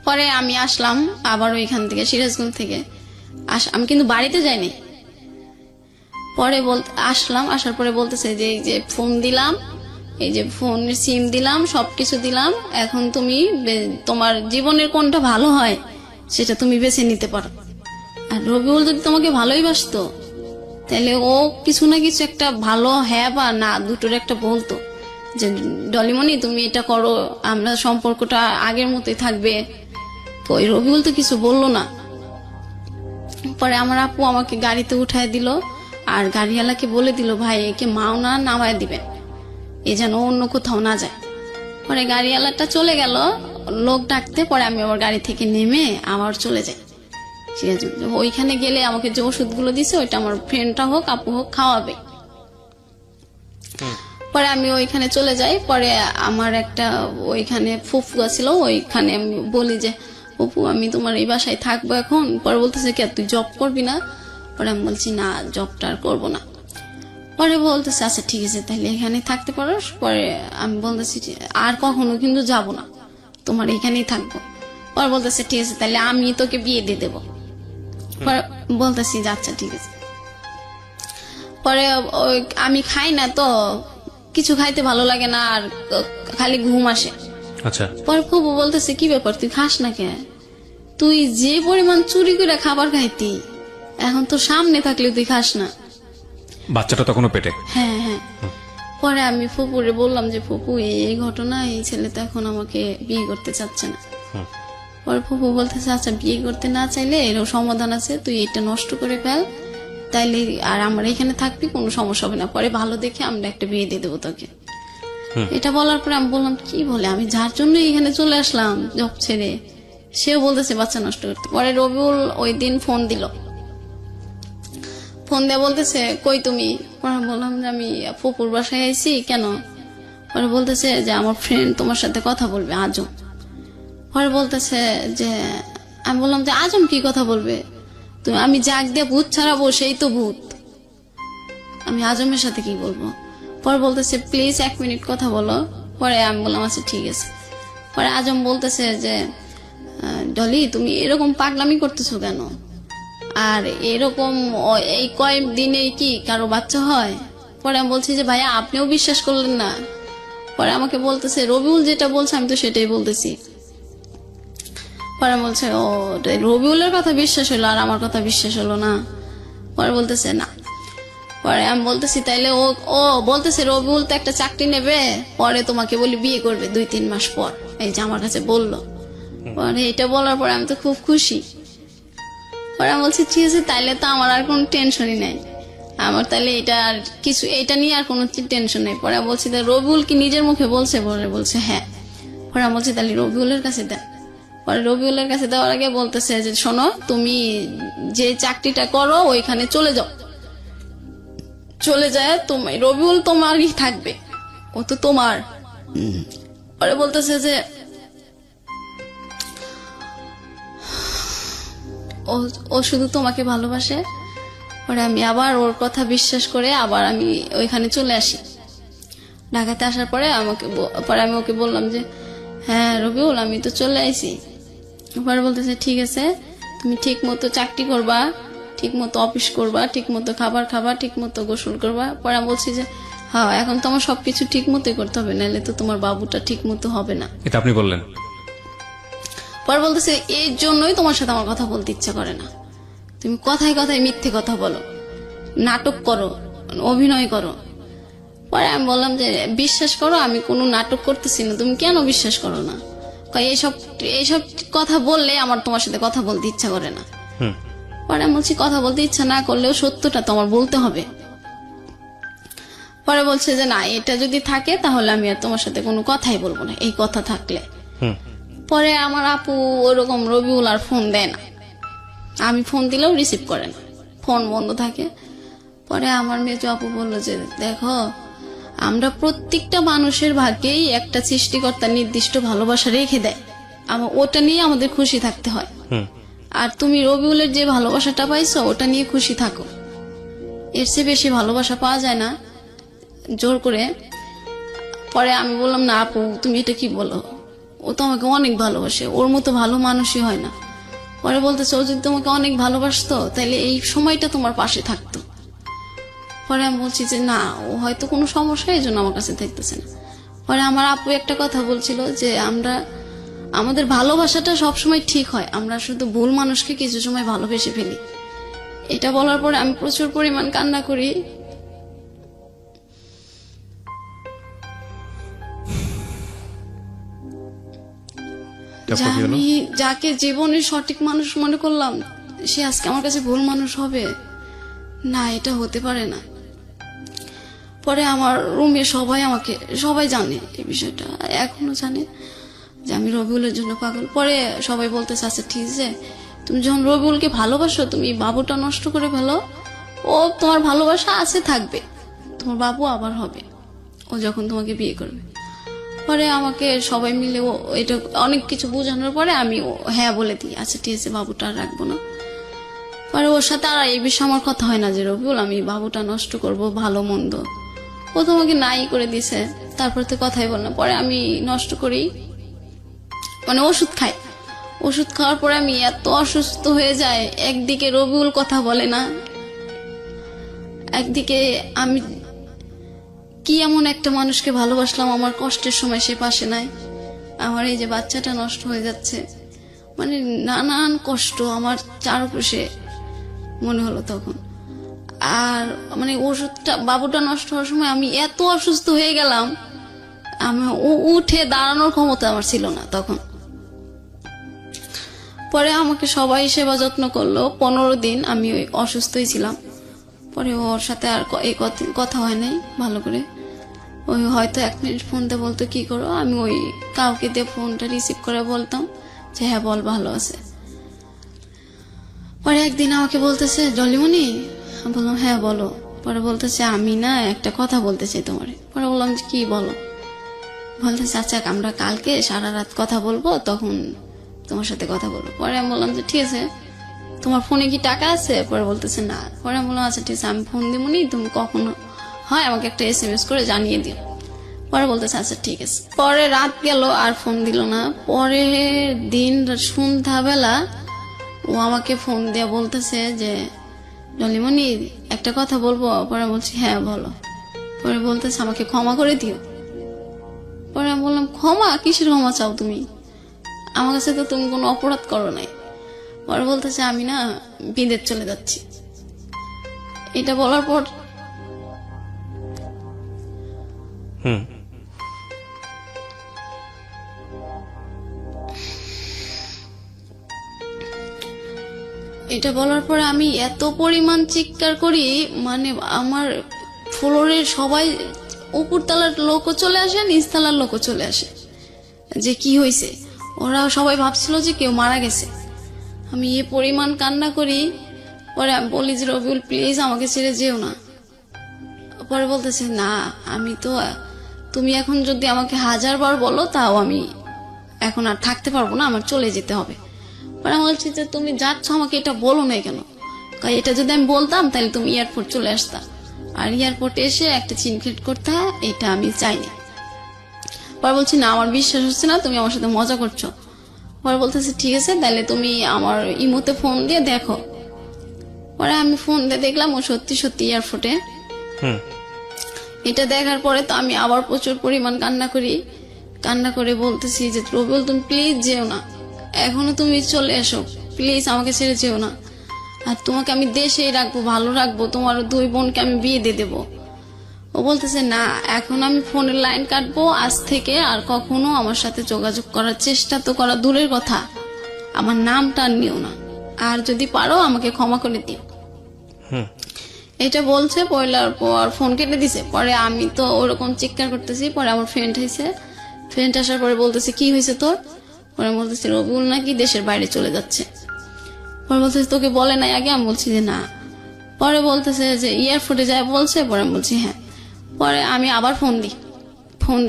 Speaker 2: পরে আমি আসলাম আবার ওইখান থেকে সিরাজগঞ্জ থেকে আমি কিন্তু বাড়িতে যাইনি। পরে আসলাম, আসার পরে বলতেছে যে এই যে ফোন দিলাম, এই যে ফোনের সিম দিলাম, সবকিছু দিলাম, এখন তুমি তোমার জীবনের কোনটা ভালো হয় সেটা তুমি বেছে নিতে পারো। আর রবিউল যদি তোমাকে ভালোই বাসতো তাহলে ও কিছু না কিছু একটা ভালো হ্যাঁ বা না দুটোর একটা বলতো যে ডলিমনি তুমি এটা করো, আমরা সম্পর্কটা আগের মতোই থাকবে। তো ওই রবিউল তো কিছু বললো না। পরে আমার আপু আমাকে গাড়িতে উঠায় দিল আর গাড়িওয়ালাকে বলে দিল ভাই একে মাওনা নামায় দিবেন, এ যেন অন্য কোথাও না যায়। পরে গাড়িওয়ালাটা চলে গেল লোক ডাকতে। পরে আমি আবার গাড়ি থেকে নেমে আবার চলে যাই। ঠিক আছে, ওইখানে গেলে আমাকে যে ওষুধগুলো দিছে ওইটা আমার ফ্রেন্ডটা হোক আপু হোক খাওয়াবে। পরে আমি ওইখানে চলে যাই। পরে আমার একটা ওইখানে ফুফু ছিল, ওইখানে আমি বলি যে ফুফু আমি তোমার এই বাসায় থাকবো এখন। পরে বলতেছে কে তুই জব করবি না? পরে আমি বলছি না জবটা আর করবো না। পরে বলতেছে আচ্ছা ঠিক আছে তাহলে এখানে থাকতে পারো। পরে আমি বলতেছি আর কখনো কিন্তু যাব না, তোমার এখানেই থাকবো। পরে বলতেছে ঠিক আছে তাহলে আমি তোকে বিয়ে দিয়ে দেবো। পরে বলতেছি যে আচ্ছা ঠিক আছে। পরে আমি খাই না তো কিছু খাইতে ভালো লাগে না আর খালি ঘুম আসে।
Speaker 1: আচ্ছা।
Speaker 2: পরে ফুবু বলতেছে কি ব্যাপার তুই খাস না কে? তুই যে পরিমাণ চুরি করে খাবার খাইতি এখন তোর সামনে থাকলে তুই খাস না।
Speaker 1: বাচ্চাটা তখনও পেটে?
Speaker 2: হ্যাঁ হ্যাঁ। পরে আমি ফুপুরে বললাম যে ফুপু এই ঘটনা, এই ছেলে তো এখন আমাকে বিয়ে করতে চাচ্ছে না। পরে ফুপু বলতেছে আচ্ছা বিয়ে করতে না চাইলে এরও সমাধান আছে, তুই এটা নষ্ট করে ফেল তাইলে আর আমরা এখানে থাকবি কোনো সমস্যা হবে না, পরে ভালো দেখে আমরা একটা বিয়ে দিয়ে দেবো তোকে। এটা বলার পরে আমি বললাম কি বলে, আমি যার জন্য এখানে চলে আসলাম জব ছেড়ে সেও বলতেছে বাচ্চা নষ্ট করতে। পরে রবিউল ওই দিন ফোন দিল, ফোন দিয়ে বলতেছে কই তুমি? পরে বললাম যে আমি ফুপুর বাসায় আইছি। কেন? পরে বলতেছে যে আমার ফ্রেন্ড তোমার সাথে কথা বলবে আজম। পরে বলতেছে যে আমি বললাম যে আজম কি কথা বলবে? তুমি আমি জাগ দিয়ে ভূত ছাড়াবো সেই তো ভূত, আমি আজমের সাথে কি বলবো? পরে বলতেছে প্লিজ 1 মিনিট কথা বলো। পরে আমি বললাম আচ্ছা ঠিক আছে। পরে আজম বলতেছে যে ডলি তুমি এরকম পাগলামি করতেছো কেন? আর এরকম এই কয়েক দিনে কি কারো বাচ্চা হয়? পরে আমি বলছি যে ভাইয়া আপনিও বিশ্বাস করলেন না। পরে আমাকে বলতেছে রবিউল যেটা বলছে আমি তো সেটাই বলতেছি। পরে বলছে ও রবিউলের কথা বিশ্বাস হলো আর আমার কথা বিশ্বাস হলো না। পরে বলতেছে না। পরে আমি বলতেছি তাইলে ও বলতেছে রবিউল তো একটা চাকরি নেবে, পরে তোমাকে বলি বিয়ে করবে 2-3 মাস পর, এই যে আমার কাছে বললো। পরে এটা বলার পরে আমি তো খুব খুশি। পরে আমি বলছি ঠিক আছে তাইলে তো আমার আর কোনো টেনশনই নাই, আমার তাহলে এটা আর কিছু এটা নিয়ে আর কোনো টেনশন নেই। পরে বলছি রবিউল কি নিজের মুখে বলছে? পরে বলছে হ্যাঁ। পরে আমি বলছি তাহলে রবিউলের কাছে দেন। পরে রবিউলের কাছে দেওয়ার আগে বলতেছে যে শোনো তুমি যে চাকরিটা করো ওইখানে চলে যাও, চলে যায় তুমি রবিউল তোমারই থাকবে, ও তো তোমার। পরে বলতেছে যে ও শুধু তোমাকে ভালোবাসে। পরে আমি আবার ওর কথা বিশ্বাস করে আবার আমি ওইখানে চলে আসি। ঢাকাতে আসার পরে পরে আমি ওকে বললাম যে হ্যাঁ রবিউল আমি তো চলে আইছি। পরে বলতেছে ঠিক আছে তুমি ঠিক মতো চাকরি করবা, ঠিক মতো অফিস করবা, ঠিক মতো খাবার খাবা, ঠিক মতো গোসল করবা। পরে আমি বলছি যে হ্যাঁ, এখন তো আমার সবকিছু ঠিক মতোই করতে হবে, নাহলে তো তোমার বাবুটা ঠিক মতো হবে না।
Speaker 1: এটা আপনি বললেন?
Speaker 2: পরে বলতেছে এই জন্যই তোমার সাথে আমার কথা বলতে ইচ্ছা করে না, তুমি কথায় কথায় মিথ্যে কথা বলো, নাটক করো, অভিনয় করো। পরে আমি বললাম যে বিশ্বাস করো আমি কোনো নাটক করতেছি না, তুমি কেন বিশ্বাস করো না? কয় এইসব এইসব কথা বললে আমার তোমার সাথে কথা বলতে ইচ্ছা করে না। পরে আমি বলছি কথা বলতে ইচ্ছা না করলেও সত্যটা তো আমার বলতে হবে। পরে বলছে যে না, এটা যদি থাকে তাহলে আমি আর তোমার সাথে কোনো কথাই বলবো না, এই কথা থাকলে। পরে আমার আপু ওরকম রবিউল আর ফোন দেয় না, আমি ফোন দিলেও রিসিভ করে না, ফোন বন্ধ থাকে। পরে আমার মেজো আপু বললো যে দেখো, আমরা প্রত্যেকটা মানুষের ভাগ্যেই একটা সৃষ্টিকর্তা নির্দিষ্ট ভালোবাসা রেখে দেয়, ওটা নিয়ে আমাদের খুশি থাকতে হয়। আর তুমি রবিউলের যে ভালোবাসাটা পাইছো ওটা নিয়ে খুশি থাকো, এর চেয়ে বেশি ভালোবাসা পাওয়া যায় না জোর করে। পরে আমি বললাম না আপু তুমি এটা কি বলো, ও তো আমাকে অনেক ভালোবাসে, ওর মতো ভালো মানুষই হয় না। পরে বলতেছে ও যদি তোমাকে অনেক ভালোবাসতো তাহলে এই সময়টা তোমার পাশে থাকতো। পরে আমি বলছি যে না, ও হয়তো কোনো সমস্যা এই জন্য আমার কাছে থাকতেছে না। পরে আমার আপু একটা কথা বলছিল যে আমাদের ভালোবাসাটা সবসময় ঠিক হয়, আমরা শুধু ভুল মানুষকে কিছু সময় ভালোবেসে ফেলি। এটা বলার পরে আমি প্রচুর পরিমাণ কান্না করি। আমি যাকে জীবনের সঠিক মানুষ মনে করলাম সে আজকে আমার কাছে ভুল মানুষ হবে না, এটা হতে পারে না। পরে আমার রুমে সবাই জানে এই বিষয়টা, এখনো জানে যে আমি রবিউলের জন্য পাগল। পরে সবাই বলতেছে আচ্ছা ঠিক আছে, তুমি যখন রবিউলকে ভালোবাসো তুমি বাবুটা নষ্ট করে ফেলো, ও তোমার ভালোবাসা আছে থাকবে, তোমার বাবু আবার হবে ও যখন তোমাকে বিয়ে করবে। পরে আমাকে সবাই মিলে এটা অনেক কিছু বোঝানোর পরে আমি হ্যাঁ বলে দিই, আচ্ছা ঠিক আছে বাবুটা আর রাখবো না। পরে ওর সাথে আর এই বিষয়ে আমার কথা হয় না যে রবিউল আমি বাবুটা নষ্ট করব, ভালো মন্দ ও তোমাকে নাই করে দিছে, তারপর তো কথাই বল না। পরে আমি নষ্ট করি, মানে ওষুধ খাই, ওষুধ খাওয়ার পরে আমি এত অসুস্থ হয়ে যায়, একদিকে রবিউল কথা বলে না, একদিকে আমি কি এমন একটা মানুষকে ভালোবাসলাম আমার কষ্টের সময় সে পাশে নাই, আমার এই যে বাচ্চাটা নষ্ট হয়ে যাচ্ছে, মানে নানান কষ্ট আমার চারপাশে মনে হলো তখন। আর মানে ওষুধটা বাবুটা নষ্ট হওয়ার সময় আমি এত অসুস্থ হয়ে গেলাম, আমি উঠে দাঁড়ানোর ক্ষমতা আমার ছিল না তখন। পরে আমাকে সবাই সেবা যত্ন করলো, 15 দিন আমি ওই অসুস্থই ছিলাম। পরে ওর সাথে আর এই কথা হয় নাই ভালো করে, ওই হয়তো 1 মিনিট ফোন দিয়ে বলতো কি করো, আমি ওই কাউকে দিয়ে ফোনটা রিসিভ করে বলতাম যে হ্যাঁ বল ভালো আছে। পরে একদিন আমাকে বলতেছে জলিমনি, আমি বললাম হ্যাঁ বলো। পরে বলতেছে আমি না একটা কথা বলতে চাই তোমারে। পরে বললাম যে কি বলো? বলতেছে আচ্ছা আমরা কালকে সারা রাত কথা বলবো, তখন তোমার সাথে কথা বলবো। পরে আমি বললাম যে ঠিক আছে, তোমার ফোনে কি টাকা আছে? পরে বলতেছে না। পরে আমি বললাম আচ্ছা ঠিক আছে আমি ফোন দিবনি, তুমি কখনো হয় আমাকে একটা SMS করে জানিয়ে দিও। পরে বলতেছে আচ্ছা ঠিক আছে। পরে রাত গেল আর ফোন দিল না। পরে দিন সন্ধ্যাবেলা ও আমাকে ফোন দিয়ে বলতেছে যে জলিমনি একটা কথা বলবো। পরে বলছি হ্যাঁ বলো। পরে বলতেছে আমাকে ক্ষমা করে দিও। পরে আমি বললাম ক্ষমা? কিসের ক্ষমা চাও তুমি? আমার কাছে তো তুমি কোনো অপরাধ করো নাই। পরে বলতেছে আমি না বিদেশ চলে যাচ্ছি। এটা বলার পর আমি এত পরিমাণ চিৎকার করি, মানে আমার ফ্লোরের সবাই, উপরতলার লোকও চলে আসে, নিচতলার লোকও চলে আসে যে কি হয়েছে। ওরা সবাই ভাবছিল যে কেউ মারা গেছে। আমি এ পরিমাণ কান্না করি। পরে আমি বলি যে রবিউল প্লিজ আমাকে ছেড়ে যেও না। পরে বলতেছে না আমি তো, তুমি এখন যদি আমাকে 1000 বার বলো তাও আমি এখন আর থাকতে পারবো না, আমার চলে যেতে হবে। পরে আমি বলছি যে তুমি যাচ্ছ আমাকে এটা বলো না কেন? এটা যদি আমি বলতাম তাহলে তুমি এয়ারপোর্ট চলে আসতা, আর এয়ারপোর্টে এসে একটা চিনখেট করতে, এটা আমি চাইনি। পরে বলছি না আমার বিশ্বাস হচ্ছে না, তুমি আমার সাথে মজা করছো। পরে বলতেছে ঠিক আছে তাহলে তুমি আমার ইমোতে ফোন দিয়ে দেখো পরে আমি ফোন দিয়ে দেখলাম ও সত্যি সত্যি এয়ারপোর্টে।
Speaker 1: হুম
Speaker 2: এটা দেখার পরে তো আমি আবার প্রচুর পরিমাণ কান্না করে বলতেছি যে রবিউল তুমি প্লিজ যেও না, এখনো তুমি চলে এসো, প্লিজ আমাকে ছেড়ে যেও না, আর তোমাকে আমি দেশেই রাখবো, ভালো রাখবো, তোমার 2 বোনকে আমি বিয়ে দিয়ে দেবো। ও বলতেছে না, এখন আমি ফোনের লাইন কাটবো, আজ থেকে আর কখনো আমার সাথে যোগাযোগ করার চেষ্টা তো করা দূরের কথা, আমার নামটা নিও না, আর যদি পারো আমাকে ক্ষমা করে দিও।
Speaker 1: হুম
Speaker 2: এটা বলছে পয়লার পর ফোন কেটে দিছে। পরে আমি তো ওরকম চিৎকার করতেছি। পরে আমার ফ্রেন্ড আসার পরে বলতেছে কি হয়েছে তোর? পরে বলতেছে রবিউল নাকি দেশের বাইরে চলে যাচ্ছে। পরে বলতেছে তোকে বলে নাই আগে? আমি বলছি যে না। পরে বলতেছে যে এয়ারপোর্টে যায় বলছে। পরে আমি বলছি হ্যাঁ। পরে আমি আবার ফোন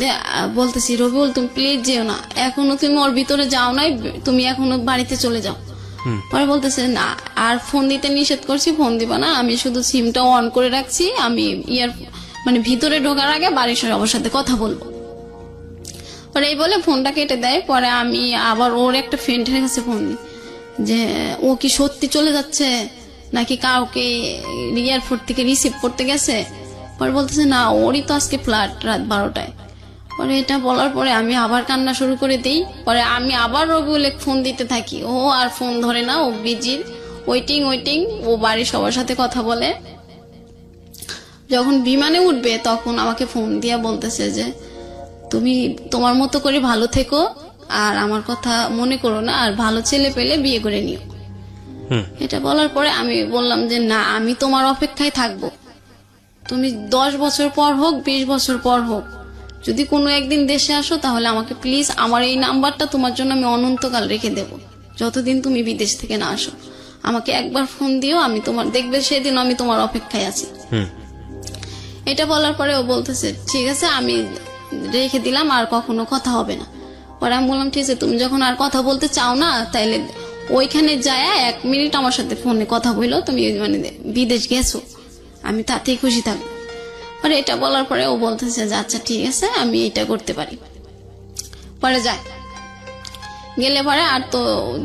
Speaker 2: দিয়ে বলতেছি রবিউল তুমি প্লিজ যেও না, এখনো তুমি ওর ভিতরে যাও নাই, তুমি এখনো বাড়িতে চলে যাও। পরে বলতেছে না, আর ফোন দিতে নিষেধ করছি, ফোন দিবা না, আমি শুধু সিমটা অন করে রাখছি, আমি ভিতরে ঢোকার আগে বাড়ির সবার সাথে কথা বলবো। পরে এই বলে ফোনটা কেটে দেয়। পরে আমি আবার ওর একটা ফ্রেন্ডের কাছে ফোন দিই যে ও কি সত্যি চলে যাচ্ছে নাকি কাউকে এয়ারপোর্ট থেকে রিসিভ করতে গেছে। পরে বলতেছে না, ওরই তো আজকে ফ্লাইট রাত 12টায়। পরে এটা বলার পরে আমি আবার কান্না শুরু করে দিই। পরে আমি আবার রবিউলে ফোন দিতে থাকি, ও আর ফোন ধরে না, ও বিজি, ওয়েটিং। ও বাড়ির সবার সাথে কথা বলে। যখন বিমানে উঠবে তখন আমাকে ফোন দিয়ে বলতেছে যে তুমি তোমার মতো করে ভালো থেকো, আর আমার কথা মনে করো না, আর ভালো ছেলে পেলে বিয়ে করে নিও। এটা বলার পরে আমি বললাম যে না, আমি তোমার অপেক্ষায় থাকবো, তুমি 10 বছর পর হোক, 20 বছর পর হোক, যদি কোনো একদিন দেশে আসো তাহলে আমাকে প্লিজ, আমার এই নাম্বারটা তোমার জন্য আমি অনন্তকাল রেখে দেব, যতদিন তুমি বিদেশ থেকে না আসো আমাকে একবার ফোন দিও, আমি তোমার দেখবে সেদিন আমি তোমার অপেক্ষায় আছি। এটা বলার পরে ও বলতেছে ঠিক আছে, আমি রেখে দিলাম, আর কখনো কথা হবে না। পরে আমি বললাম ঠিক আছে, তুমি যখন আর কথা বলতে চাও না তাইলে ওইখানে যায় 1 মিনিট আমার সাথে ফোনে কথা বললো, তুমি বিদেশ গেছো, আমি তাতেই খুশি থাকবো। পরে এটা বলার পরে ও বলতেছে যে আচ্ছা ঠিক আছে, আমি এটা করতে পারি। পরে যায়, গেলে পরে আর তো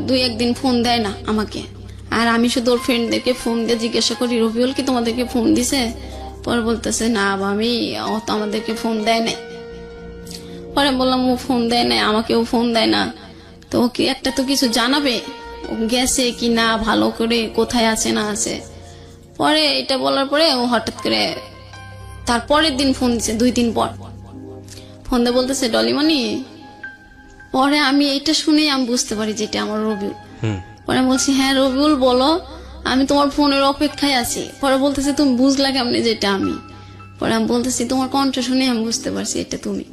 Speaker 2: 2-1 দিন ফোন দেয় না আমাকে, আর আমি শুধু ওর ফ্রেন্ডদেরকে ফোন দিয়ে জিজ্ঞাসা করি রবিউল কি তোমাদেরকে ফোন দিছে? পরে বলতেছে না আমি, ও তো আমাদেরকে ফোন দেয় নাই। পরে বললাম ও ফোন দেয় নাই, আমাকেও ফোন দেয় না, তো ওকে একটা তো কিছু জানাবে, ও গেছে কি না, ভালো করে কোথায় আছে না আছে। পরে এটা বলার পরে ও হঠাৎ করে তারপরের দিন ফোন দিচ্ছে, 2 দিন পর ফোন দিয়ে বলতেছে ডলিমণি। পরে আমি এটা শুনেই আমি বুঝতে পারি যে এটা আমার রবিউল। পরে বলছি হ্যাঁ রবিউল বলো, আমি তোমার ফোনের অপেক্ষায় আছি। পরে বলতেছে তুমি বুঝলা কেমনে যে এটা আমি? পরে আমি বলতেছি তোমার কণ্ঠ শুনে আমি বুঝতে পারছি এটা তুমি।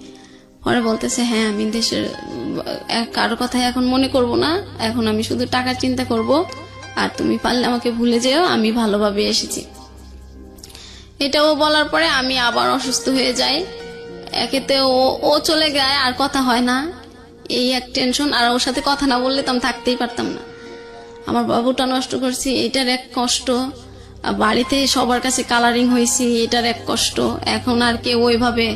Speaker 2: পরে বলতেছে হ্যাঁ, আমি দেশের কারো কথাই এখন মনে করব না, এখন আমি শুধু টাকার চিন্তা করব, আর তুমি পারলে আমাকে ভুলে যেও, আমি ভালোভাবে এসেছি। এটাও বলার পরে আমি আবার অসুস্থ হয়ে যাই। একেতে ও চলে যায়, আর কথা হয় না, এই এক টেনশন, আর ওর সাথে কথা না বললে তো আমি থাকতেই পারতাম না। আমার বাবুটা নষ্ট করছি, এটার এক কষ্ট, বাড়িতে সবার কাছে কালারিং হয়েছি, এটার এক কষ্ট। এখন আর কেউ ওইভাবে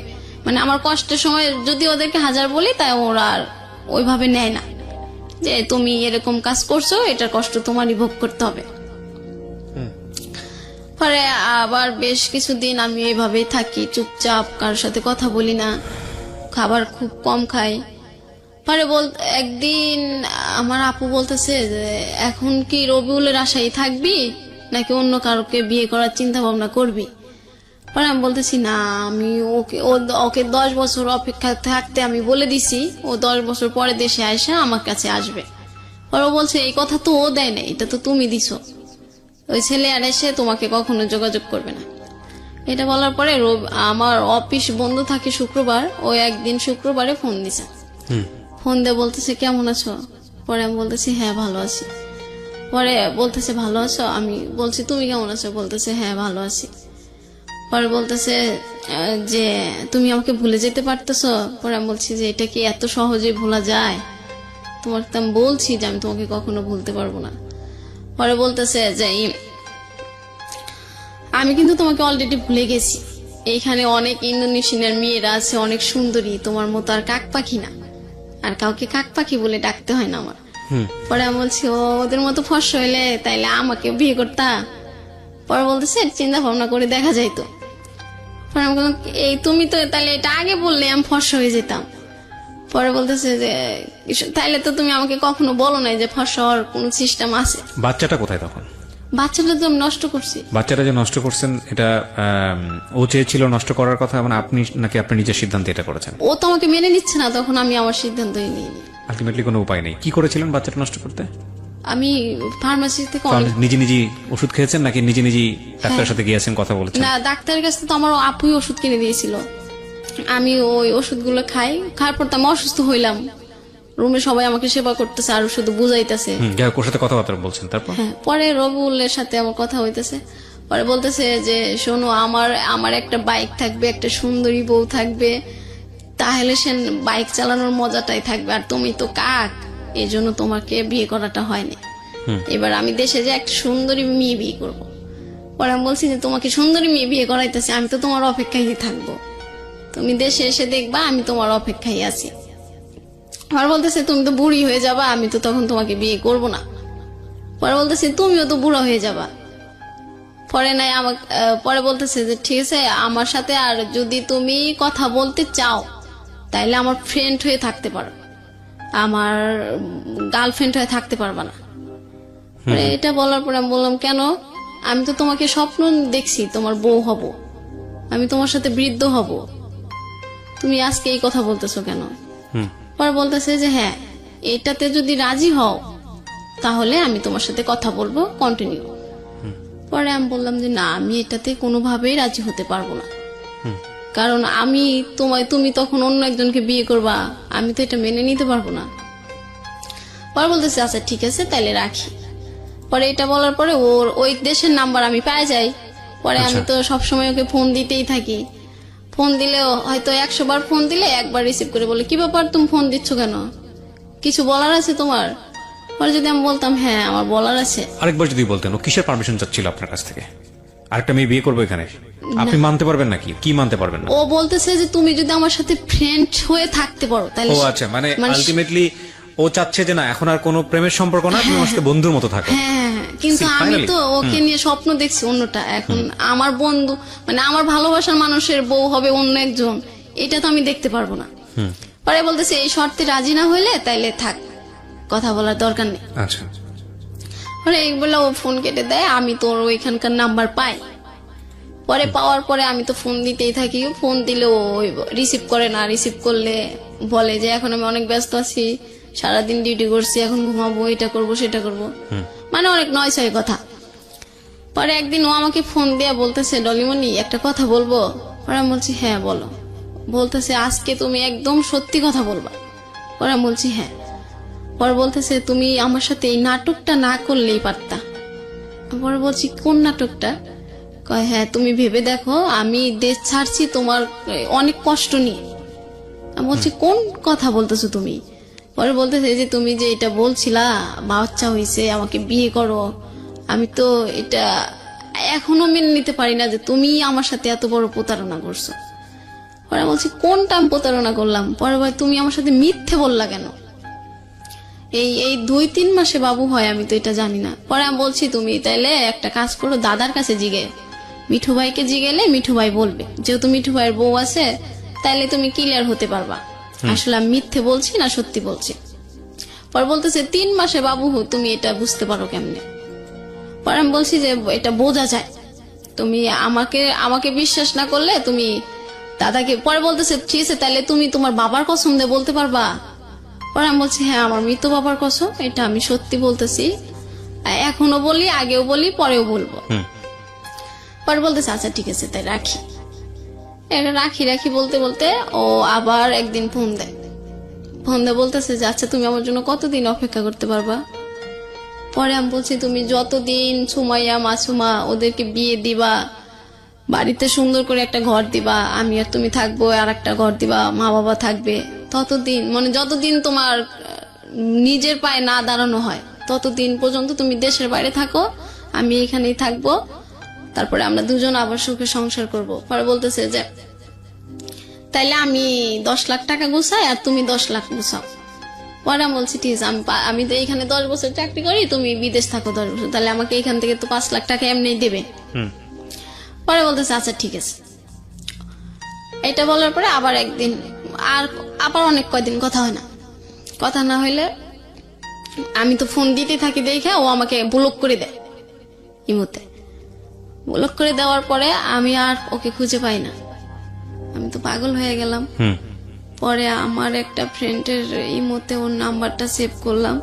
Speaker 2: আমার কষ্টের সময় যদি ওদেরকে 1000 বলি, তাই ওরা আর ওইভাবে নেয় না যে তুমি এরকম কাজ করছো, এটার কষ্ট তোমারই ভোগ করতে হবে। পরে আবার বেশ কিছুদিন আমি এইভাবেই থাকি, চুপচাপ, কারোর সাথে কথা বলি না, খাবার খুব কম খাই। পরে একদিন আমার আপু বলতেছে যে এখন কি রবিউলের আশায় থাকবি নাকি অন্য কারোকে বিয়ে করার চিন্তা ভাবনা করবি? পরে আমি বলতেছি না, আমি ওকে 10 বছর অপেক্ষা থাকতে আমি বলে দিছি, ও 10 বছর পরে দেশে আসা আমার কাছে আসবে। পরে বলছে এই কথা তো ও দেয় না, এটা তো তুমি দিছো, ওই ছেলে আর এসে তোমাকে কখনো যোগাযোগ করবে না। এটা বলার পরে আমার অফিস বন্ধ থাকে শুক্রবার, ও একদিন শুক্রবারে ফোন দিছে। ফোন দিয়ে বলতেছে কেমন আছো? পরে আমি বলতেছি হ্যাঁ ভালো আছি। পরে বলতেছে ভালো আছো? আমি বলছি তুমি কেমন আছো? বলতেছে হ্যাঁ ভালো আছি। পরে বলতেছে যে তুমি আমাকে ভুলে যেতে পারতেছো? পরে আমি বলছি যে এটা কি এত সহজে ভোলা যায়? তোমাকে তো আমি বলছি যে আমি তোমাকে কখনো ভুলতে পারবো না। পরে বলতেছে যে আমি কিন্তু তোমাকে অলরেডি ভুলে গেছি, এইখানে অনেক ইন্দোনেশিয়ার মেয়েরা আছে, অনেক সুন্দরী, তোমার মতো আর কাক পাখি না, আর কাউকে কাক পাখি বলে ডাকতে হয় না আমার। পরে আমি বলছি ওদের মতো ফর্সা হইলে তাইলে আমাকে বিয়ে করতা, পরে বলতেছে চিন্তা ভাবনা করে দেখা যাইতো। পরে আমি বললাম এই তুমি তো তাহলে এটা আগে বললে আমি ফর্সা হয়ে যেতাম। পরে বলতেছে যে তাইলে তো তুমি আমাকে কখনো বলো নাই যে ফর্সা হওয়ার কোন সিস্টেম আছে।
Speaker 1: বাচ্চাটা কোথায় তখন?
Speaker 2: বাচ্চাটা তো আমি নষ্ট করছি।
Speaker 1: বাচ্চাটা যে নষ্ট করছেন এটা ও চেয়েছিল নষ্ট করার কথা, মানে আপনি নাকি আপনি নিজের সিদ্ধান্তে এটা করেছেন?
Speaker 2: ও তো আমাকে মেনে নিচ্ছে না, তখন আমি আমার সিদ্ধান্তই নিইনি।
Speaker 1: আলটিমেটলি কোনো উপায় নেই। কি করেছিলেন বাচ্চাটা নষ্ট করতে?
Speaker 2: আমি ফার্মাসি থেকে অনেক
Speaker 1: নিজে নিজেই ওষুধ খেয়েছেন নাকি নিজে নিজেই ডাক্তারের সাথে গিয়েছেন, কথা বলেছেন?
Speaker 2: না, ডাক্তারের কাছে তো আমার আপুই ওষুধ কিনে দিয়েছিল। আমি ওই ওষুধগুলো খাওয়ার পর তো আমি অসুস্থ হইলাম। রুমে সবাই আমাকে সেবা করতেছে আর শুধু বুঝাইতেছে।
Speaker 1: যাই হোক, ওর সাথে কথাবার্তা বলছেন তারপর?
Speaker 2: হ্যাঁ, পরে রবিউলের সাথে আমার কথা হইতেছে। পরে বলতেছে যে শোনো, আমার একটা বাইক থাকবে, একটা সুন্দরী বউ থাকবে, তাহলে সে বাইক চালানোর মজাটাই থাকবে। আর তুমি তো কাক, এই জন্য তোমাকে বিয়ে করাটা হয়নি। এবার আমি দেশে যে একটা সুন্দরী মেয়ে বিয়ে করবো। পরে আমি বলছি যে তোমাকে সুন্দরী মেয়ে বিয়ে করাইতেছে, আমি তো তোমার অপেক্ষায় থাকবো। তুমি দেশে এসে দেখবা আমি তোমার অপেক্ষায় আছি। আর বলতেছে তুমি তো বুড়ি হয়ে যাবা, আমি তো তখন তোমাকে বিয়ে করব না। পরে বলতেছে তুমিও তো বুড়া হয়ে যাবা। পরে বলতেছে যে ঠিক আছে, আমার সাথে আর যদি তুমি কথা বলতে চাও তাইলে আমার ফ্রেন্ড হয়ে থাকতে পারো, আমার গার্লফ্রেন্ড হয়ে থাকতে পারবা না। এটা বলার পরে আমি বললাম কেন? আমি তো তোমাকে স্বপ্ন দেখছি তোমার বউ হব, আমি তোমার সাথে বৃদ্ধ হব, তুমি আজকে এই কথা বলতেছো কেন? পরে বলতেছে যে হ্যাঁ, এটাতে যদি রাজি হও তাহলে আমি তোমার সাথে কথা বলবো কন্টিনিউ। পরে আমি বললাম যে না, আমি এটাতে কোনোভাবেই রাজি হতে পারবো না, কারণ তুমি তখন অন্য একজনকে বিয়ে করবা, আমি তো এটা মেনে নিতে পারবো না। পরে বলতেছে আচ্ছা ঠিক আছে তাইলে রাখি। পরে এটা বলার পরে ওর ওই দেশের নাম্বার আমি পেয়ে যাই। পরে আমি তো সবসময় ওকে ফোন দিতেই থাকি। ফোন দিলেও হয়তো 100 বার ফোন দিলে একবার রিসিভ করে বলে কি ব্যাপার, তুমি ফোন দিচ্ছ কেন, কিছু বলার আছে তোমার? পরে যদি আমি বলতাম হ্যাঁ আমার বলার আছে।
Speaker 1: আরেকবার যদি বলতেন ও কিসের পারমিশন চাচ্ছিল আপনার কাছ থেকে? আরেকটা মেয়ে বিয়ে করবো এখানে, আপনি মানতে পারবেন নাকি? কি মানতে পারবেন না?
Speaker 2: ও বলতেছে যে তুমি যদি আমার সাথে ফ্রেন্ড হয়ে থাকতে পারো তাহলে।
Speaker 1: ও আচ্ছা, মানে আলটিমেটলি ও চাচ্ছে যে না, এখন আর কোনো প্রেমের সম্পর্ক না, তুমি আমার সাথে বন্ধুর মতো থাকো।
Speaker 2: হ্যাঁ, কিন্তু আমি তো ওকে নিয়ে স্বপ্ন দেখছি অন্যটা। এখন আমার বন্ধু মানে আমার ভালোবাসার মানুষের বউ হবে অন্য একজন, এটা তো আমি দেখতে পারবো না। পরে বলতেছে এই শর্তে রাজি না হইলে তাইলে থাক, কথা বলার দরকার নেই।
Speaker 1: আচ্ছা,
Speaker 2: পরে এইগুলো ও ফোন কেটে দেয়। আমি তোর ওইখানকার নাম্বার পাই। পরে পাওয়ার পরে আমি তো ফোন দিতেই থাকি। ফোন দিলে ও রিসিভ করে না, রিসিভ করলে বলে যে এখন আমি অনেক ব্যস্ত আছি, সারাদিন ডিউটি করছি, এখন ঘুমাবো, এটা করবো সেটা করবো, মানে অনেক নয় কথা। পরে একদিন ও আমাকে ফোন দিয়ে বলতেছে ডলিমণি একটা কথা বলবো? পরে আমি বলছি হ্যাঁ বলো। বলতেছে আজকে তুমি একদম সত্যি কথা বলবা। পরে আমি বলছি হ্যাঁ। পরে বলতেছে তুমি আমার সাথে এই নাটকটা না করলেই পারতা। পরে বলছি কোন নাটকটা? কয় হ্যাঁ, তুমি ভেবে দেখো আমি দেশ ছাড়ছি তোমার অনেক কষ্ট নিয়ে। আমি বলছি কোন কথা বলতেছো তুমি? পরে বলতেছে যে তুমি যে এটা বলছিলা বাচ্চা হয়েছে আমাকে বিয়ে করো, আমি তো এটা এখনো মেনে নিতে পারি না যে তুমি আমার সাথে এত বড় প্রতারণা করছো। পরে বলছি কোনটা আমি প্রতারণা করলাম? পরে ভাই তুমি আমার সাথে মিথ্যে বললা কেন? এই 2-3 মাসে বাবু হয়, আমি তো এটা জানি না। পরে আমি বলছি তুমি তাইলে একটা কাজ করো, দাদার কাছে জিগে, মিঠু ভাইকে জিগেলে মিঠু ভাই বলবে, যেহেতু মিঠু ভাইয়ের বউ আছে তাইলে তুমি ক্লিয়ার হতে পারবা আসলে আমি মিথ্যে বলছি না সত্যি বলছি। পরে বলতেছে 3 মাসে বাবু তুমি এটা বুঝতে পারো কেমনে? পরে আমি বলছি যে এটা বোঝা যায়, তুমি আমাকে বিশ্বাস না করলে তুমি দাদাকে। পরে বলতেছে ঠিক আছে তাহলে তুমি তোমার বাবার কসম দিয়ে বলতে পারবা? পরে আমি বলছি হ্যাঁ আমার মৃত বাবার কসম, এটা আমি সত্যি বলতেছি, এখনো বলি, আগেও বলি, পরেও বলবো। পরে বলতেছে আচ্ছা ঠিক আছে তাই রাখি। এটা রাখি বলতে বলতে ও আবার একদিন ফোন দেয় বলতেছে যে আচ্ছা তুমি আমার জন্য কতদিন অপেক্ষা করতে পারবা? পরে আমি বলছি তুমি যতদিন সুমাইয়া মাসুমা ওদেরকে বিয়ে দিবা, বাড়িতে সুন্দর করে একটা ঘর দিবা, আমি আর তুমি থাকবো, আর একটা ঘর দিবা, মা বাবা থাকবে, ততদিন মানে যতদিন তোমার নিজের পায়ে না দাঁড়ানো হয় ততদিন পর্যন্ত তুমি দেশের বাইরে থাকো, আমি এখানেই থাকবো, তারপরে আমরা দুজন আবার সুখে সংসার করব। পরে বলতেছে যে তাইলে আমি 10 লাখ টাকা গুছাই আর তুমি 10 লাখ গুছাও। পরে আমি বলছি ঠিক আছে, আমি তো এখানে 10 বছর চাকরি করি, তুমি বিদেশ থাকো 10 বছর, তাহলে আমাকে এখান থেকে তো 5 লাখ টাকা এমনি দেবে।
Speaker 1: হুম।
Speaker 2: পরে বলতেছে আচ্ছা ঠিক আছে। এটা বলার পরে আবার একদিন আবার অনেক কয়দিন কথা হয় না। কথা না হইলে আমি তো ফোন দিতে থাকি দেখে ও আমাকে ব্লক করে দেয় ইমোতে। ব্লক করে দেওয়ার পরে আমি আর ওকে খুঁজে পাই না, আমি তো পাগল হয়ে গেলাম।
Speaker 1: হুম।
Speaker 2: পরে আমার একটা ফ্রেন্ডের ইমোতে ওর নাম্বারটা সেভ করলাম,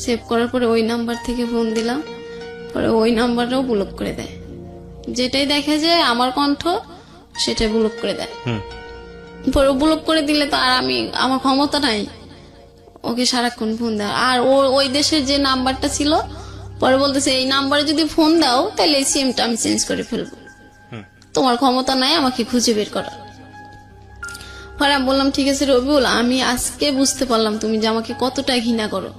Speaker 2: সেভ করার পরে ওই নাম্বার থেকে ফোন দিলাম, পরে ওই নাম্বারটাও ব্লক করে দেয়। যেটাই দেখে যে আমার কণ্ঠ সেটাই ব্লক করে দেয়।
Speaker 1: হুম।
Speaker 2: পরে ব্লক করে দিলে তো আর আমার ক্ষমতা নাই ওকে সারাক্ষণ ফোন দেওয়ার। আর ওই দেশের যে নাম্বারটা ছিল, পরে বলতেছে এই নাম্বারে যদি ফোন দাও তাহলে এই সিমটা আমি চেঞ্জ করে ফেলবো, তোমার ক্ষমতা নাই আমাকে খুঁজে বের করা। পরে আমি বললাম ঠিক আছে রবিউল, আমি আজকে বুঝতে পারলাম তুমি যে আমাকে কতটা ঘৃণা করো।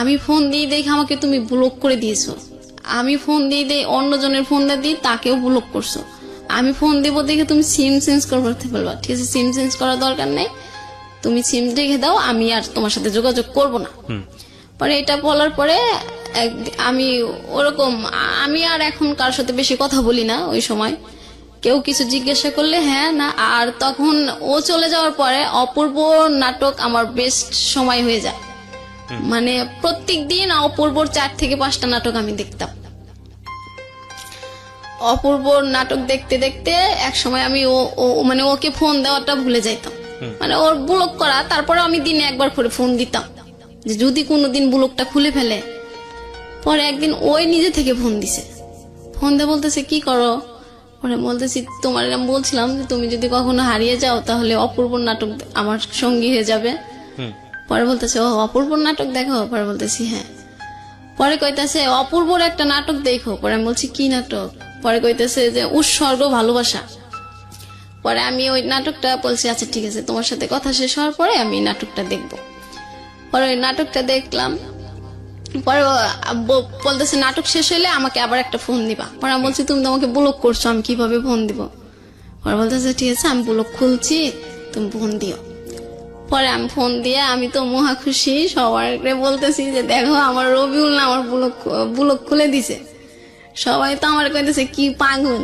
Speaker 2: আমি ফোন দিয়ে দেখে আমাকে তুমি ব্লক করে দিয়েছো, আমি ফোন দিয়ে অন্যজনের ফোন দিই তাকেও ব্লক করছো, আমি ফোন দেবো দেখে তুমি সিম চেঞ্জ করতে পারবা। ঠিক আছে, সিম চেঞ্জ করার দরকার নেই, তুমি সিম রেখে দাও, আমি আর তোমার সাথে যোগাযোগ করব না। পরে এটা বলার পরে আমি ওরকম আমি আর এখন কার সাথে বেশি কথা বলি না। ওই সময় কেউ কিছু জিজ্ঞাসা করলে হ্যাঁ না। আর তখন ও চলে যাওয়ার পরে অপূর্ব নাটক আমার বেস্ট সময় হয়ে যায়। মানে প্রত্যেক দিন অপূর্বর 4 থেকে 5টা নাটক আমি দেখতাম। অপূর্বর নাটক দেখতে দেখতে এক সময় আমি মানে ওকে ফোন দেওয়াটা ভুলে যাইতাম, মানে ওর ব্লক করা। তারপরে আমি দিনে একবার করে ফোন দিতাম যে যদি কোনোদিন ব্লকটা খুলে ফেলে। পরে একদিন ওই নিজে থেকে ফোন দিছে, ফোন দিয়ে বলতেছে কি করো। পরে বলতেছি তোমার আমি বলছিলাম যে তুমি যদি কখনো হারিয়ে যাও তাহলে অপূর্ব নাটক আমার সঙ্গী হয়ে যাবে। পরে বলতেছে ও অপূর্ব নাটক দেখো। পরে বলতেছি হ্যাঁ। পরে কইতেছে অপূর্বর একটা নাটক দেখো। পরে আমি বলছি কি নাটক। পরে কইতেছে যে উৎসর্গ ভালোবাসা। পরে আমি ওই নাটকটা বলছি আচ্ছা ঠিক আছে, তোমার সাথে কথা শেষ হওয়ার পরে আমি নাটকটা দেখবো। পরে ওই নাটকটা দেখলাম। পরে বলতেছে নাটক শেষ হইলে আমাকে আবার একটা ফোন দিবা। পরে আমি বলছি তুমি তো আমাকে ব্লক করছো, আমি কিভাবে ফোন দিব। পরে বলতেছে ঠিক আছে আমি ব্লক খুলছি, তুমি ফোন দিও। পরে আমি ফোন দিয়ে আমি তো মহা খুশি, সবাইকে বলতেছি যে দেখো আমার রবিউল না আমার ব্লক খুলে দিছে। সবাই তো আমার কইতেছে কি পাগল,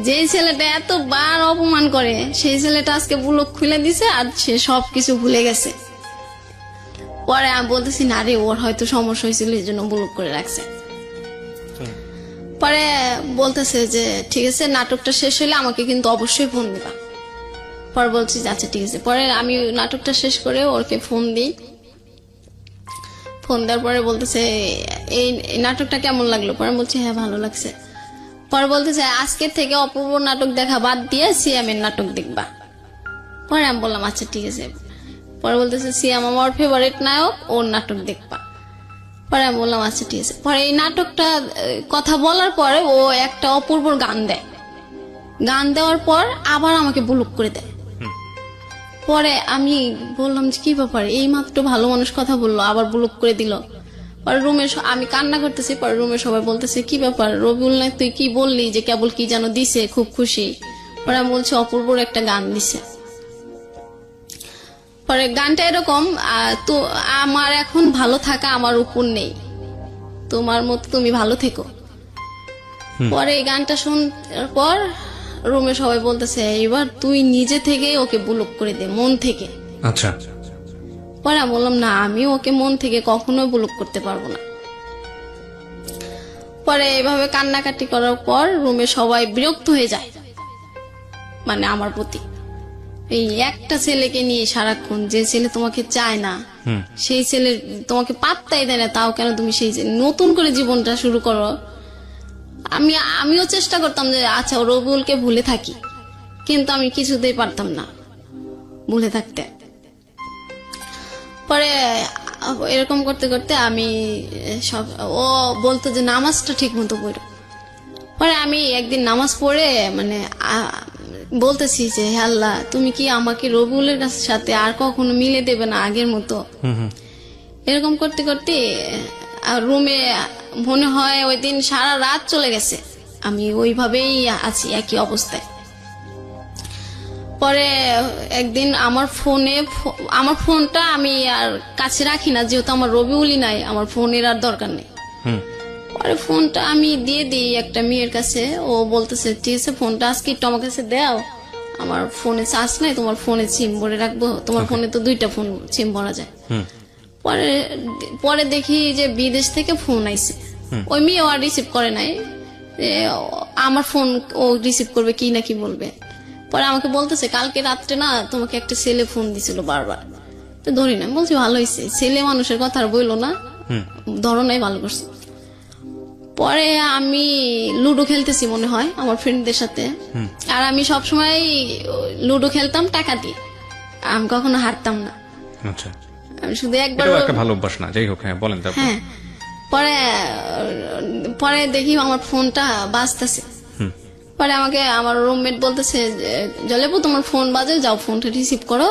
Speaker 2: যে ছেলেটা এতবার অপমান করে সেই ছেলেটা আজকে ব্লক খুলে দিছে আর সে সবকিছু ভুলে গেছে। পরে আমি বলতেছি না রে, ওর হয়তো সমস্যা হয়েছিল এই জন্য ব্লক করে রাখছে। পরে বলতেছে যে ঠিক আছে নাটকটা শেষ হলে আমাকে কিন্তু অবশ্যই ফোন দিবা। পরে বলছি আচ্ছা ঠিক আছে। পরে আমি নাটকটা শেষ করে ওকে ফোন দিই। ফোন দেওয়ার পরে বলতেছে এই নাটকটা কেমন লাগলো। পরে বলছি হ্যাঁ ভালো লাগছে। পরে বলতেছে আজকের থেকে অপূর্ব নাটক দেখা বাদ দিয়ে সিএম এর নাটক দেখবা। পরে আমি বললাম আচ্ছা ঠিক আছে। পরে বলতেছে সিএম আমার ফেভারিট নায়ক, ওর নাটক দেখবা। পরে আমি বললাম আচ্ছা ঠিক আছে। পরে এই নাটকটা কথা বলার পরে ও একটা অপূর্বর গান দেয়, গান দেওয়ার পর আবার আমাকে ব্লক করে দেয়। পরে আমি বললাম যে কি ব্যাপার, এই মাত্র ভালো মানুষ কথা বললো আবার ব্লক করে দিল। পরে রুমে আমি কান্না করতেছি। পরে রুমে সবাই বলতেছে কি ব্যাপার রবিউল না, তুই কি বললি যে কেবল কি যেন দিছে, খুব খুশি। পরে আমি বলছি অপূর্বর একটা গান দিছে। পরে গানটা এরকম তো আমার এখন ভালো থাকা আমার উপর নেই, তোমার মতো তুমি ভালো থেকো। পরে এই গানটা শোনার পর রুমে সবাই বলতেছে এবার তুই নিজে থেকে ওকে ব্লক করে দে মন থেকে।
Speaker 1: আচ্ছা।
Speaker 2: পরে আমি বললাম না, আমি ওকে মন থেকে কখনো ব্লক করতে পারবো না। পরে এভাবে কান্নাকাটি করার পর রুমে সবাই বিরক্ত হয়ে যায়, মানে আমার প্রতি। এই একটা ছেলেকে নিয়ে সারাক্ষণ, যে ছেলে তোমাকে চায় না, সেই ছেলে তোমাকে পাত্তাই দেয় না, তাও কেন তুমি সেই নতুন করে জীবনটা শুরু করো। আমিও চেষ্টা করতাম যে আচ্ছা রবিউলকে ভুলে থাকি, কিন্তু আমি কিছুতেই পারতাম না ভুলে থাকতে। পরে এরকম করতে করতে আমি ও বলতো যে নামাজটা ঠিক মতো পড়ো। পরে আমি একদিন নামাজ পড়ে মানে বলতেছি যে হে আল্লাহ, তুমি কি আমাকে রবিউলের সাথে আর কখনো মিলে দেবে না আগের মতো। এরকম করতে করতে রুমে মনে হয় ওই দিন সারা রাত চলে গেছে, আমি ওইভাবেই আছি একই অবস্থায়। পরে একদিন আমার ফোনটা আমি আর কাছে রাখি না, যেহেতু আমার রবিউলই নাই, আমার ফোনের আর দরকার নেই। পরে ফোনটা আমি দিয়ে দিই একটা মেয়ের কাছে, ও বলতেছে ঠিক আছে ফোনটা আজকে একটু আমার কাছে দাও, আমার ফোনে চার্জ নাই, তোমার ফোনে সিম ভরে রাখবো, তোমার ফোনে তো 2টা ফোন সিম ভরা যায়। পরে পরে দেখি যে বিদেশ থেকে ফোন আইছে, ওই মেয়ে আর রিসিভ করে নাই, যে আমার ফোন ও রিসিভ করবে কি না কি বলবে। পরে আমাকে বলতেছে কালকে রাত্রে না তোমাকে একটা ছেলে ফোন দিছিল বারবার, তো ধরি না, বলছি ভালো হয়েছে, ছেলে মানুষের কথা আর বইলো না, ধরো নাই, ভালো করছে। পরে আমি লুডো খেলতেছি মনে হয় আমার ফ্রেন্ডদের সাথে, আর আমি সবসময় লুডো খেলতাম টাকা দিয়ে, আমি কখনো হারতাম না,
Speaker 1: আচ্ছা,
Speaker 2: আমি শুধু একবার।
Speaker 1: এটাও একটা ভালো অভ্যাস না, যাই হোক, হ্যাঁ বলেন তারপর।
Speaker 2: হ্যাঁ, পরে পরে দেখি আমার ফোনটা বাজতেছে। পরে আমাকে আমার রুমমেট বলতেছে জলেপু তোমার ফোন বাজে, যাও ফোনটা রিসিভ করো,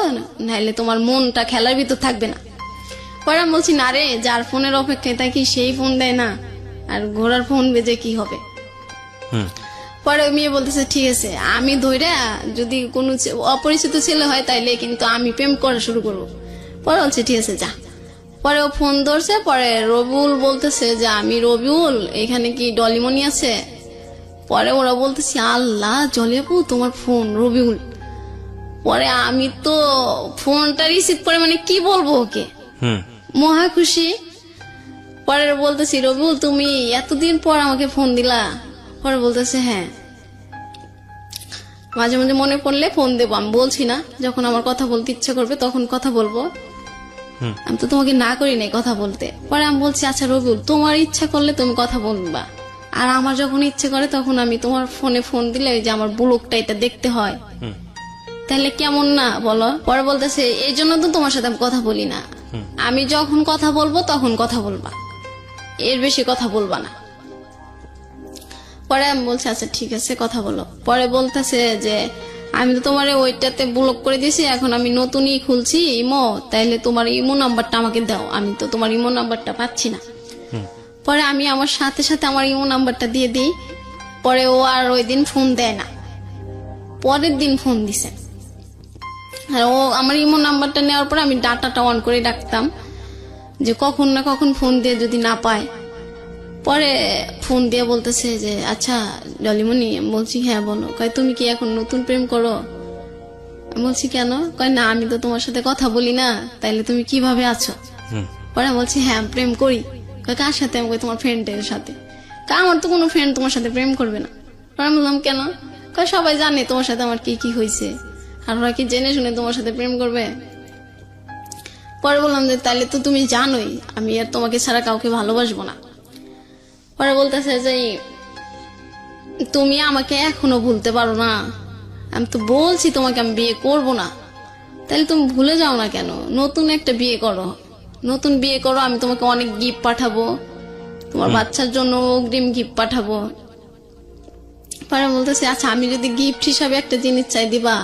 Speaker 2: নাহলে তোমার মনটা খেলার ভিতর থাকবে না। পরে আমি বলছি না রে, যার ফোনের অপেক্ষায় থাকি সেই ফোন দেয় না, আর ঘোড়ার ফোন বেজে কি হবে। পরে ওই মেয়ে বলতেছে ঠিক আছে, আমি ধইরা যদি কোনো অপরিচিত ছেলে হয় তাইলে কিন্তু আমি প্রেম করা শুরু করবো। পরে বলছে ঠিক আছে যা। পরে ও ফোন ধরছে, পরে রবিউল বলতেছে যে আমি রবিউল, এখানে কি ডলিমনি আছে? পরে ওরা বলতেছে আল্লাহ জলেপু তোমার ফোন রবিউল। পরে আমি তো ফোনটা রিসিভ করে মানে কি বলবো ওকে, মহা খুশি। পরে বলতেছি রবিউল তুমি এতদিন পর আমাকে ফোন দিলা? পরে বলতেছে হ্যাঁ, মাঝে মাঝে মনে পড়লে ফোন দেবো, আমি বলছি না, যখন আমার কথা বলতে ইচ্ছা করবে তখন কথা বলবো, আমি তো তোমাকে না করি নাই কথা বলতে। পরে আমি বলছি আচ্ছা রবিউল তোমার ইচ্ছা করলে তুমি কথা বলবা, আর আমার যখন ইচ্ছে করে তখন আমি তোমার ফোনে ফোন দিলে ওই যে আমার ব্লকটা এটা দেখতে হয়, তাহলে কেমন না বলো? পরে বলতেছে এই জন্য তো তোমার সাথে আমি কথা বলি না, আমি যখন কথা বলবো তখন কথা বলবা, এর বেশি কথা বলবা না। পরে আমি বলছি আচ্ছা ঠিক আছে কথা বলো। পরে বলতেছে যে আমি তো তোমার ওইটাতে ব্লক করে দিয়েছি, এখন আমি নতুনই খুলছি ইমো, তাইলে তোমার ইমো নাম্বারটা আমাকে দাও, আমি তো তোমার ইমো নাম্বারটা পাচ্ছি না। পরে আমি আমার সাথে সাথে আমার ইমো নাম্বারটা দিয়ে দিই। পরে ও আর ওই দিন ফোন দেয় না, পরের দিন ফোন দিছে। আর ও আমার ইমো নাম্বারটা নেওয়ার পরে আমি ডাটাটা অন করে রাখতাম, যে কখন না কখন ফোন দিয়ে যদি না পায়। পরে ফোন দিয়ে বলতেছে যে আচ্ছা ডলিমনি, বলছি হ্যাঁ বলো। কয় তুমি কি এখন নতুন প্রেম করো? বলছি কেন? কয় না আমি তো তোমার সাথে কথা বলি না, তাইলে তুমি কিভাবে আছো? পরে বলছি হ্যাঁ প্রেম করি। কয় কার সাথে? আমি কই তোমার ফ্রেন্ডের সাথে। কয় আমার তো কোনো ফ্রেন্ড তোমার সাথে প্রেম করবে না। পরে বললাম কেন? কয় সবাই জানে তোমার সাথে আমার কি কি হয়েছে, আর ওরা কি জেনে শুনে তোমার সাথে প্রেম করবে? পরে বললাম যে তাইলে তো তুমি জানোই আমি আর তোমাকে ছাড়া কাউকে ভালোবাসবো না। পরে বলতেছে যে তুমি আমাকে এখনো ভুলতে পারো না, আমি তো বলছি তোমাকে আমি বিয়ে করব না, তাহলে তুমি ভুলে যাও না কেন? নতুন একটা বিয়ে করো, নতুন বিয়ে করো, আমি তোমাকে অনেক গিফট পাঠাবো, তোমার বাচ্চার জন্য অগ্রিম গিফট পাঠাবো। পরে বলতেছে আচ্ছা আমি যদি গিফট হিসাবে একটা জিনিস চাই দিবা?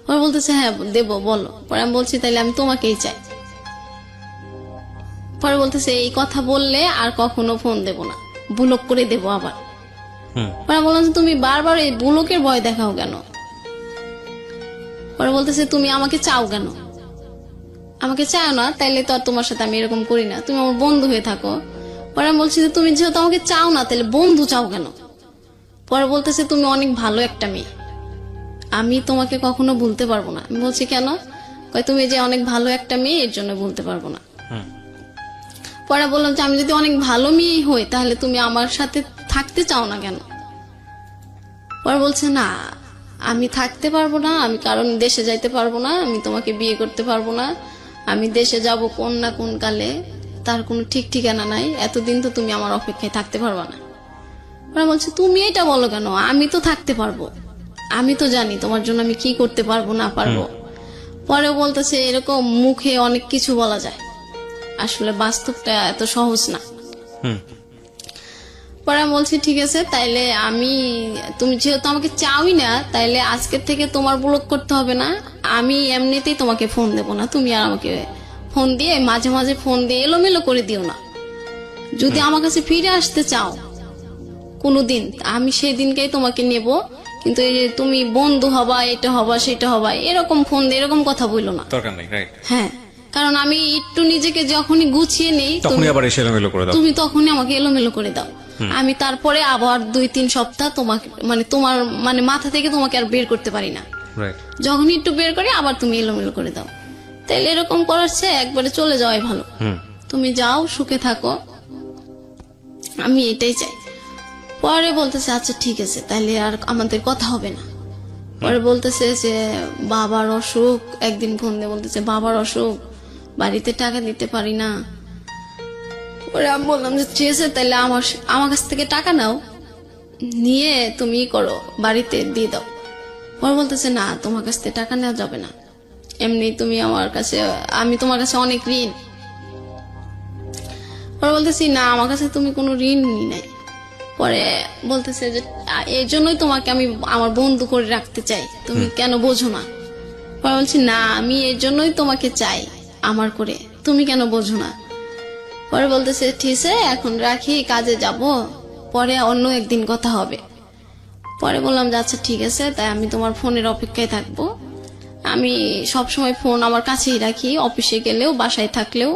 Speaker 2: পরে বলতেছে হ্যাঁ দেবো, বলো। পরে আমি বলছি তাহলে আমি তোমাকেই চাই। পরে বলতেছে এই কথা বললে আর কখনো ফোন দেব না, ব্লক করে দেবো আবার। পরে বললাম তুমি বারবার এই ব্লকের ভয় দেখাও কেন? পরে বলতেছে তুমি আমাকে চাও কেন? আমাকে চাও না তাইলে তো আর তোমার সাথে আমি এরকম করি না, তুমি আমার বন্ধু হয়ে থাকো। পরে আমি বলছি যে তুমি যেহেতু আমাকে চাও না তাহলে বন্ধু চাও কেন? পরে বলতেছে তুমি অনেক ভালো একটা মেয়ে, আমি তোমাকে কখনো ভুলতে পারবো না। আমি বলছি কেন? কয় তুমি যে অনেক ভালো একটা মেয়ে এর জন্য ভুলতে পারবো না। পরে বললাম যে আমি যদি অনেক ভালো মেয়ে হই তাহলে তুমি আমার সাথে থাকতে চাও না কেন? পরে বলছে না আমি থাকতে পারবো না, আমি কারণ দেশে যাইতে পারবো না, আমি তোমাকে বিয়ে করতে পারবো না, আমি দেশে যাব কোন না কোন কালে, তার কোনো ঠিক ঠিকানা নাই, এতদিন তো তুমি আমার অপেক্ষায় থাকতে পারবা না। ওরা বলছে তুমি এটা বলো কেন? আমি তো থাকতে পারবো, আমি তো জানি তোমার জন্য আমি কি করতে পারবো না পারবো। পরে বলতেছে এরকম মুখে অনেক কিছু বলা যায়, আসলে বাস্তবটা এত সহজ না। পরে আমি বলছি ঠিক আছে তাইলে আমি, তুমি যেহেতু আমাকে চাওই না তাইলে আজকের থেকে তোমার ব্লক করতে হবে না, আমি এমনিতেই তোমাকে ফোন দেবো না, তুমি আর আমাকে ফোন দিয়ে মাঝে মাঝে ফোন দিয়ে এলোমেলো করে দিও না। যদি আমার কাছে ফিরে আসতে চাও কোনোদিন, আমি সেই দিনকেই তোমাকে নেব, কিন্তু এই যে তুমি বন্ধু হবা, এটা হবা সেটা হবা, এরকম ফোন দিয়ে এরকম কথা বললো না।
Speaker 1: দরকার নেই, রাইট?
Speaker 2: হ্যাঁ, কারণ আমি একটু নিজেকে যখনই গুছিয়ে নেই
Speaker 1: তখনই আবার এসে এলোমেলো করে দাও।
Speaker 2: তুমি তখনই আমাকে এলোমেলো করে দাও। আমি তারপরে আবার 2-3 সপ্তাহ তোমাকে মানে তোমার মানে মাথা থেকে তোমাকে আর বের করতে পারি না।
Speaker 1: রাইট।
Speaker 2: যখনই একটু বের করি আবার তুমি এলোমেলো করে দাও। তাইলে এরকম করার চেয়ে একবারে চলে যাওয়াই ভালো। তুমি যাও, সুখে থাকো, আমি এটাই চাই। পরে বলতেছে আচ্ছা ঠিক আছে, তাইলে আর আমাদের কথা হবে না। পরে বলতেছে যে বাবার অসুখ, একদিন ফোন দিয়ে বলতেছে বাবার অসুখ, বাড়িতে টাকা দিতে পারি না। পরে আমি বললাম যে ঠিক আছে, তাইলে আমার কাছ থেকে টাকা নাও, নিয়ে তুমি করো, বাড়িতে দিয়ে দাও। পরে বলতেছে না, তোমার কাছ থেকে টাকা নেওয়া যাবে না, এমনি তুমি আমি তোমার কাছে অনেক ঋণ। পরে বলতেছি না, আমার কাছে তুমি কোনো ঋণ নি নাই। পরে বলতেছে যে এই জন্যই তোমাকে আমি আমার বন্ধু করে রাখতে চাই, তুমি কেন বোঝো না। পরে বলছি না, আমি এই জন্যই তোমাকে চাই আমার করে, তুমি কেন বোঝো না। পরে বলতেছে ঠিক আছে, এখন রাখি, কাজে যাব, পরে অন্য একদিন কথা হবে। পরে বললাম যে আচ্ছা ঠিক আছে, তাই আমি তোমার ফোনের অপেক্ষায় থাকবো। আমি সবসময় ফোন আমার কাছেই রাখি, অফিসে গেলেও, বাসায় থাকলেও,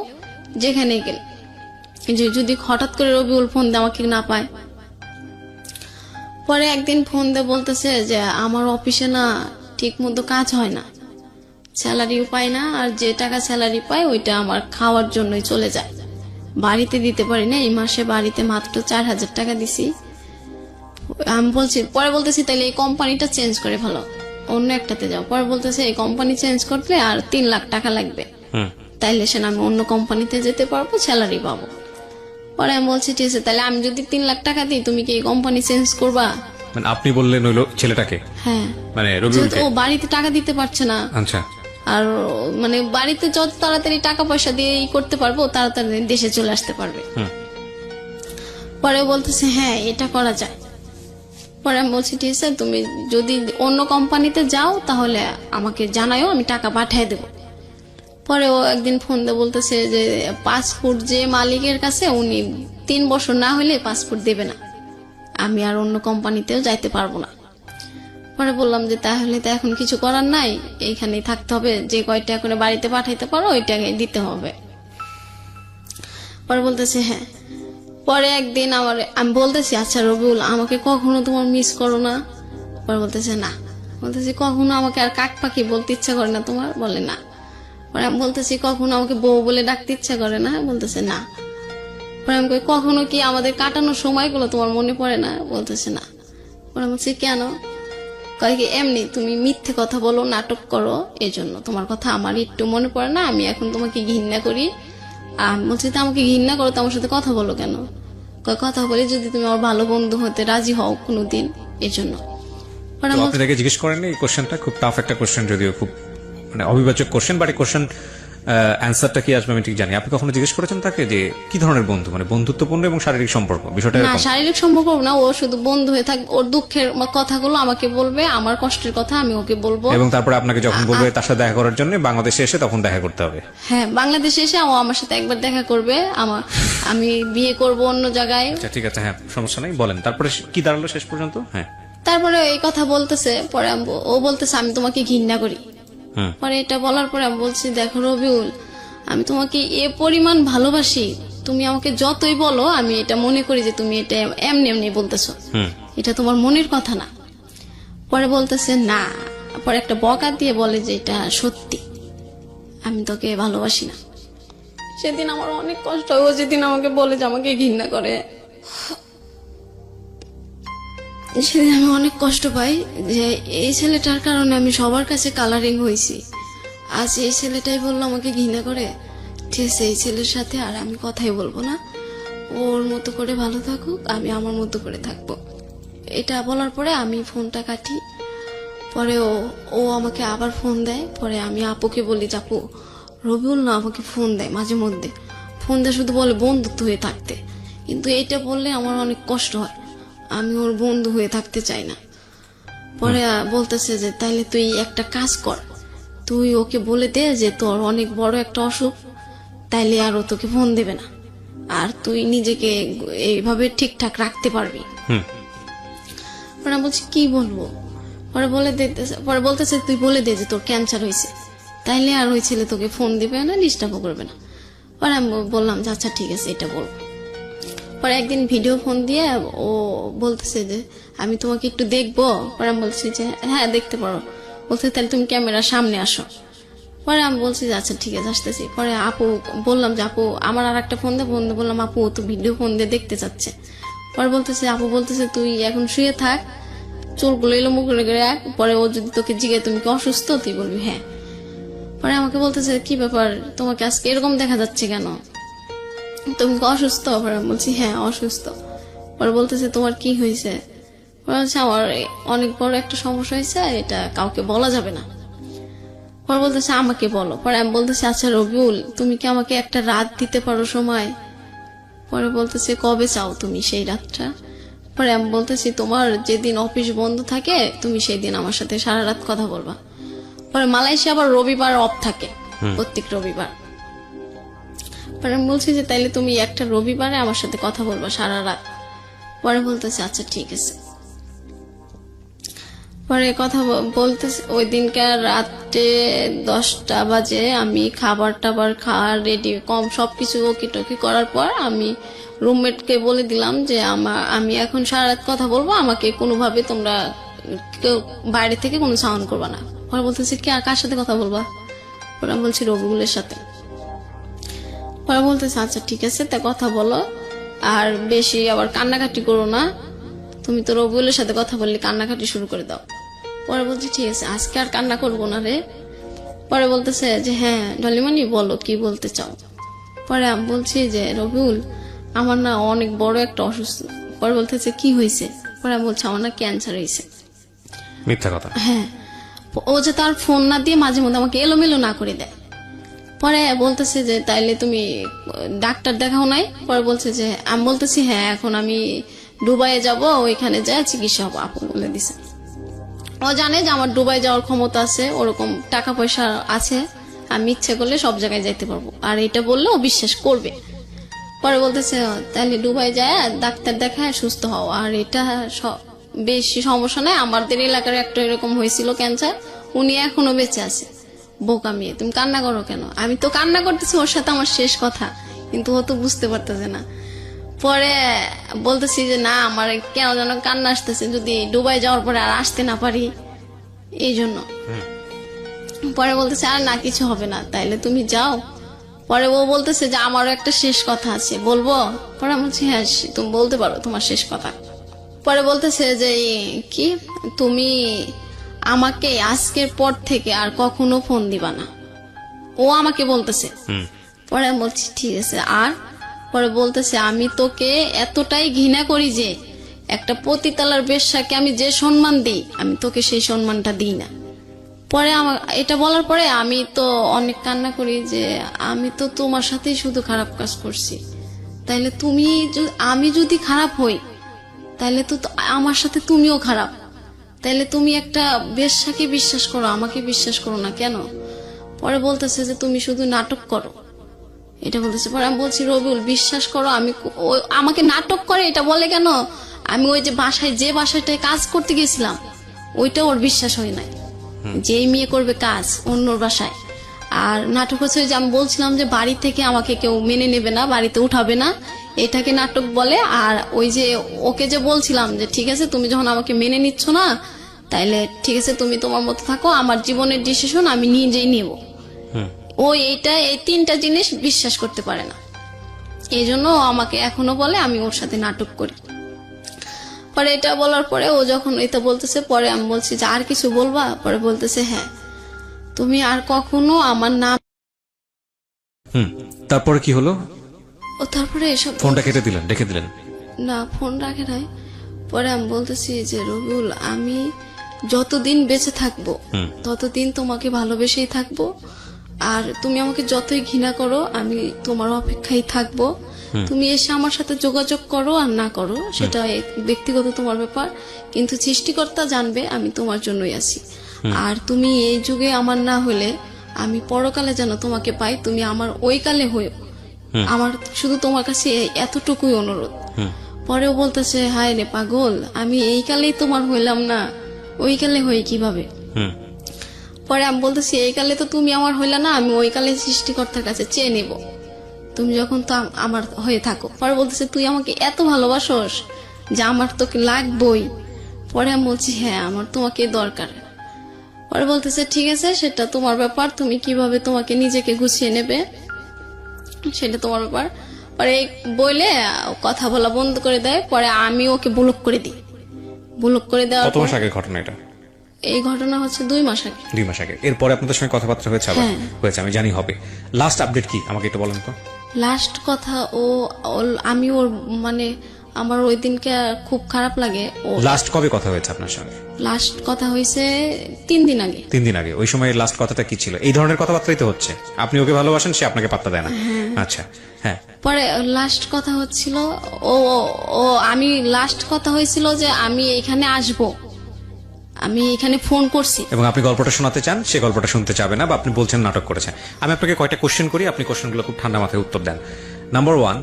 Speaker 2: যেখানে গেলে, যে যদি হঠাৎ করে রবিউল ফোন দিয়ে আমাকে না পায়। পরে একদিন ফোন দিয়ে বলতেছে যে আমার অফিসে না ঠিক মতো কাজ হয় না, স্যালারিও পাই না, আর যে টাকা স্যালারি পাই ওইটা আমার খাওয়ার জন্যই চলে যায়, বাড়িতে দিতে পারি না। এই মাসে বাড়িতে মাত্র 4,000 টাকা দিছি। আমি পরে বলতেছি তাহলে এই কোম্পানিটা চেঞ্জ করে ভালো, অন্য একটাতে যাও। পরে বলতেছে এই কোম্পানি চেঞ্জ করতে আর 3 লাখ টাকা লাগবে, তাইলে সে আমি অন্য কোম্পানিতে যেতে পারবো, স্যালারি পাবো। পরে আমি বলছি ঠিক আছে, তাহলে আমি যদি 3 লাখ টাকা দিই, তুমি কি এই কোম্পানি চেঞ্জ করবা?
Speaker 1: মানে আপনি বললেন হইলো ছেলেটাকে?
Speaker 2: হ্যাঁ,
Speaker 1: মানে রবিউলকে?
Speaker 2: ও বাড়িতে টাকা দিতে পারছে না।
Speaker 1: আচ্ছা।
Speaker 2: আর মানে বাড়িতে যত তাড়াতাড়ি টাকা পয়সা দিয়ে করতে পারবো, তাড়াতাড়ি দেশে চলে আসতে পারবে। পরে বলতেছে হ্যাঁ, এটা করা যায়। পরে আমি বলছি ঠিক আছে, তুমি যদি অন্য কোম্পানিতে যাও তাহলে আমাকে জানাও, আমি টাকা পাঠিয়ে দেবো। পরে ও একদিন ফোন দিয়ে বলতেছে যে পাসপোর্ট যে মালিকের কাছে, উনি 3 বছর না হলে পাসপোর্ট দেবে না, আমি আর অন্য কোম্পানিতেও যাইতে পারবো না। পরে বললাম যে তাহলে তো এখন কিছু করার নাই, এইখানেই থাকতে হবে, যে কয়টা করে বাড়িতে পাঠাইতে পারো ওইটাকে দিতে হবে। পরে বলতেছে হ্যাঁ। পরে একদিন আমি বলতেছি আচ্ছা রবিউল, আমাকে কখনো তোমার মিস করো না? পরে বলতেছে না। বলতেছি কখনো আমাকে আর কাক পাখি বলতে ইচ্ছা করে না তোমার? বলে না। পরে আমি বলতেছি কখনো আমাকে বউ বলে ডাকতে ইচ্ছা করে না? বলতেছে না। পরে আমি কই কখনো কি আমাদের কাটানোর সময়গুলো তোমার মনে পড়ে না? বলতেছে না। পরে আমি বলছি কেন? কয় কি এমনি তুমি মিথ্যে কথা বলো, নাটক করো, এই জন্য তোমার কথা আমার একটু মনে পড়ে না, আমি এখন তোমাকে ঘৃণা করি। আমি বলছি তো আমাকে ঘৃণা করো তো আমার সাথে কথা বলো কেন? কয় কথা বলি যদি তুমি আমার ভালো বন্ধু হতে রাজি হও কোনোদিন, এই জন্য।
Speaker 1: তো আপনি তাকে জিজ্ঞেস করেননি এই কোশ্চেনটা? খুব টাফ একটা কোশ্চেন, যদিও খুব মানে অবিভাজ্য কোশ্চেন, বাট এই কোশ্চেন অ্যান্সারটা কি আসবে আমি ঠিক জানি। আপনি কখনো জিজ্ঞেস করেছেন তাকে যে কি ধরনের বন্ধু, মানে বন্ধুত্বপূর্ণ এবং শারীরিক সম্পর্ক বিষয়টা
Speaker 2: না,
Speaker 1: এরকম?
Speaker 2: শারীরিক সম্পর্ক না, ও শুধু বন্ধু হয়ে থাক, ওর দুঃখের কথাগুলো আমাকে বলবে, আমার কষ্টের কথা আমি ওকে বলবো।
Speaker 1: এবং তারপরে আপনাকে যখন বলবে তার সাথে দেখা করার জন্য বাংলাদেশে এসে, তখন দেখা করতে হবে?
Speaker 2: হ্যাঁ, বাংলাদেশে এসে ও আমার সাথে একবার দেখা করবে, আমি বিয়ে করব অন্য জায়গায়।
Speaker 1: আচ্ছা ঠিক আছে, হ্যাঁ সমস্যা নেই, বলেন তারপরে কি দাঁড়ালো শেষ পর্যন্ত? হ্যাঁ,
Speaker 2: তারপরে এই কথা বলতেছে, পরে ও বলতেছে আমি তোমাকে ঘৃণা করি। পরে এটা বলার পরে আমি বলছি দেখো রবিউল, আমি তোমাকে এ পরিমাণ ভালোবাসি, তুমি আমাকে যতই বলো আমি এটা মনে করি যে তুমি এটা এমনি এমনি বলতেছো, এটা তোমার মনের কথা না। পরে বলতেছে না, পরে একটা বকা দিয়ে বলে যে এটা সত্যি, আমি তোকে ভালোবাসি না। সেদিন আমার অনেক কষ্ট হয়, ও যেদিন আমাকে বলে যে আমাকে ঘৃণা করে, সেদিন আমি অনেক কষ্ট পাই যে এই ছেলেটার কারণে আমি সবার কাছে কালারিং হয়েছি। আজ এই ছেলেটাই বললো আমাকে ঘৃণা করে, ঠিক আছে এই ছেলের সাথে আর আমি কথাই বলবো না, ওর মতো করে ভালো থাকুক, আমি আমার মতো করে থাকবো। এটা বলার পরে আমি ফোনটা কাটি। পরে ও আমাকে আবার ফোন দেয়। পরে আমি আপুকে বলি যে আপু, রবিউল না আমাকে ফোন দেয় মাঝে মধ্যে, ফোন দেয় শুধু বলে বন্ধুত্ব হয়ে থাকতে, কিন্তু এটা বললে আমার অনেক কষ্ট হয়, আমি ওর বন্ধু হয়ে থাকতে চাই না। পরে বলতেছে যে তাইলে তুই একটা কাজ কর, তুই ওকে বলে দে যে তোর অনেক বড় একটা অসুখ, তাইলে আর ও তোকে ফোন দেবে না, আর তুই নিজেকে এইভাবে ঠিকঠাক রাখতে পারবি। পরে বলছি কি বলবো? পরে বলতেছে তুই বলে দে যে তোর ক্যান্সার হয়েছে, তাইলে আর ওই ছেলে তোকে ফোন দিবে না, ডিস্টার্বও করবে না। পরে আমি বললাম যে আচ্ছা ঠিক আছে, এটা বলবো। পরে একদিন ভিডিও ফোন দিয়ে ও বলতেছে যে আমি তোমাকে একটু দেখবো। পরে আমি বলছি যে হ্যাঁ দেখতে পারো। বলছে তাহলে তুমি ক্যামেরার সামনে আসো। পরে আমি বলছি যে আচ্ছা ঠিক আছে আসতেছি। পরে আপু বললাম যে আপু আমার আর একটা ফোন দিয়ে বললাম আপু ও তো ভিডিও ফোন দিয়ে দেখতে চাচ্ছে। পরে বলতেছে আপু বলতেছে তুই এখন শুয়ে থাক, চুলগুলো এলো মুখ করে রাখ, পরে ও যদি তোকে জিজ্ঞে তুমি কি অসুস্থ, তুই বলবি হ্যাঁ। পরে আমাকে বলতেছে কি ব্যাপার তোমাকে আজকে এরকম দেখা যাচ্ছে কেন, তুমি কি অসুস্থ? পরে আমি বলছি হ্যাঁ অসুস্থ। পরে বলতেছে তোমার কি হয়েছে? পরে বলছে আমার অনেক বড় একটা সমস্যা হয়েছে, এটা কাউকে বলা যাবে না। পরে বলতেছে আমাকে বলো। পরে আমি বলতেছি আচ্ছা রবিউল তুমি কি আমাকে একটা রাত দিতে পারো সময়? পরে বলতেছে কবে চাও তুমি সেই রাতটা? পরে আমি বলতেছি তোমার যেদিন অফিস বন্ধ থাকে তুমি সেই দিন আমার সাথে সারা রাত কথা বলবা। পরে মালয়েশিয়া আবার রবিবার অফ থাকে, প্রত্যেক রবিবার। পরে আমি বলছি যে তাইলে তুমি একটা রবিবারে আমার সাথে কথা বলবা সারা রাত। পরে বলতেছে আচ্ছা ঠিক আছে। পরে কথা বলতেছে ওই দিনকার রাতে 10টা বাজে আমি খাবার টাবার খাওয়া রেডি কম সবকিছু ওকে টকি করার পর আমি রুমমেটকে বলে দিলাম যে আমি এখন সারা রাত কথা বলবো, আমাকে কোনোভাবে তোমরা কেউ বাইরে থেকে কোনো সাউন্ড করবা না। পরে বলতেছে কে কার সাথে কথা বলবা? পরে আমি বলছি রবিউলের সাথে। পরে বলতেছে আচ্ছা ঠিক আছে তা কথা বলো, আর বেশি আবার কান্নাকাটি করো না, তুমি তো রবিউলের সাথে কথা বললে কান্নাকাটি শুরু করে দাও। পরে বলছি ঠিক আছে আজকে আর কান্না করবো না রে। পরে বলতেছে যে হ্যাঁ ডলিমানি বলো কি বলতে চাও। পরে আমি বলছি যে রবিউল আমার না অনেক বড় একটা অসুস্থ। পরে বলতেছে কি হয়েছে? পরে আমি বলছি আমার না ক্যান্সার হয়েছে।
Speaker 1: মিথ্যা কথা।
Speaker 2: হ্যাঁ, ও যে তার ফোন না দিয়ে মাঝে মধ্যে আমাকে এলোমেলো না করে দেয়। পরে বলতেছে যে তাইলে তুমি ডাক্তার দেখাও নাই? পরে বলছে যে আমি বলতেছি হ্যাঁ এখন আমি দুবাইয়ে যাব, ওইখানে যায় চিকিৎসা হবো। আপু বলে দিছে ও জানে যে আমার দুবাই যাওয়ার ক্ষমতা আছে, ওরকম টাকা পয়সা আছে, আমি ইচ্ছে করলে সব জায়গায় যাইতে পারবো, আর এটা বললে ও বিশ্বাস করবে। পরে বলতেছে তাহলে দুবাই যায় ডাক্তার দেখায় সুস্থ হও, আর এটা বেশি সমস্যা নাই, আমাদের এলাকার একটা এরকম হয়েছিল ক্যান্সার, উনি এখনো বেঁচে আছে। বোকা মেয়ে তুমি কান্না করো কেন? আমি তো কান্না করতেছি ওর সাথে আমার শেষ কথা, কিন্তু ও তো বুঝতে পারতেছে না। পরে বলতেছি যে না আমার কেন যেন কান্না আসতেছে, যদি দুবাই যাওয়ার পরে আর আসতে না পারি এই জন্য। পরে বলতেছে আর না কিছু হবে না, তাইলে তুমি যাও। পরে ও বলতেছে যে আমারও একটা শেষ কথা আছে বলবো। পরে আমি বলছি হ্যাঁ তুমি বলতে পারো তোমার শেষ কথা। পরে বলতেছে যে কি তুমি আমাকে আজকের পর থেকে আর কখনো ফোন দিবা না, ও আমাকে বলতেছে। পরে আমি বলছি ঠিক আছে। আর পরে বলতেছে আমি তোকে এতটাই ঘৃণা করি যে একটা পতিতালার বেশ্যাকে আমি যে সম্মান দিই আমি তোকে সেই সম্মানটা দিই না। পরে আমার এটা বলার পরে আমি তো অনেক কান্না করি যে আমি তো তোমার সাথেই শুধু খারাপ কাজ করছি, তাইলে তুমি আমি যদি খারাপ হই তাইলে তো আমার সাথে তুমিও খারাপ, তাইলে তুমি একটা বেশ্যাকে বিশ্বাস করো আমাকে বিশ্বাস করো না কেন? পরে বলতেছে যে তুমি শুধু নাটক করো, এটা বলতেছে। পরে আমি বলছি রবিউল বিশ্বাস করো আমি আমাকে নাটক করে এটা বলে কেন? আমি ওই যে বাসাটায় কাজ করতে গেছিলাম ওইটা ওর বিশ্বাস হয় নাই, যেই মেয়ে করবে কাজ অন্যর বাসায়। আর নাটক হচ্ছে যে আমি বলছিলাম যে বাড়ি থেকে আমাকে কেউ মেনে নেবে না, বাড়িতে উঠাবে না, এটাকে নাটক বলে। আর ওই যে ওকে যে বলছিলাম যে ঠিক আছে তুমি যখন আমাকে মেনে নিচ্ছ না তাইলে ঠিক আছে তুমি তোমার মতো থাকো, আমার জীবনের ডিসিশন আমি নিজেই নেব। ও এই 3টা জিনিস বিশ্বাস করতে পারে না, এই জন্য আমাকে এখনো বলে আমি ওর সাথে নাটক করি। পরে এটা বলার পরে ও যখন এটা বলতেছে পরে আমি বলছি যে আর কিছু বলবা? পরে বলতেছে হ্যাঁ তুমি আর কখনো আমার নাম।
Speaker 1: তারপরে কি হলো?
Speaker 2: ও তারপরে এসব
Speaker 1: ফোনটা কেটে দিলেন, রেখে দিলেন?
Speaker 2: না ফোন রাখে নাই। পরে আমি বলতেছি যে রবিউল আমি যতদিন বেঁচে থাকবো ততদিন তোমাকে ভালোবেসেই থাকবো, আর তুমি আমাকে যতই ঘৃণা করো আমি তোমার অপেক্ষায় থাকবো। তুমি এসে আমার সাথে যোগাযোগ করো আর না করো সেটা ব্যক্তিগত তোমার ব্যাপার, কিন্তু সৃষ্টিকর্তা জানবে আমি তোমার জন্যই আছি। আর তুমি এই যুগে আমার না হলে আমি পরকালে যেন তোমাকে পাই, তুমি আমার ওই কালে হইও, আমার শুধু তোমার কাছে এতটুকুই অনুরোধ। পরেও বলতেছে হায় রে পাগল আমি এই কালেই তোমার হইলাম না, ওই কালে হই কিভাবে? পরে আমি বলতেছি এই কালে তো তুমি আমার হইলা না, আমি ওই কালে সৃষ্টিকর্তার কাছে চেয়ে নেব, তুমি যখন তো আমার হয়ে থাকো। পরে বলতেছে তুই আমাকে এত ভালোবাসোস যে আমার তোকে লাগবই। পরে আমি বলছি হ্যাঁ আমার তোমাকে দরকার। পরে বলতেছে ঠিক আছে সেটা তোমার ব্যাপার, তুমি কিভাবে তোমাকে নিজেকে গুছিয়ে নেবে সেটা তোমার ব্যাপার। পরে বলে কথা বলা বন্ধ করে দেয়। পরে আমি ওকে ব্লক করে দিই। ব্লক করে দেওয়ার
Speaker 1: কত মাস আগের ঘটনা এটা?
Speaker 2: এই ঘটনা হচ্ছে 2 মাস আগে।
Speaker 1: 2 মাস আগে। এরপরে আপনাদের সঙ্গে কথাবার্তা হয়েছে? আবার
Speaker 2: হ্যাঁ।
Speaker 1: হয়েছে, আমি জানি হবে। লাস্ট আপডেট কি আমাকে একটু বলেন তো।
Speaker 2: লাস্ট কথা আমি ওর মানে আমার ওই দিনকে খুব খারাপ লাগে। ও
Speaker 1: লাস্ট কবে কথা হয়েছে আপনার সঙ্গে?
Speaker 2: লাস্ট কথা হয়েছে 3 দিন আগে।
Speaker 1: 3 দিন আগে। ওই সময় লাস্ট কথাটা কি ছিল? এই ধরনের কথাবার্তাই তো হচ্ছে, আপনি ওকে ভালোবাসেন, সে আপনাকে পাত্তা দেয় না। আচ্ছা হ্যাঁ।
Speaker 2: পরে লাস্ট কথা হচ্ছিল ও ও আমি লাস্ট কথা হয়েছিল যে আমি এখানে আসব, আমি এখানে ফোন করছি।
Speaker 1: এবং আপনি গল্পটা শোনাতে চান, সে গল্পটা শুনতে চাবে না, বা আপনি বলছেন নাটক করেছেন। আমি আপনাকে কয়টা কোশ্চেন করি, আপনি কোশ্চেনগুলো খুব ঠান্ডা মাথায় উত্তর দেন। নাম্বার 1,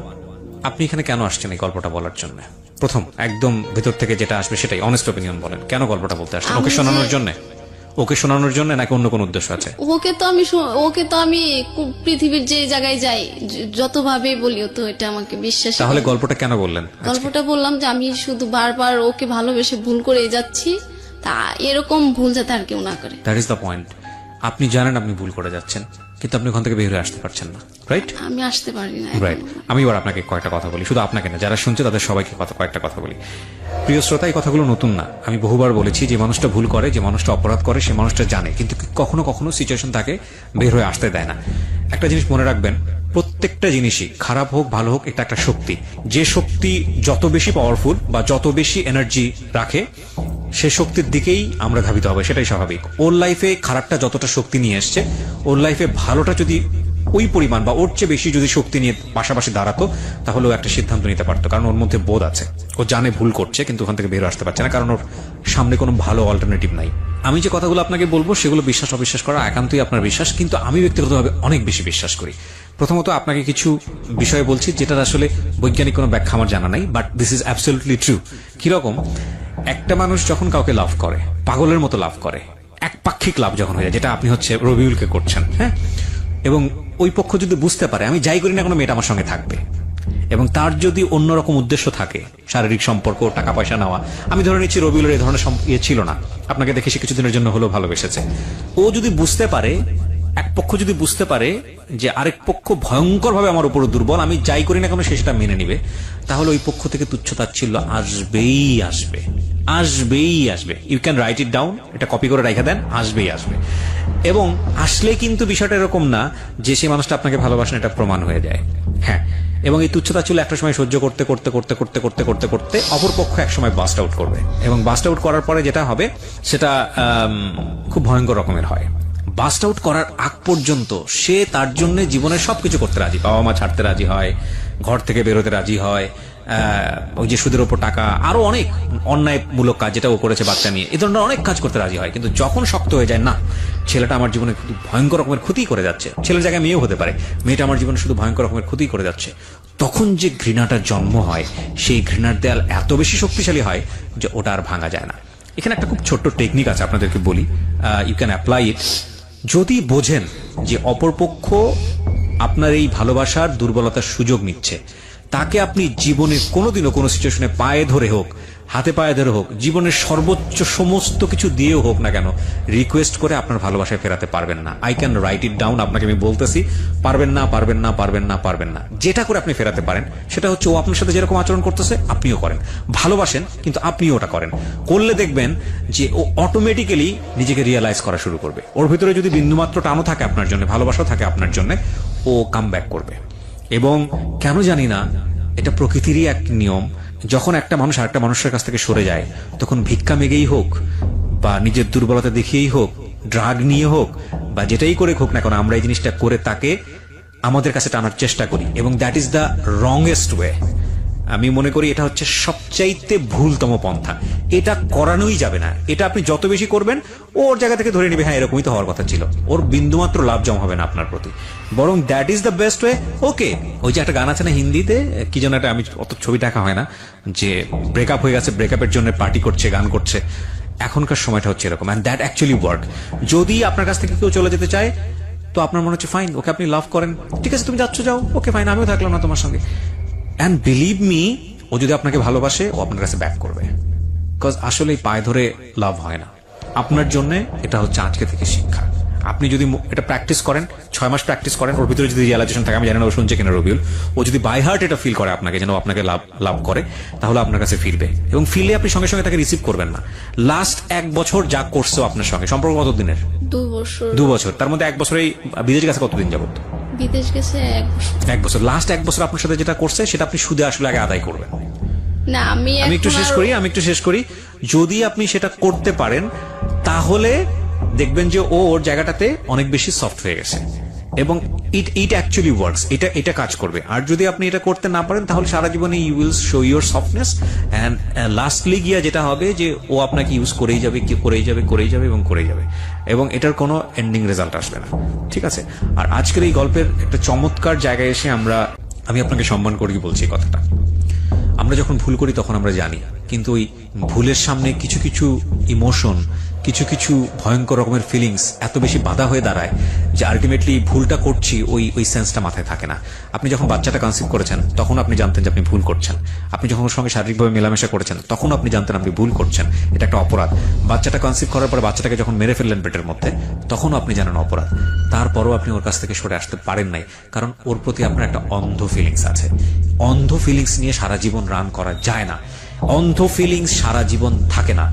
Speaker 1: আপনি এখানে কেন আসছেন এই গল্পটা বলার জন্য? প্রথম একদম ভেতর থেকে যেটা আসবে সেটাই, অনেস্ট অপিনিয়ন বলেন। কেন গল্পটা বলতে আসছেন? ওকে শোনানোর জন্য? ওকে শোনানোর জন্য নাকি অন্য কোনো উদ্দেশ্য আছে?
Speaker 2: ওকে তো আমি পৃথিবীর যে জায়গায় যাই যতভাবে বলি তো এটা আমাকে বিশ্বাস।
Speaker 1: তাহলে গল্পটা কেন বললেন?
Speaker 2: গল্পটা বললাম যে আমি শুধু বারবার ওকে ভালোবেসে ভুল করে যাচ্ছি, তা এরকম ভুল যাতে আর কেউ না করে।
Speaker 1: That is the point. আপনি জানেন আপনি ভুল করে যাচ্ছেন, কিন্তু আপনি ওখান থেকে বের হয়ে আসতে পারছেন না, রাইট?
Speaker 2: আমি আসতে পারি না।
Speaker 1: রাইট। আমি এবার আপনাকে কয়েকটা কথা বলি, শুধু আপনাকে না, যারা শুনছে তাদের সবাইকে কয়েকটা কথা বলি। প্রিয় শ্রোতা, এই কথাগুলো নতুন না, আমি বহুবার বলেছি। যে মানুষটা ভুল করে, যে মানুষটা অপরাধ করে, সে মানুষটা জানে, কিন্তু কখনো কখনো সিচুয়েশন তাকে বের হয়ে আসতে দেয় না। একটা জিনিস মনে রাখবেন, প্রত্যেকটা জিনিসই খারাপ হোক ভালো হোক, এটা একটা শক্তি। যে শক্তি যত বেশি পাওয়ারফুল বা যত বেশি এনার্জি রাখে, সে শক্তির দিকেই আমরা ধাবিত হবে, সেটাই স্বাভাবিক। ওর লাইফে খারাপটা যতটা শক্তি নিয়ে এসছে, ওর লাইফে ভালোটা যদি ওই পরিমাণ বা ওর চেয়ে বেশি যদি শক্তি নিয়ে পাশাপাশি দাঁড়াতো, তাহলে ও একটা সিদ্ধান্ত নিতে পারতো। কারণ ওর মধ্যে বোধ আছে, ও জানে ভুল করছে, কিন্তু ওখান থেকে বের আসতে পারছে না, কারণ ওর সামনে কোনো ভালো অল্টারনেটিভ নাই। আমি যে কথাগুলো আপনাকে বলবো সেগুলো বিশ্বাস অবিশ্বাস করা একান্তই আপনার বিশ্বাস, কিন্তু আমি ব্যক্তিগতভাবে অনেক বেশি বিশ্বাস করি। প্রথমত আপনাকে কিছু বিষয় বলছি যেটার আসলে বৈজ্ঞানিক কোনো ব্যাখ্যা আমার জানা নাই, but this is absolutely true. কিরকম? একটা মানুষ যখন কাউকে লাভ করে, পাগলের মতো লাভ করে, একপাক্ষিক লাভ যখন হয়ে যায়, যেটা আপনি হচ্ছে রবিউলকে করছেন, হ্যাঁ, এবং ওই পক্ষ যদি বুঝতে পারে আমি যাই করি না কোনো মেয়েটা আমার সঙ্গে থাকবে, এবং তার যদি অন্যরকম উদ্দেশ্য থাকে, শারীরিক সম্পর্ক, টাকা পয়সা নেওয়া, আমি ধরে নিচ্ছি রবিউলের এই ধরনের ছিল না, আপনাকে দেখে সে কিছুদিনের জন্য হলেও ভালোবেসেছে, ও যদি বুঝতে পারে, এক পক্ষ যদি বুঝতে পারে যে আরেক পক্ষ ভয়ঙ্কর ভাবে আমার উপর দুর্বল, আমি যাই করি না কেন সে সেটা মেনে নিবে, তাহলে ওই পক্ষ থেকে তুচ্ছতাচ্ছিল্য আসবেই আসবে, আসবেই আসবে। You can write it down, এটা কপি করে রেখে দেন, আসবেই আসবে। এবং আসলে কিন্তু বিষয়টা এরকম না যে সে মানুষটা আপনাকে ভালোবাসেন এটা প্রমাণ হয়ে যায়, হ্যাঁ। এবং এই তুচ্ছতাচ্ছিল্য একটা সময় সহ্য করতে করতে করতে করতে করতে করতে করতে অপর পক্ষ এক সময় বাস্ট আউট করবে, এবং বাস্ট আউট করার পরে যেটা হবে সেটা খুব ভয়ঙ্কর রকমের হয়। বাস্ট আউট করার আগ পর্যন্ত সে তার জন্য জীবনের সবকিছু করতে রাজি, বাবা মা ছাড়তে রাজি হয়, ঘর থেকে বেরোতে রাজি হয়, ওই যে সুদের ওপর টাকা, আরো অনেক অন্যায়মূলক কাজ যেটা ও করেছে বাচ্চা নিয়ে, এ ধরনের অনেক কাজ করতে রাজি হয়। কিন্তু যখন শক্ত হয়ে যায়, না ছেলেটা আমার জীবনে ভয়ঙ্কর রকমের ক্ষতি করে যাচ্ছে, ছেলের জায়গায় মেয়েও হতে পারে, মেয়েটা আমার জীবনে শুধু ভয়ঙ্কর রকমের ক্ষতি করে যাচ্ছে, তখন যে ঘৃণাটার জন্ম হয়, সেই ঘৃণার দেয়াল এত বেশি শক্তিশালী হয় যে ওটা আর ভাঙা যায় না। এখানে একটা খুব ছোট্ট টেকনিক আছে, আপনাদেরকে বলি, ইউ ক্যান অ্যাপ্লাই ইট। যদি বোঝেন যে অপরপক্ষ আপনার এই ভালোবাসার দুর্বলতার সুযোগ নিচ্ছে, তাকে আপনি জীবনে কোনোদিনও কোনো সিচুয়েশনে পায়ে ধরে হোক, হাতে পায়ে ধরে হোক, জীবনের সর্বোচ্চ সমস্ত কিছু দিয়েও হোক না কেন, রিকোয়েস্ট করে আপনার ভালোবাসায় ফেরাতে পারবেন না। I can write it down, আপনাকে আমি বলতেছি, পারবেন না, পারবেন না, পারবেন না, পারবেন না। যেটা করে আপনি ফেরাতে পারেন সেটা হচ্ছে ও আপনার সাথে যেরকম আচরণ করতেছে আপনিও করেন, ভালোবাসেন কিন্তু আপনিও ওটা করেন। করলে দেখবেন যে ও অটোমেটিক্যালি নিজেকে রিয়েলাইজ করা শুরু করবে। ওর ভিতরে যদি বিন্দুমাত্র টানও থাকে আপনার জন্য, ভালোবাসাও থাকে আপনার জন্য, ও কাম ব্যাক করবে। এবং কেন জানি না, এটা প্রকৃতিরই এক নিয়ম, যখন একটা মানুষ আরেকটা মানুষের কাছ থেকে সরে যায়, তখন ভিক্ষা মেগেই হোক বা নিজের দুর্বলতা দেখিয়েই হোক, ড্রাগ নিয়ে হোক বা যেটাই করে হোক না কেন, আমরা এই জিনিসটা করে তাকে আমাদের কাছে টানার চেষ্টা করি, এবং দ্যাট ইজ দ্য রংয়েস্ট ওয়ে। আমি মনে করি এটা হচ্ছে সবচাইতে ভুলতম পন্থা, এটা করানোই যাবে না। এটা আপনি যত বেশি করবেন, ওর জায়গা থেকে ধরে নেবে হ্যাঁ এরকমই তো হওয়ার কথা ছিল, ওর বিন্দুমাত্র লাভ জমা হবে না আপনার প্রতি, বরং that is the best way. Okay, ওই যে একটা গান আছে না হিন্দিতে, কি যেন একটা, আমি অত ছবি দেখা হয় না, যে ব্রেকআপ হয়ে গেছে, ব্রেকআপের জন্য পার্টি করছে, গান করছে, এখনকার সময়টা হচ্ছে এরকম, অ্যান্ড দ্যাট অ্যাকচুয়ালি ওয়ার্ক। যদি আপনার কাছ থেকে কেউ চলে যেতে চায় তো আপনার মনে হচ্ছে ফাইন, ওকে আপনি লাভ করেন, ঠিক আছে তুমি যাচ্ছ যাও, ওকে ফাইন, আমিও থাকলাম না তোমার সঙ্গে। অ্যান্ড বিলিভ মি, ও যদি আপনাকে ভালোবাসে ও আপনার কাছে ব্যাক করবে, বিকজ আসলে পায়ে ধরে লাভ হয় না। আপনার জন্য এটা হচ্ছে আজকে থেকে শিক্ষা। আপনি যদি এটা প্র্যাকটিস করেন, 6 মাস প্র্যাকটিস করেন, ওর ভিতরে যদি রিয়ালাইজেশন থাকে, আমি জানি না ও শুনছে কিনা রবিউল, ও যদি বাই হার্ট এটা ফিল করে আপনাকে, যেন আপনাকে লাভ করে, তাহলে আপনার কাছে ফিরবে। এবং ফিরলে আপনি সঙ্গে সঙ্গে তাকে রিসিভ করবেন না। লাস্ট 1 বছর যা করছো আপনার সঙ্গে, সম্পর্ক কত দিনের?
Speaker 2: 2 বছর।
Speaker 1: 2 বছর, তার মধ্যে 1 বছর এই বিদেশ গেছে কতদিন যাবত?
Speaker 2: বিদেশ গেছে 1 বছর।
Speaker 1: 1 বছর। লাস্ট 1 বছর আপনার সাথে যেটা করছে সেটা আপনি সুদে আসলে আগে আদায় করবেন।
Speaker 2: না আমি
Speaker 1: একটু শেষ করি। যদি আপনি সেটা করতে পারেন তাহলে দেখবেন যে ও ওর জায়গাটাতে অনেক বেশি সফট হয়ে গেছে, এবং ইট অ্যাকচুয়ালি ওয়ার্কস, এটা কাজ করবে। আর যদি আপনি এটা করতে না পারেন তাহলে সারা জীবনে you will show your softness, and lastly গিয়া যেটা হবে যে ও আপনাকে ইউজ করেই যাবে এবং এটার কোনো এন্ডিং রেজাল্ট আসবে না, ঠিক আছে? আর আজকের এই গল্পের একটা চমৎকার জায়গায় এসে আমি আপনাকে সম্মান করি বলছি কথাটা। আমরা যখন ভুল করি তখন আমরা জানি, কিন্তু ওই ভুলের সামনে কিছু কিছু ইমোশন, কিছু কিছু ভয়ঙ্কর রকমের ফিলিংস এত বেশি বাধা হয়ে দাঁড়ায় যে আলটিমেটলি ভুলটা করছি ওই সেন্সটা মাথায় থাকে না। আপনি যখন বাচ্চাটা কনসিভ করেছেন তখন আপনি জানতেন যে আপনি ভুল করছেন। আপনি যখন ওর সঙ্গে শারীরিকভাবে মেলামেশা করেছেন তখন আপনি জানতেন আপনি ভুল করছেন, এটা একটা অপরাধ। বাচ্চাটা কনসিভ করার পরে বাচ্চাটাকে যখন মেরে ফেললেন পেটের মধ্যে তখনও আপনি জানেন অপরাধ। তারপরও আপনি ওর কাছ থেকে সরে আসতে পারেন নাই, কারণ ওর প্রতি আপনার একটা অন্ধ ফিলিংস আছে। অন্ধ ফিলিংস নিয়ে সারা জীবন রান করা যায় না, অন্ধ ফিলিংস সারা জীবন থাকে না।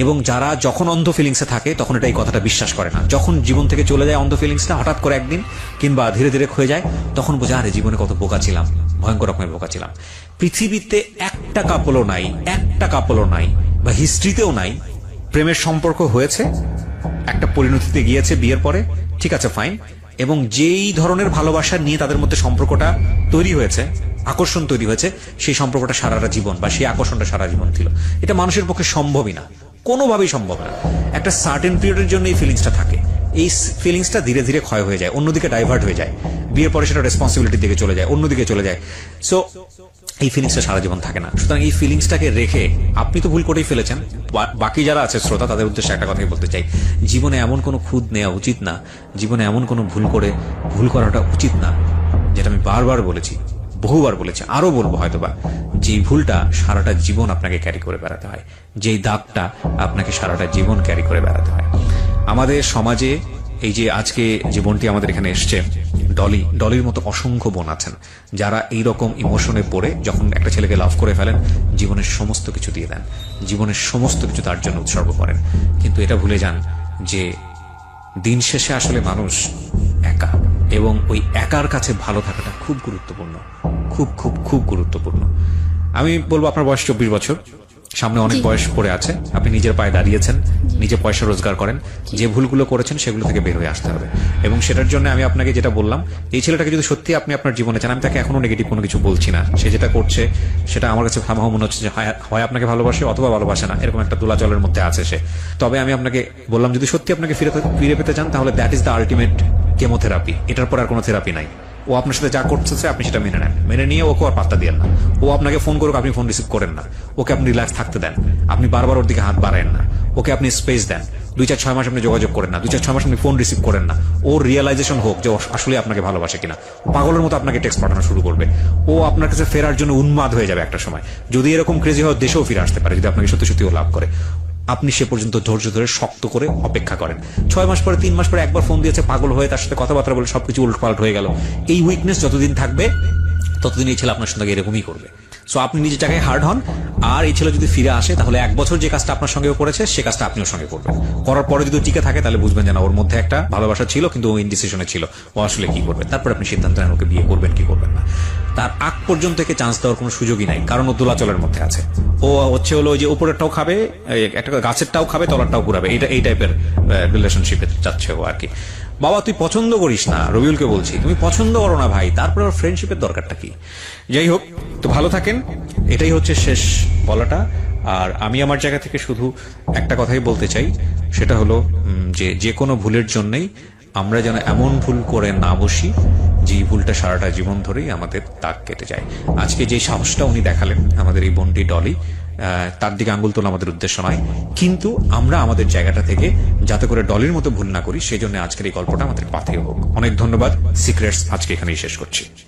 Speaker 1: এবং যারা যখন অন্ধ ফিলিংসে থাকে তখন এটা এই কথাটা বিশ্বাস করে না। যখন জীবন থেকে চলে যায় অন্ধ ফিলিংসটা হঠাৎ করে একদিন কিংবা ধীরে ধীরে ক্ষয়ে যায়, তখন বোঝা আরে জীবনে কত বোকা ছিলাম, ভয়ঙ্কর রকমের বোকা ছিলাম। পৃথিবীতে একটা কাপলও নাই বা হিস্ট্রিতেও নাই প্রেমের সম্পর্ক হয়েছে, একটা পরিণতিতে গিয়েছে বিয়ের পরে, ঠিক আছে ফাইন, এবং যেই ধরনের ভালোবাসা নিয়ে তাদের মধ্যে সম্পর্কটা তৈরি হয়েছে, আকর্ষণ তৈরি হয়েছে, সেই সম্পর্কটা সারাটা জীবন বা সেই আকর্ষণটা সারা জীবন ছিল। এটা মানুষের পক্ষে সম্ভবই না, কোনোভাবেই সম্ভব না। একটা সার্টেন পিরিয়ডের জন্য এই ফিলিংসটা থাকে, এই ফিলিংসটা ধীরে ধীরে ক্ষয় হয়ে যায়, অন্যদিকে ডাইভার্ট হয়ে যায়, বিয়ের পরে সেটা রেসপন্সিবিলিটির দিকে চলে যায়, অন্যদিকে চলে যায়। সো এই ফিলিংসটা সারা জীবন থাকে না। সুতরাং এই ফিলিংসটাকে রেখে, আপনি তো ভুল করেই ফেলেছেন, বাকি যারা আছে শ্রোতা তাদের উদ্দেশ্যে একটা কথাই বলতে চাই, জীবনে এমন কোনো খুঁত নেওয়া উচিত না, জীবনে এমন কোনো ভুল করাটা উচিত না, যেটা আমি বারবার বলেছি, বহুবার বলেছি, আরো বলবো হয়তোবা, যে ভুলটা সারাটা জীবন আপনাকে ক্যারি করে বেড়াতে হয়, যেই দাগটা আপনাকে সারাটা জীবন ক্যারি করে বেড়াতে হয়। আমাদের সমাজে এই যে আজকে যে বোনটি আমাদের এখানে এসছে, ডলির মতো অসংখ্য বোন আছেন যারা এইরকম ইমোশনে পড়ে যখন একটা ছেলেকে লাভ করে ফেলেন জীবনের সমস্ত কিছু দিয়ে দেন, জীবনের সমস্ত কিছু তার জন্য উৎসর্গ করেন, কিন্তু এটা ভুলে যান যে দিন শেষে আসলে মানুষ একা, এবং ওই একার কাছে ভালো থাকাটা খুব গুরুত্বপূর্ণ, খুব খুব খুব গুরুত্বপূর্ণ। আমি বলবো আপনার বয়স 24 বছর, সামনে অনেক বয়স পড়ে আছে, আপনি নিজের পায়ে দাঁড়িয়েছেন, নিজে পয়সা রোজগার করেন, যে ভুলগুলো করেছেন সেগুলো থেকে বের হয়ে আসতে হবে। এবং সেটার জন্য আমি আপনাকে যেটা বললাম, এই ছেলেটাকে যদি সত্যি আপনি আপনার জীবনে চান, আমি তাকে এখনো নেগেটিভ কোনো কিছু বলছি না, সে যেটা করছে সেটা আমার কাছে ভালো মনে হচ্ছে যে হয় আপনাকে ভালোবাসে অথবা ভালোবাসে না, এরকম একটা দোলাচলের মধ্যে আছে সে। তবে আমি আপনাকে বললাম, যদি সত্যি আপনাকে ফিরে পেতে চান তাহলে that is the ultimate chemotherapy, এটার পর আর কোনো থেরাপি নাই। ও আপনার সাথে যা করতেছে আপনি সেটা মেনে নেন, মেনে নিয়ে ওকে আর পাত্তা দেন না। ও আপনাকে ফোন করুক, আপনি ফোন রিসিভ করেন না, ওকে আপনি রিল্যাক্স থাকতে দেন, আপনি বারবার ওর দিকে হাত বাড়ায়েন না, ওকে আপনি স্পেস দেন। 2-4-6 মাস আপনি যোগাযোগ করেন না, 2-4-6 মাস আপনি ফোন রিসিভ করেন না, ওর রিয়েলাইজেশন হোক যে আসলে আপনাকে ভালোবাসে কিনা। পাগলের মতো আপনাকে টেক্সট পাঠানো শুরু করবে, ও আপনার কাছে ফেরার জন্য উন্মাদ হয়ে যাবে একটা সময়। যদি এরকম ক্রেজি হয় দেশেও ফিরে আসতে পারে, যদি আপনাকে সত্যি সত্যি ও লাভ করে। আপনি সে পর্যন্ত ধৈর্য ধরে শক্ত করে অপেক্ষা করেন। 6 মাস পরে, 3 মাস পরে একবার ফোন দিয়েছে, পাগল হয়ে তার সাথে কথাবার্তা বলে সবকিছু উল্টপাল্ট হয়ে গেল। এই উইকনেস যতদিন থাকবে ততদিন এই ছেলে আপনার সঙ্গে এরকমই করবে। সো আপনি নিজের জায়গায় হার্ড হন, আর এই ছেলে যদি ফিরে আসে তাহলে 1 বছর যে কাজটা আপনার সঙ্গে করেছে সে কাজটা আপনিও সঙ্গে করবেন। করার পরে যদি টিকে থাকে তাহলে বুঝবেন যে না, ওর মধ্যে একটা ভালোবাসা ছিল কিন্তু ও ইনডিসিশনে ছিল, ও আসলে কি করবে। তারপর আপনি সিদ্ধান্ত নেন ওকে বিয়ে করবেন কি করবেন না। তার আগ পর্যন্ত একে চান্স দেওয়ার কোনো সুযোগই নাই, কারণ ও দোলাচলের মধ্যে আছে। ও হচ্ছে হলো যে উপরেরটাও খাবে, একটা গাছেরটাও খাবে, তলারটাও ঘুরাবে, এই টাইপের রিলেশনশিপে যাচ্ছে ও আর কি। বাবা তুই পছন্দ করিস না, রবিউলকে বলছি, তুমি পছন্দ করো না ভাই, তারপরে ওর ফ্রেন্ডশিপের দরকারটা কি? যাই হোক, তো ভালো থাকেন, এটাই হচ্ছে শেষ বলাটা। আর আমি আমার জায়গা থেকে শুধু একটা কথাই বলতে চাই, সেটা হলো যে কোনো ভুলের জন্যই আমরা যেন এমন ভুল করে না বসি যে ভুলটা সারাটা জীবন ধরেই আমাদের দাগ কেটে যায়। আজকে যে সাহসটা উনি দেখালেন আমাদের এই বোনটি ডলি, তার দিকে আঙ্গুল তোলা আমাদের উদ্দেশ্য নয়, কিন্তু আমরা আমাদের জায়গাটা থেকে যাতে করে ডলির মতো ভুল না করি সেই জন্য আজকের এই গল্পটা আমাদের পাথেয় হোক। অনেক ধন্যবাদ। সিক্রেটস আজকে এখানেই শেষ করছি।